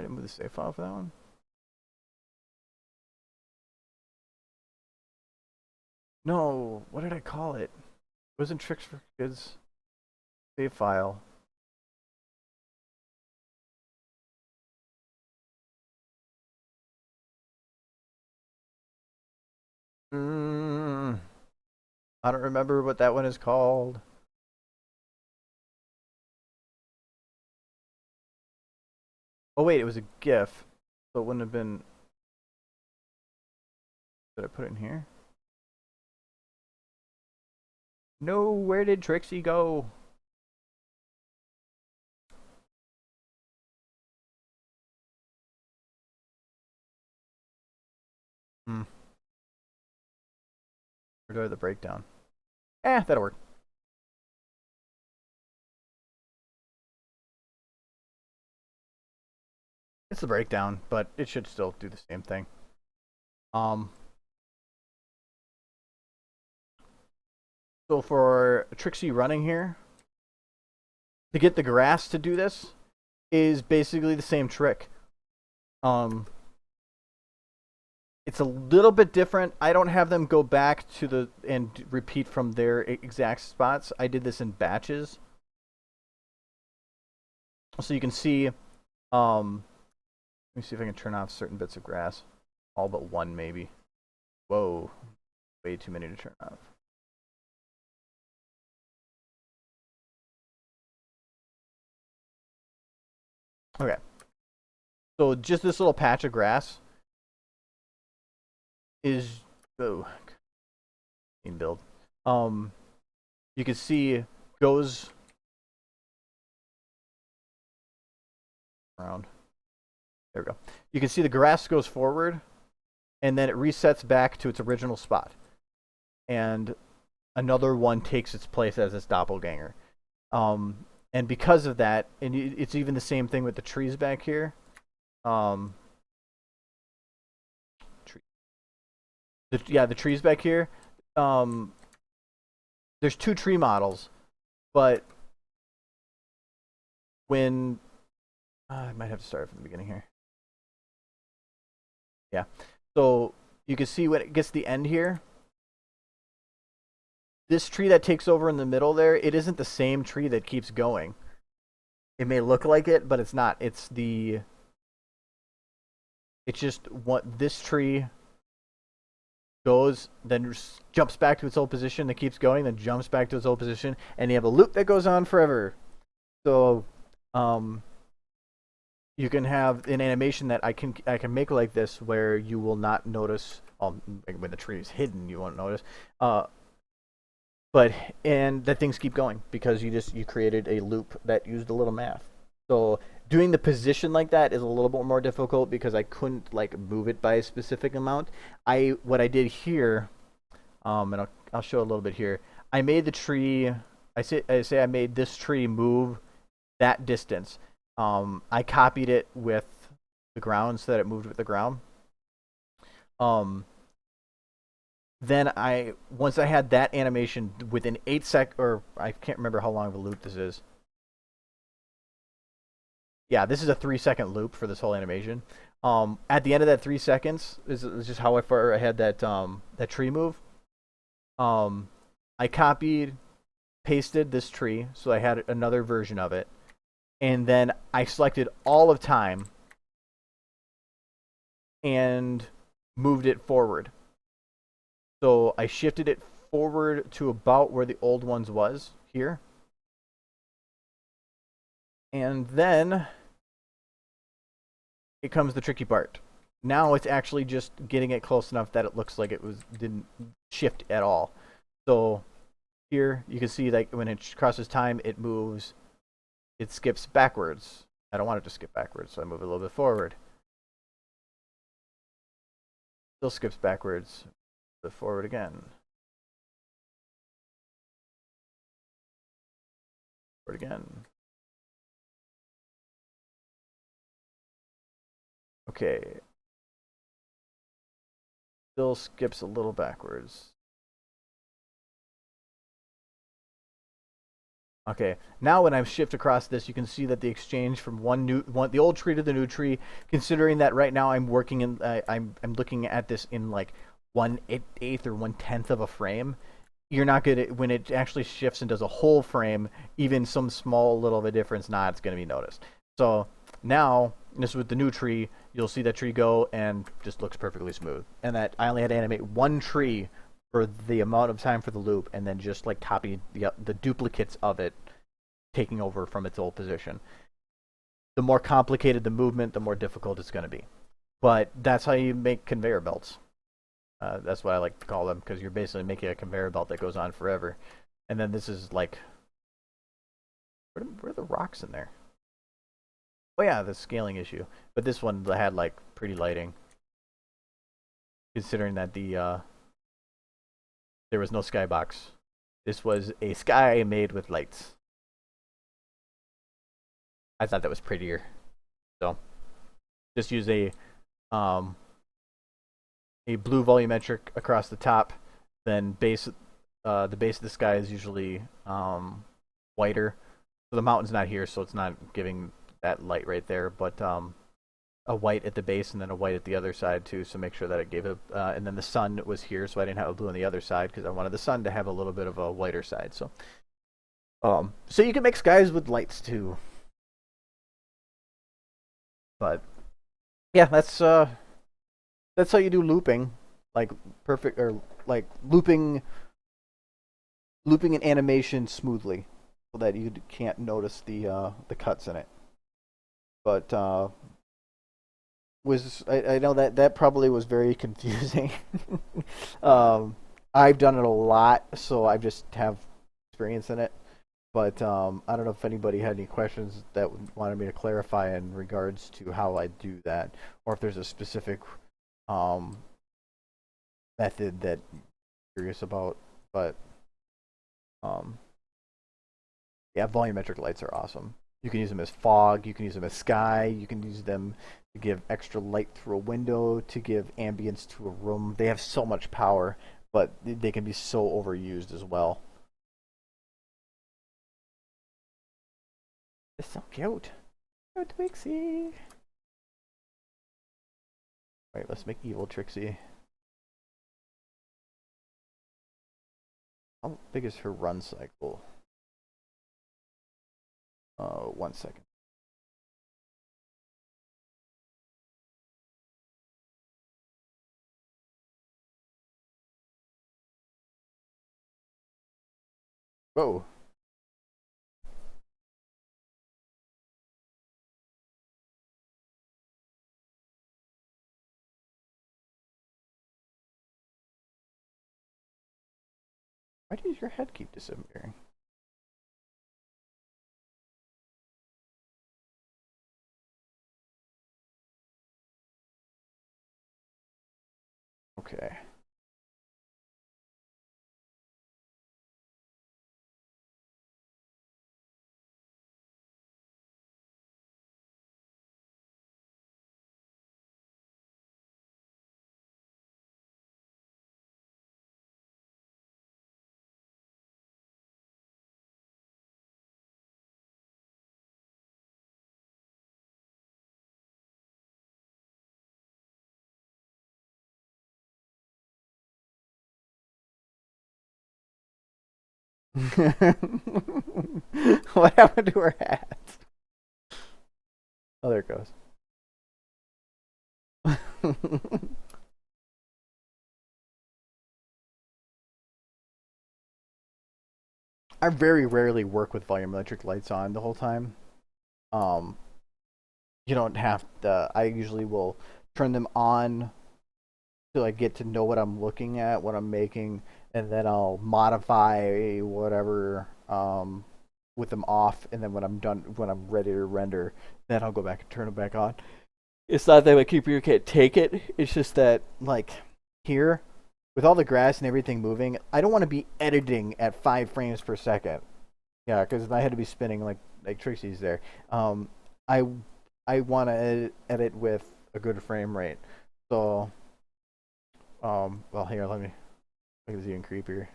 didn't move the save file for that one. No, what did I call it? It wasn't Tricks for Kids. Save file. I don't remember what that one is called. Oh wait, it was a GIF, so it wouldn't have been. Did I put it in here? No, where did Trixie go? Hmm. Where do I have the breakdown? That'll work. It's the breakdown, but it should still do the same thing. So for Trixie running here, to get the grass to do this is basically the same trick. It's a little bit different. I don't have them go back to the and repeat from their exact spots. I did this in batches. So you can see, let me see if I can turn off certain bits of grass. All but one, maybe. Whoa, way too many to turn off. Okay. So just this little patch of grass is build. You can see goes around. There we go. You can see the grass goes forward, and then it resets back to its original spot, and another one takes its place as its doppelganger. And because of that, and it's even the same thing with the trees back here. The trees back here. There's two tree models, but when I might have to start from the beginning here. Yeah, so you can see when it gets to the end here. This tree that takes over in the middle there, it isn't the same tree that keeps going. It may look like it, but it's not. It's just what this tree goes, then jumps back to its old position, then keeps going, then jumps back to its old position, and you have a loop that goes on forever. So, you can have an animation that I can make like this, where you will not notice. When the tree is hidden, you won't notice. And that things keep going because you created a loop that used a little math. So doing the position like that is a little bit more difficult because I couldn't like move it by a specific amount. What I did here, and I'll show a little bit here. I made the tree. I say I made this tree move that distance. I copied it with the ground so that it moved with the ground. Then once I had that animation within 8 or I can't remember how long of a loop this is. Yeah, this is a 3-second loop for this whole animation. At the end of that 3 seconds is just how far I had that tree move. I copied, pasted this tree, so I had another version of it, and then I selected all of time and moved it forward. So I shifted it forward to about where the old ones was here. And then it comes the tricky part. Now it's actually just getting it close enough that it looks like it didn't shift at all. So here you can see like when it crosses time, it moves, it skips backwards. I don't want it to skip backwards, so I move it a little bit forward. Still skips backwards. Forward again. Forward again. Okay. Still skips a little backwards. Okay, now when I shift across this, you can see that the exchange from the old tree to the new tree, considering that right now I'm working in, I'm looking at this in like 1/8 or 1/10 of a frame. You're not gonna, when it actually shifts and does a whole frame, even some small little of a difference, it's gonna be noticed. So now, this with the new tree, you'll see that tree go and just looks perfectly smooth. And that I only had to animate one tree for the amount of time for the loop, and then just like copy the duplicates of it taking over from its old position. the more complicated the movement, the more difficult it's going to be. But that's how you make conveyor belts. That's what I like to call them, because you're basically making a conveyor belt that goes on forever. And then this is like, where are the rocks in there? Oh yeah, the scaling issue. But this one had like pretty lighting, considering that there was no skybox. This was a sky made with lights. I thought that was prettier. So just use a blue volumetric across the top. Then the base of the sky is usually whiter. So the mountain's not here, so it's not giving that light right there. But a white at the base and then a white at the other side too. So make sure that it gave it. And then the sun was here, so I didn't have a blue on the other side because I wanted the sun to have a little bit of a whiter side. So so you can make skies with lights too. But yeah, that's how you do looping, like perfect, or like looping an animation smoothly, so that you can't notice the cuts in it. But I know that probably was very confusing. I've done it a lot, so I just have experience in it. But I don't know if anybody had any questions that wanted me to clarify in regards to how I do that, or if there's a specific method that you're curious about. But yeah, volumetric lights are awesome. You can use them as fog, you can use them as sky, you can use them to give extra light through a window, to give ambience to a room. They have so much power, but they can be so overused as well. It's so cute. Oh, Twixie. Alright, let's make evil Trixie. How big is her run cycle? 1 second. Whoa. Why does your head keep disappearing? Okay. What happened to her hat? Oh, there it goes. I very rarely work with volumetric lights on the whole time. Um, you don't have to. I usually will turn them on till I get to know what I'm looking at, what I'm making, and then I'll modify whatever with them off. And then when I'm done, when I'm ready to render, then I'll go back and turn them back on. It's not that my computer can't take it. It's just that, like, here, with all the grass and everything moving, I don't want to be editing at 5 frames per second. Yeah, because I had to be spinning like Trixie's there. I want to edit with a good frame rate. So, well, here, let me make this even creepier.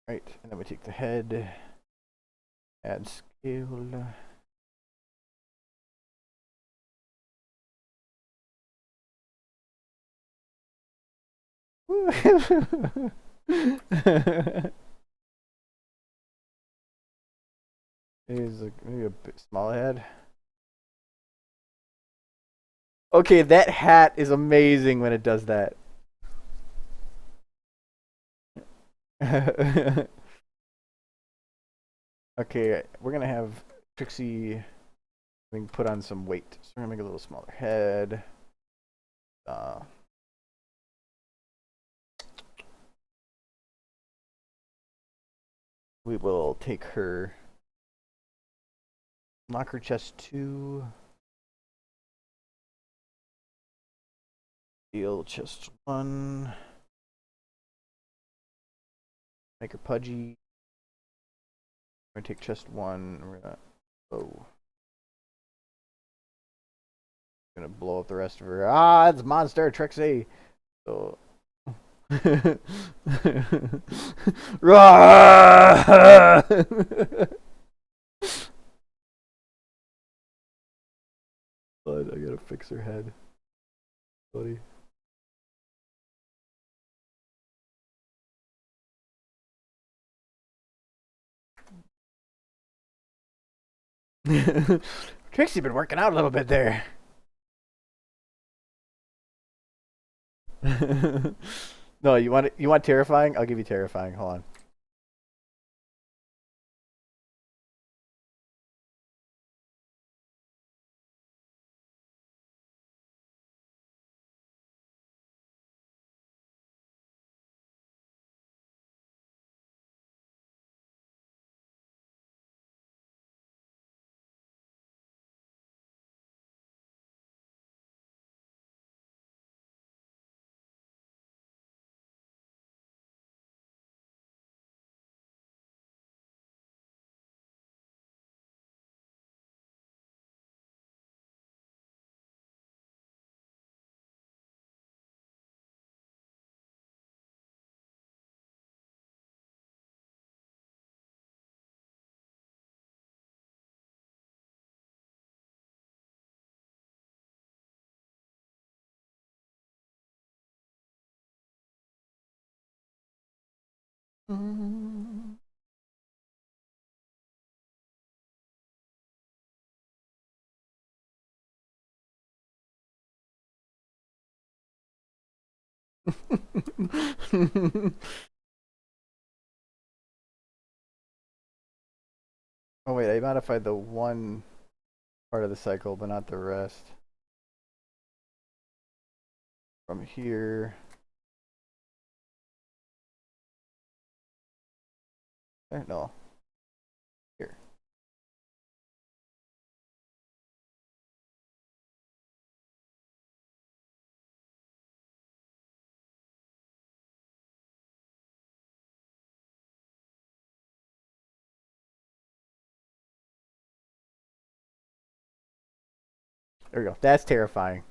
Right, and then we take the head, add scale. Maybe a bit small head. Okay, that hat is amazing when it does that. Okay, we're gonna have Trixie put on some weight. So we're gonna make a little smaller head. We will take her, lock her chest 2, deal chest 1, make her pudgy. We're gonna take chest 1. We're gonna blow up the rest of her. Ah, it's monster Trixie. So. But I gotta fix her head, buddy. Trixie been working out a little bit there. No, you want terrifying? I'll give you terrifying. Hold on. Oh wait, I modified the one part of the cycle, but not the rest. From here. No. Here. There we go. That's terrifying.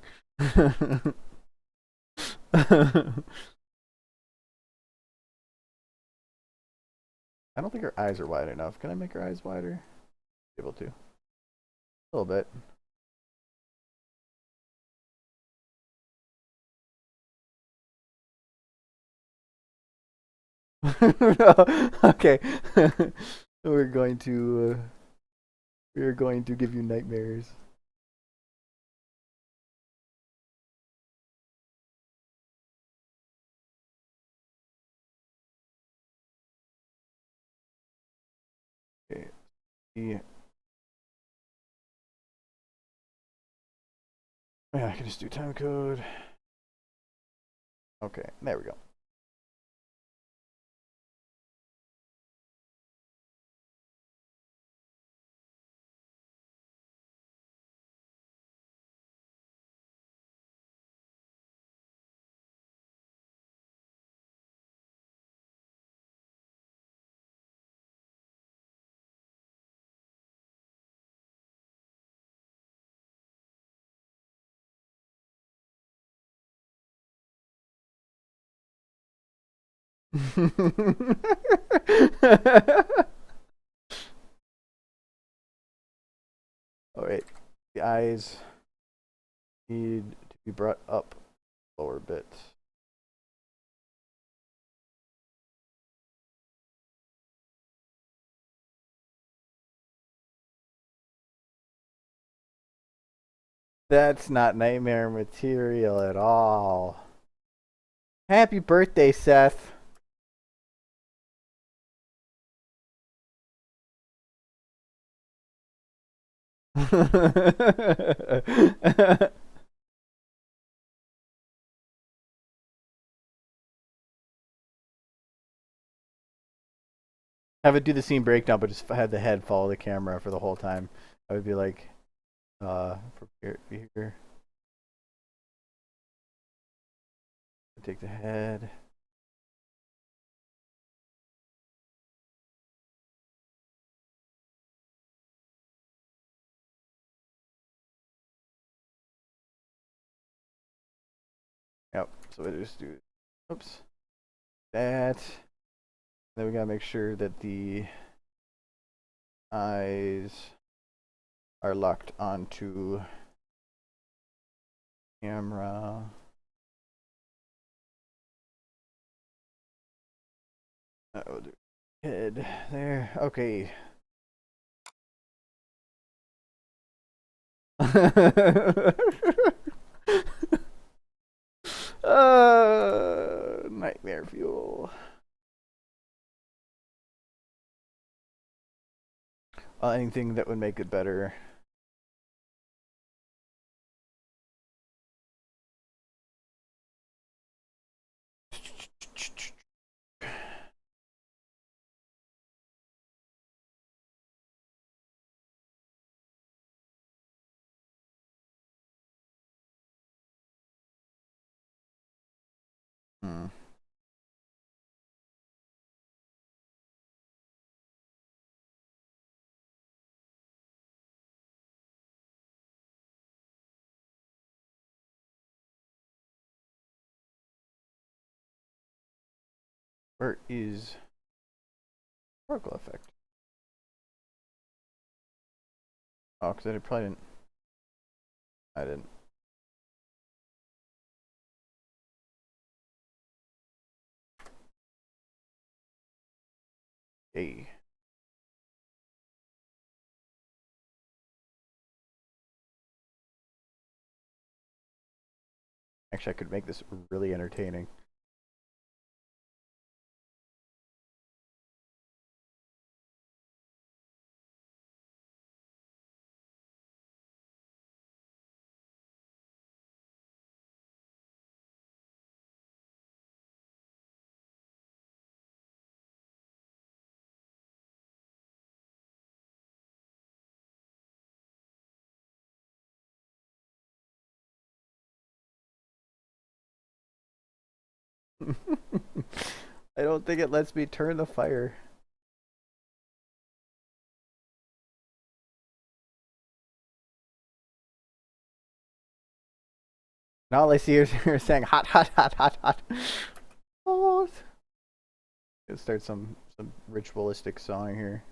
I don't think her eyes are wide enough. Can I make her eyes wider? Able to. A little bit. Okay. We're going to give you nightmares. Okay. Yeah, I can just do time code. Okay, there we go. All right, the eyes need to be brought up lower bit. That's not nightmare material at all. Happy birthday, Seth. Have it do the scene breakdown, but just have the head follow the camera for the whole time. I would be like, prepare here. Take the head. Yep. So we just do, oops, that. Then we gotta make sure that the eyes are locked onto camera. Oh, head there. Okay. Nightmare fuel. Anything that would make it better. Hmm. Where is particle effect? Oh, because I probably didn't. I didn't. Hey. Actually, I could make this really entertaining. I don't think it lets me turn the fire. Now all I see is you're saying hot, hot, hot, hot, hot. Oh. Let's start some ritualistic song here.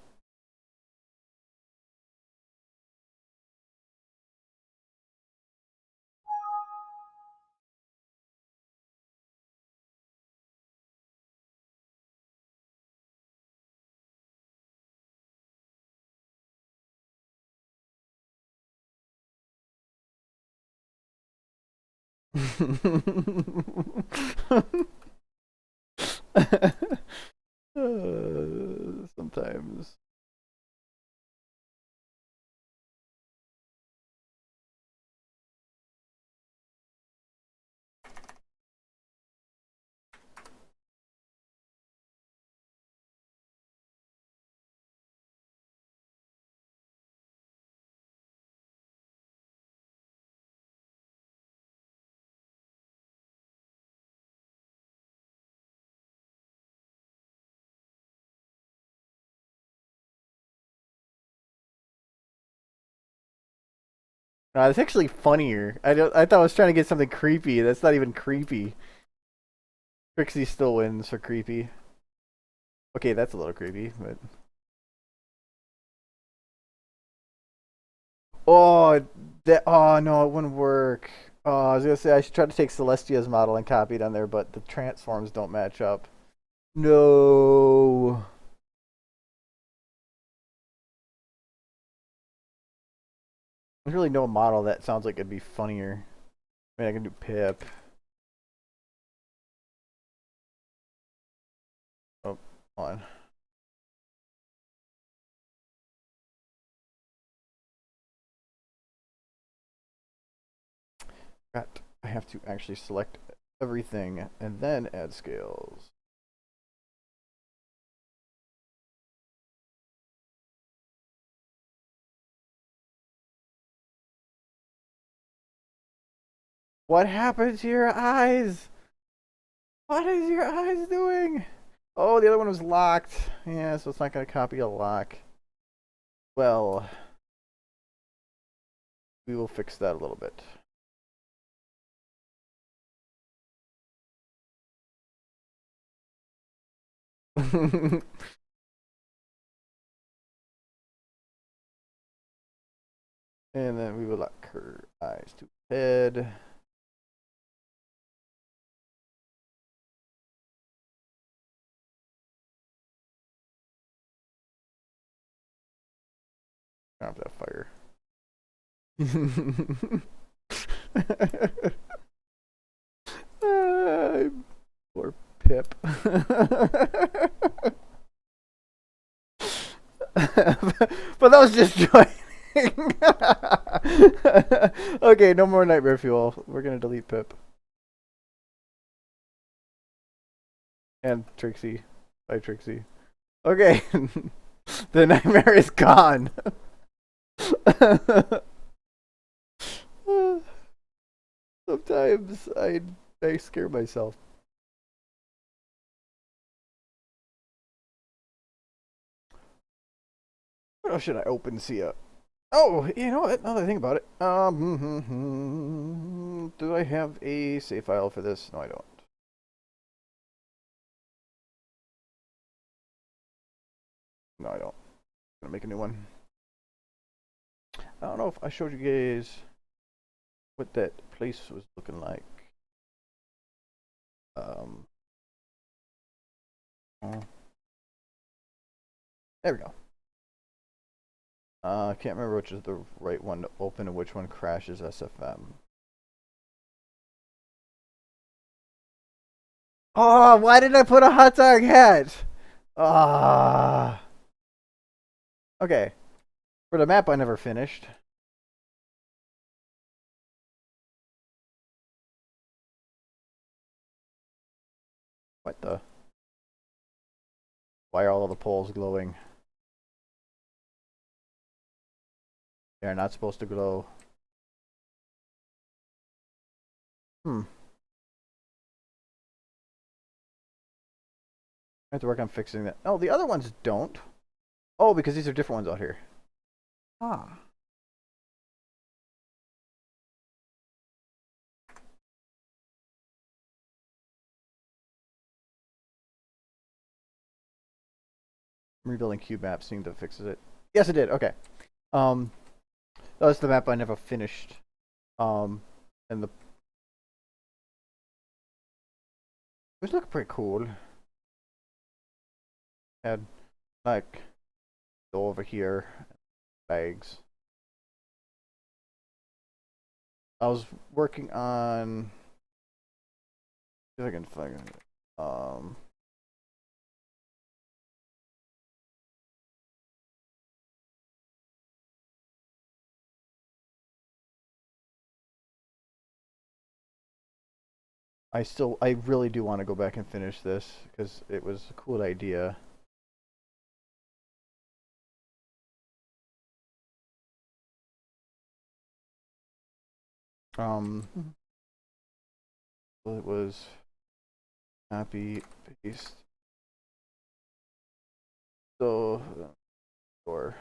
Sometimes. It's actually funnier. I thought I was trying to get something creepy. That's not even creepy. Trixie still wins for creepy. Okay, that's a little creepy, but oh, that oh no, it wouldn't work. Oh, I was gonna say I should try to take Celestia's model and copy it on there, but the transforms don't match up. No. There's really no model that sounds like it'd be funnier. I mean, I can do Pip. Oh, hold on. I have to actually select everything and then add scales. What happened to your eyes? What is your eyes doing? Oh, the other one was locked. Yeah, so it's not going to copy a lock. Well, we will fix that a little bit. And then we will lock her eyes to head. I don't have that fire. Poor Pip. But that was just joining. Okay, no more nightmare fuel. We're gonna delete Pip. And Trixie. Bye, Trixie. Okay. The nightmare is gone. Sometimes I scare myself. What else should I open Sia? Oh, you know what? Now that I think about it, do I have a save file for this? No, I don't. No, I don't. I'm gonna make a new one. I don't know if I showed you guys what that place was looking like. Oh, there we go. I can't remember which is the right one to open and which one crashes SFM. Oh, why did I put a hot dog hat? Ah. Okay. For the map I never finished. What the? Why are all the poles glowing? They're not supposed to glow. I have to work on fixing that. Oh, the other ones don't. Oh, because these are different ones out here. Ah. Rebuilding cube map seemed to fixes it. Yes, it did. Okay. That was the map I never finished. And the it was looking pretty cool. Had like go over here, bags. I was working on. See if I can find it. I really do want to go back and finish this because it was a cool idea. So it was copy paste. So, or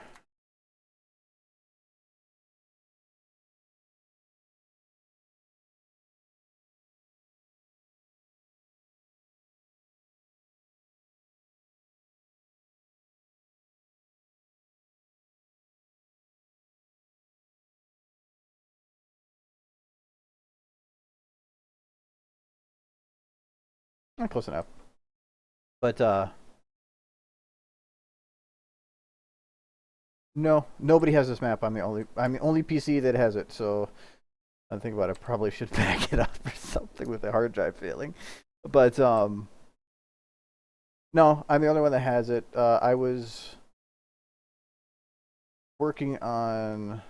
not close enough. But No, nobody has this map. I'm the only PC that has it. So I think about it. I probably should back it up or something with the hard drive failing. But no, I'm the only one that has it. I was working on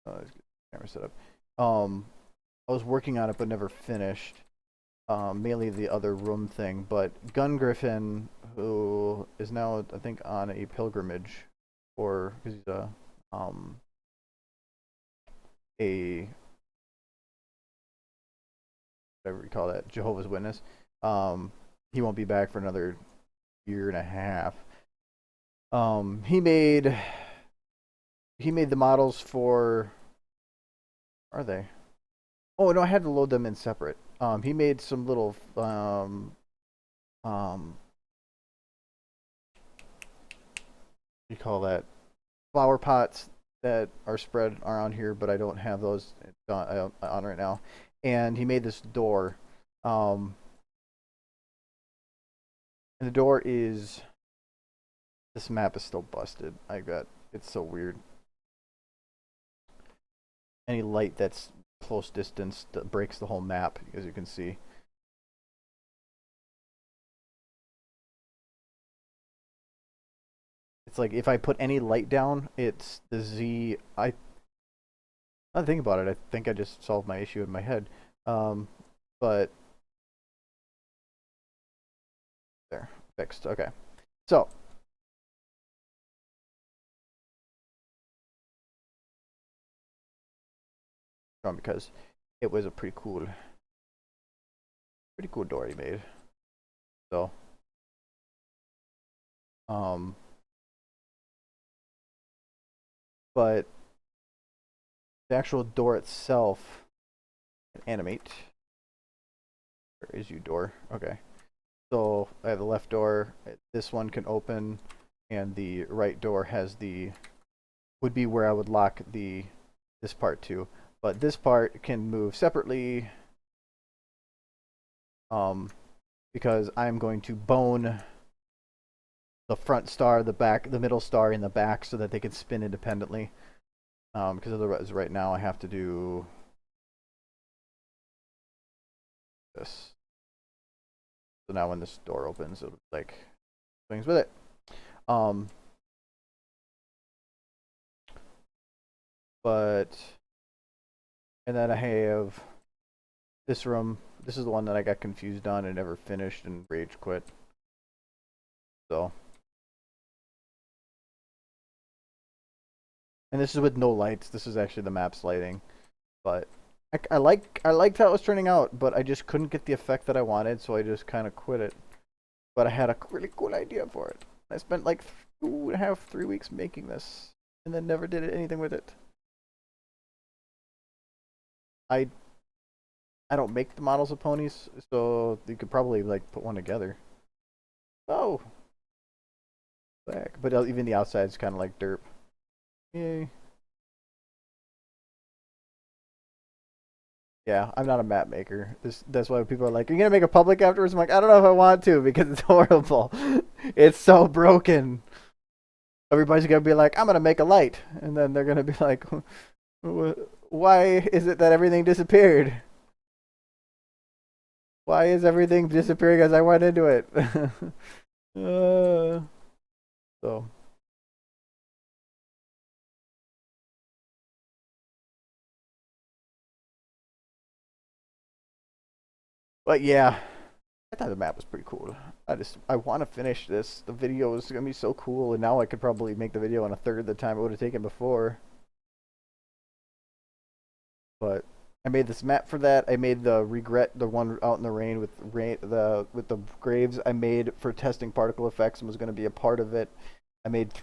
let's get the camera set up. I was working on it but never finished. Mainly the other room thing, but Gun Griffin, who is now I think on a pilgrimage, or because he's a whatever you call that, Jehovah's Witness. He won't be back for another year and a half. He made the models for. Are they? Oh no, I had to load them in separate. He made some little you call that flower pots that are spread around here, but I don't have those on right now. And he made this door, and the door is. This map is still busted. It's so weird. Any light that's close distance that breaks the whole map, as you can see. It's like if I put any light down, it's the Z. I think about it. I think I just solved my issue in my head. But there, fixed. Okay, so because it was a pretty cool door he made. So, but the actual door itself can animate. Where is you door? Okay. So I have the left door. This one can open, and the right door would be where I would lock this part to. But this part can move separately, because I'm going to bone the front star, the middle star in the back, so that they can spin independently. Because otherwise, right now I have to do this. So now when this door opens, it'll like swings with it. But and then I have this room. This is the one that I got confused on and never finished and rage quit. So, and this is with no lights. This is actually the map's lighting, but I liked how it was turning out, but I just couldn't get the effect that I wanted, so I just kind of quit it. But I had a really cool idea for it. I spent like 2.5, 3 weeks making this, and then never did anything with it. I don't make the models of ponies, so you could probably like put one together. Oh, back. But even the outside's kind of like derp. Yay. Yeah, I'm not a map maker. That's why people are like, "Are you gonna make a public afterwards?" I'm like, I don't know if I want to because it's horrible. It's so broken. Everybody's gonna be like, "I'm gonna make a light," and then they're gonna be like, "Why is it that everything disappeared? Why is everything disappearing as I went into it?" So, but yeah, I thought the map was pretty cool. I want to finish this. The video is gonna be so cool, and now I could probably make the video in a third of the time it would have taken before. But I made this map for that. I made the one out in the rain with the graves. I made for testing particle effects and was going to be a part of it. I made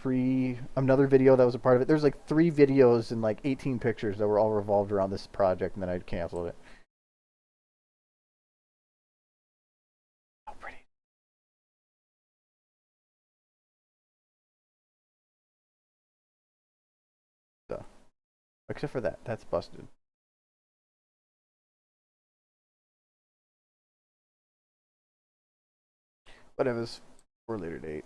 another video that was a part of it. There's like 3 videos and like 18 pictures that were all revolved around this project, and then I canceled it. How pretty. So, except for that's busted. But it was for a later date.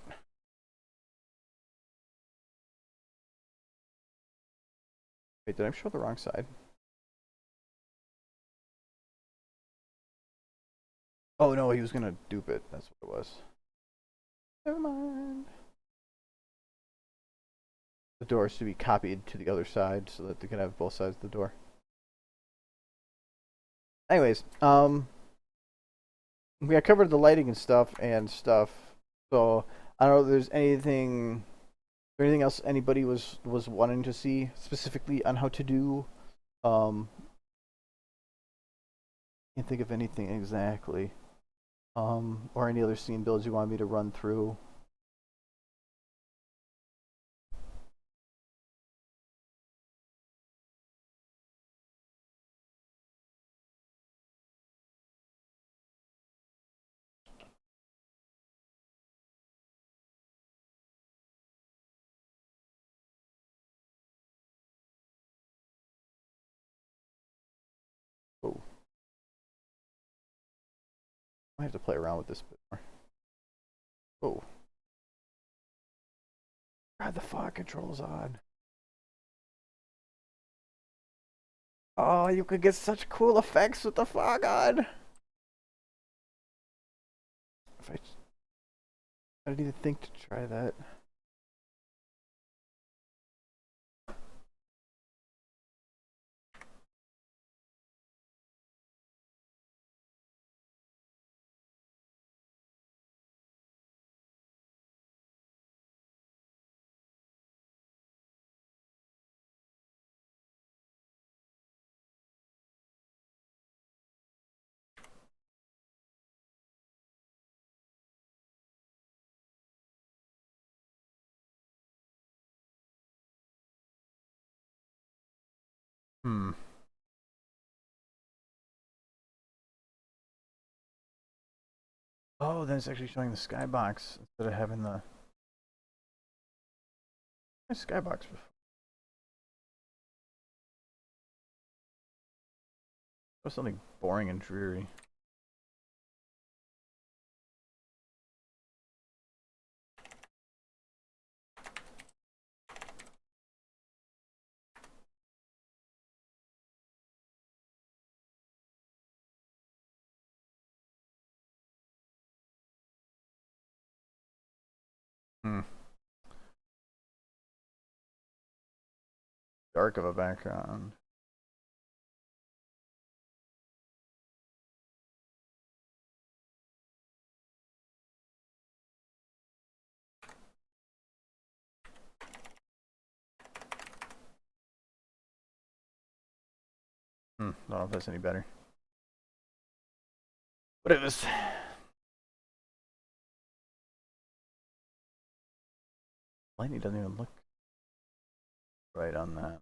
Wait, did I show the wrong side? Oh no, he was gonna dupe it. That's what it was. Never mind. The door is to be copied to the other side so that they can have both sides of the door. Anyways, I covered the lighting and stuff. So I don't know if there's anything else anybody was wanting to see specifically on how to do. Can't think of anything exactly. Or any other scene builds you want me to run through. Oh, I have to play around with this a bit more. Oh, God, the fog controls on. Oh, you could get such cool effects with the fog on. If I didn't even think to try that. Hmm. Oh, then it's actually showing the skybox instead of having the skybox before. It was something boring and dreary. Hmm. Dark of a background. I don't know if that's any better. But it was. Lightning doesn't even look right on that.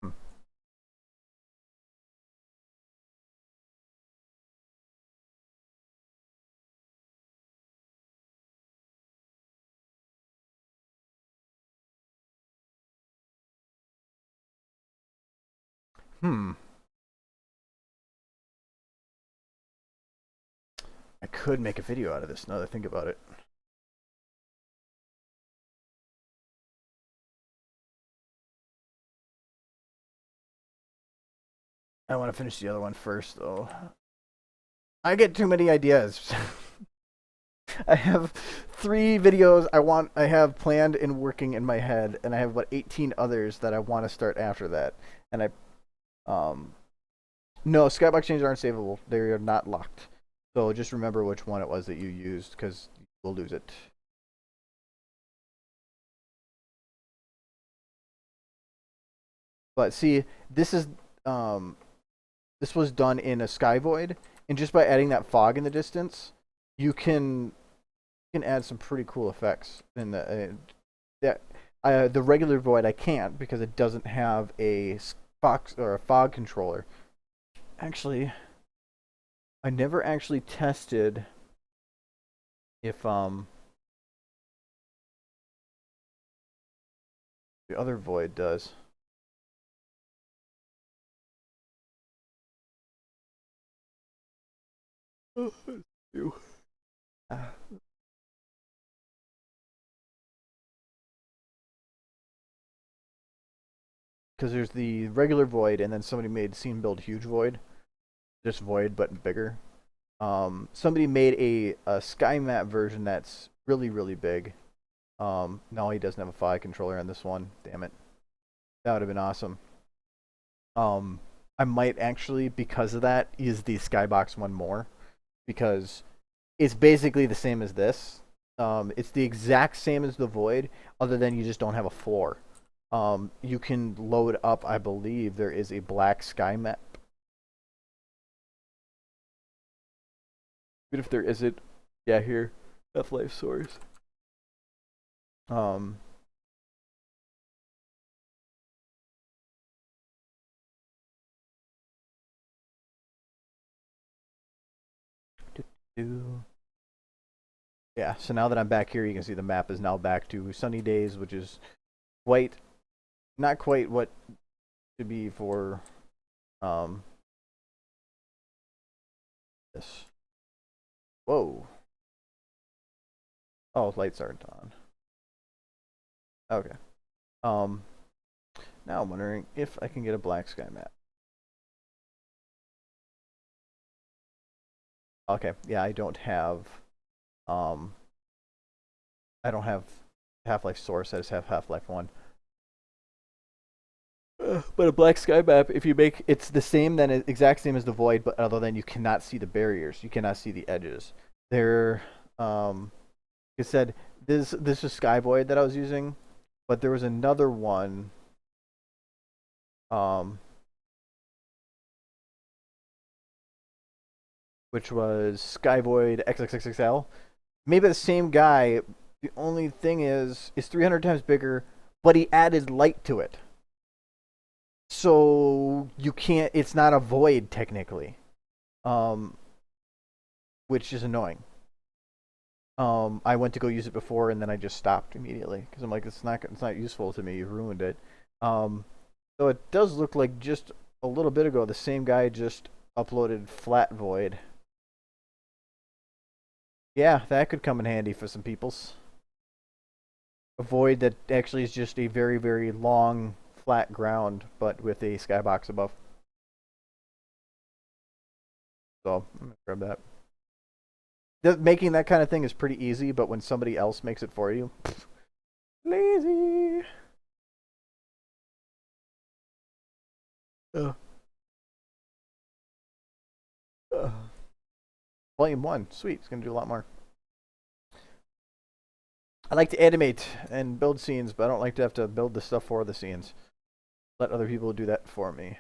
Hmm. Hmm. I could make a video out of this now that I think about it. I want to finish the other one first, though. I get too many ideas. I have 3 videos I have planned and working in my head, and I have about 18 others that I want to start after that. And no, skybox changes aren't savable. They are not locked. So just remember which one it was that you used, because we'll lose it. But see, this was done in a sky void, and just by adding that fog in the distance, you can add some pretty cool effects in the regular void I can't because it doesn't have a box or a fog controller. Actually, I never actually tested if the other void does. because there's the regular void, and then somebody made scene build huge void, just void but bigger. Somebody made a sky map version that's really really big. No, he doesn't have a PHY controller on this one. Damn it, that would have been awesome. I might actually, because of that, use the skybox one more, because it's basically the same as this. It's the exact same as the void, other than you just don't have a floor. You can load up, I believe there is a black sky map. Even if there isn't, yeah, here, F-Life source. Yeah, so now that I'm back here, you can see the map is now back to sunny days, which is not quite what to be for this. Whoa. Oh, lights aren't on. Okay. Now I'm wondering if I can get a black sky map. Okay, yeah, I don't have Half-Life Source, I just have Half-Life 1. But a black sky map, if you make it's the same, then exact same as the void, but other than you cannot see the barriers, you cannot see the edges. There, it said this is Sky Void that I was using, but there was another one. Which was Sky Void XXXXL. Maybe the same guy. The only thing is, it's 300 times bigger, but he added light to it. So you can't. It's not a void technically, which is annoying. I went to go use it before, and then I just stopped immediately because I'm like, it's not useful to me. You've ruined it. So it does look like just a little bit ago, the same guy just uploaded Flat Void. Yeah, that could come in handy for some peoples. A void that actually is just a very, very long, flat ground, but with a skybox above. So, I'm gonna grab that. Making that kind of thing is pretty easy, but when somebody else makes it for you, lazy. Volume 1, sweet, it's gonna do a lot more. I like to animate and build scenes, but I don't like to have to build the stuff for the scenes. Let other people do that for me.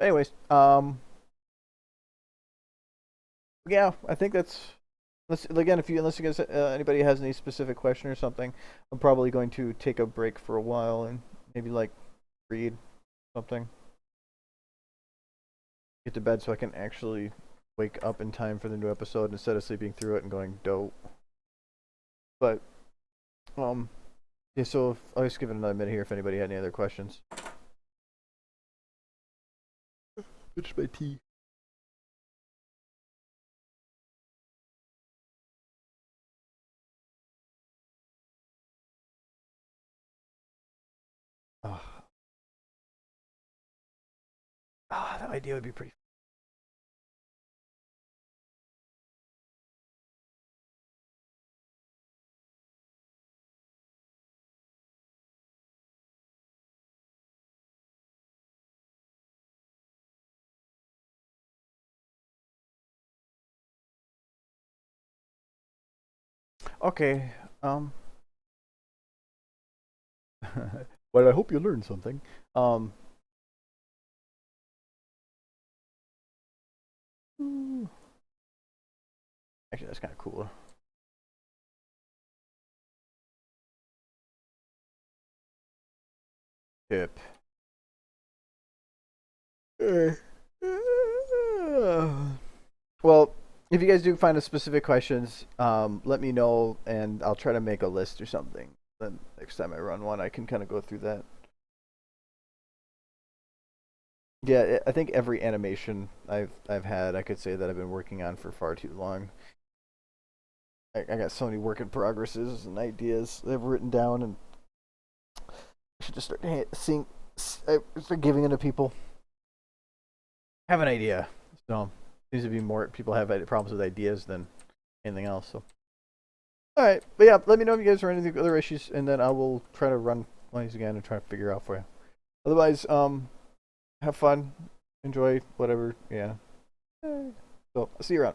Anyways, yeah, I think that's. Again, unless you guys anybody has any specific question or something, I'm probably going to take a break for a while and maybe like read something. Get to bed so I can actually wake up in time for the new episode instead of sleeping through it and going dope. But yeah, so I'll just give it another minute here if anybody had any other questions. Finish my tea. That idea would be pretty. Okay. Well, I hope you learned something. Actually, that's kind of cool. Tip. Well, if you guys do find a specific questions, let me know, and I'll try to make a list or something. Then next time I run one, I can kind of go through that. Yeah, I think every animation I've had, I could say that I've been working on for far too long. I got so many work in progresses and ideas I've written down, and I should just start seeing, start giving it to people. Have an idea. So seems to be more people have problems with ideas than anything else. So, all right, but yeah, let me know if you guys are any other issues, and then I will try to run one of these again and try to figure out for you. Otherwise, have fun, enjoy whatever. Yeah. So I'll see you around.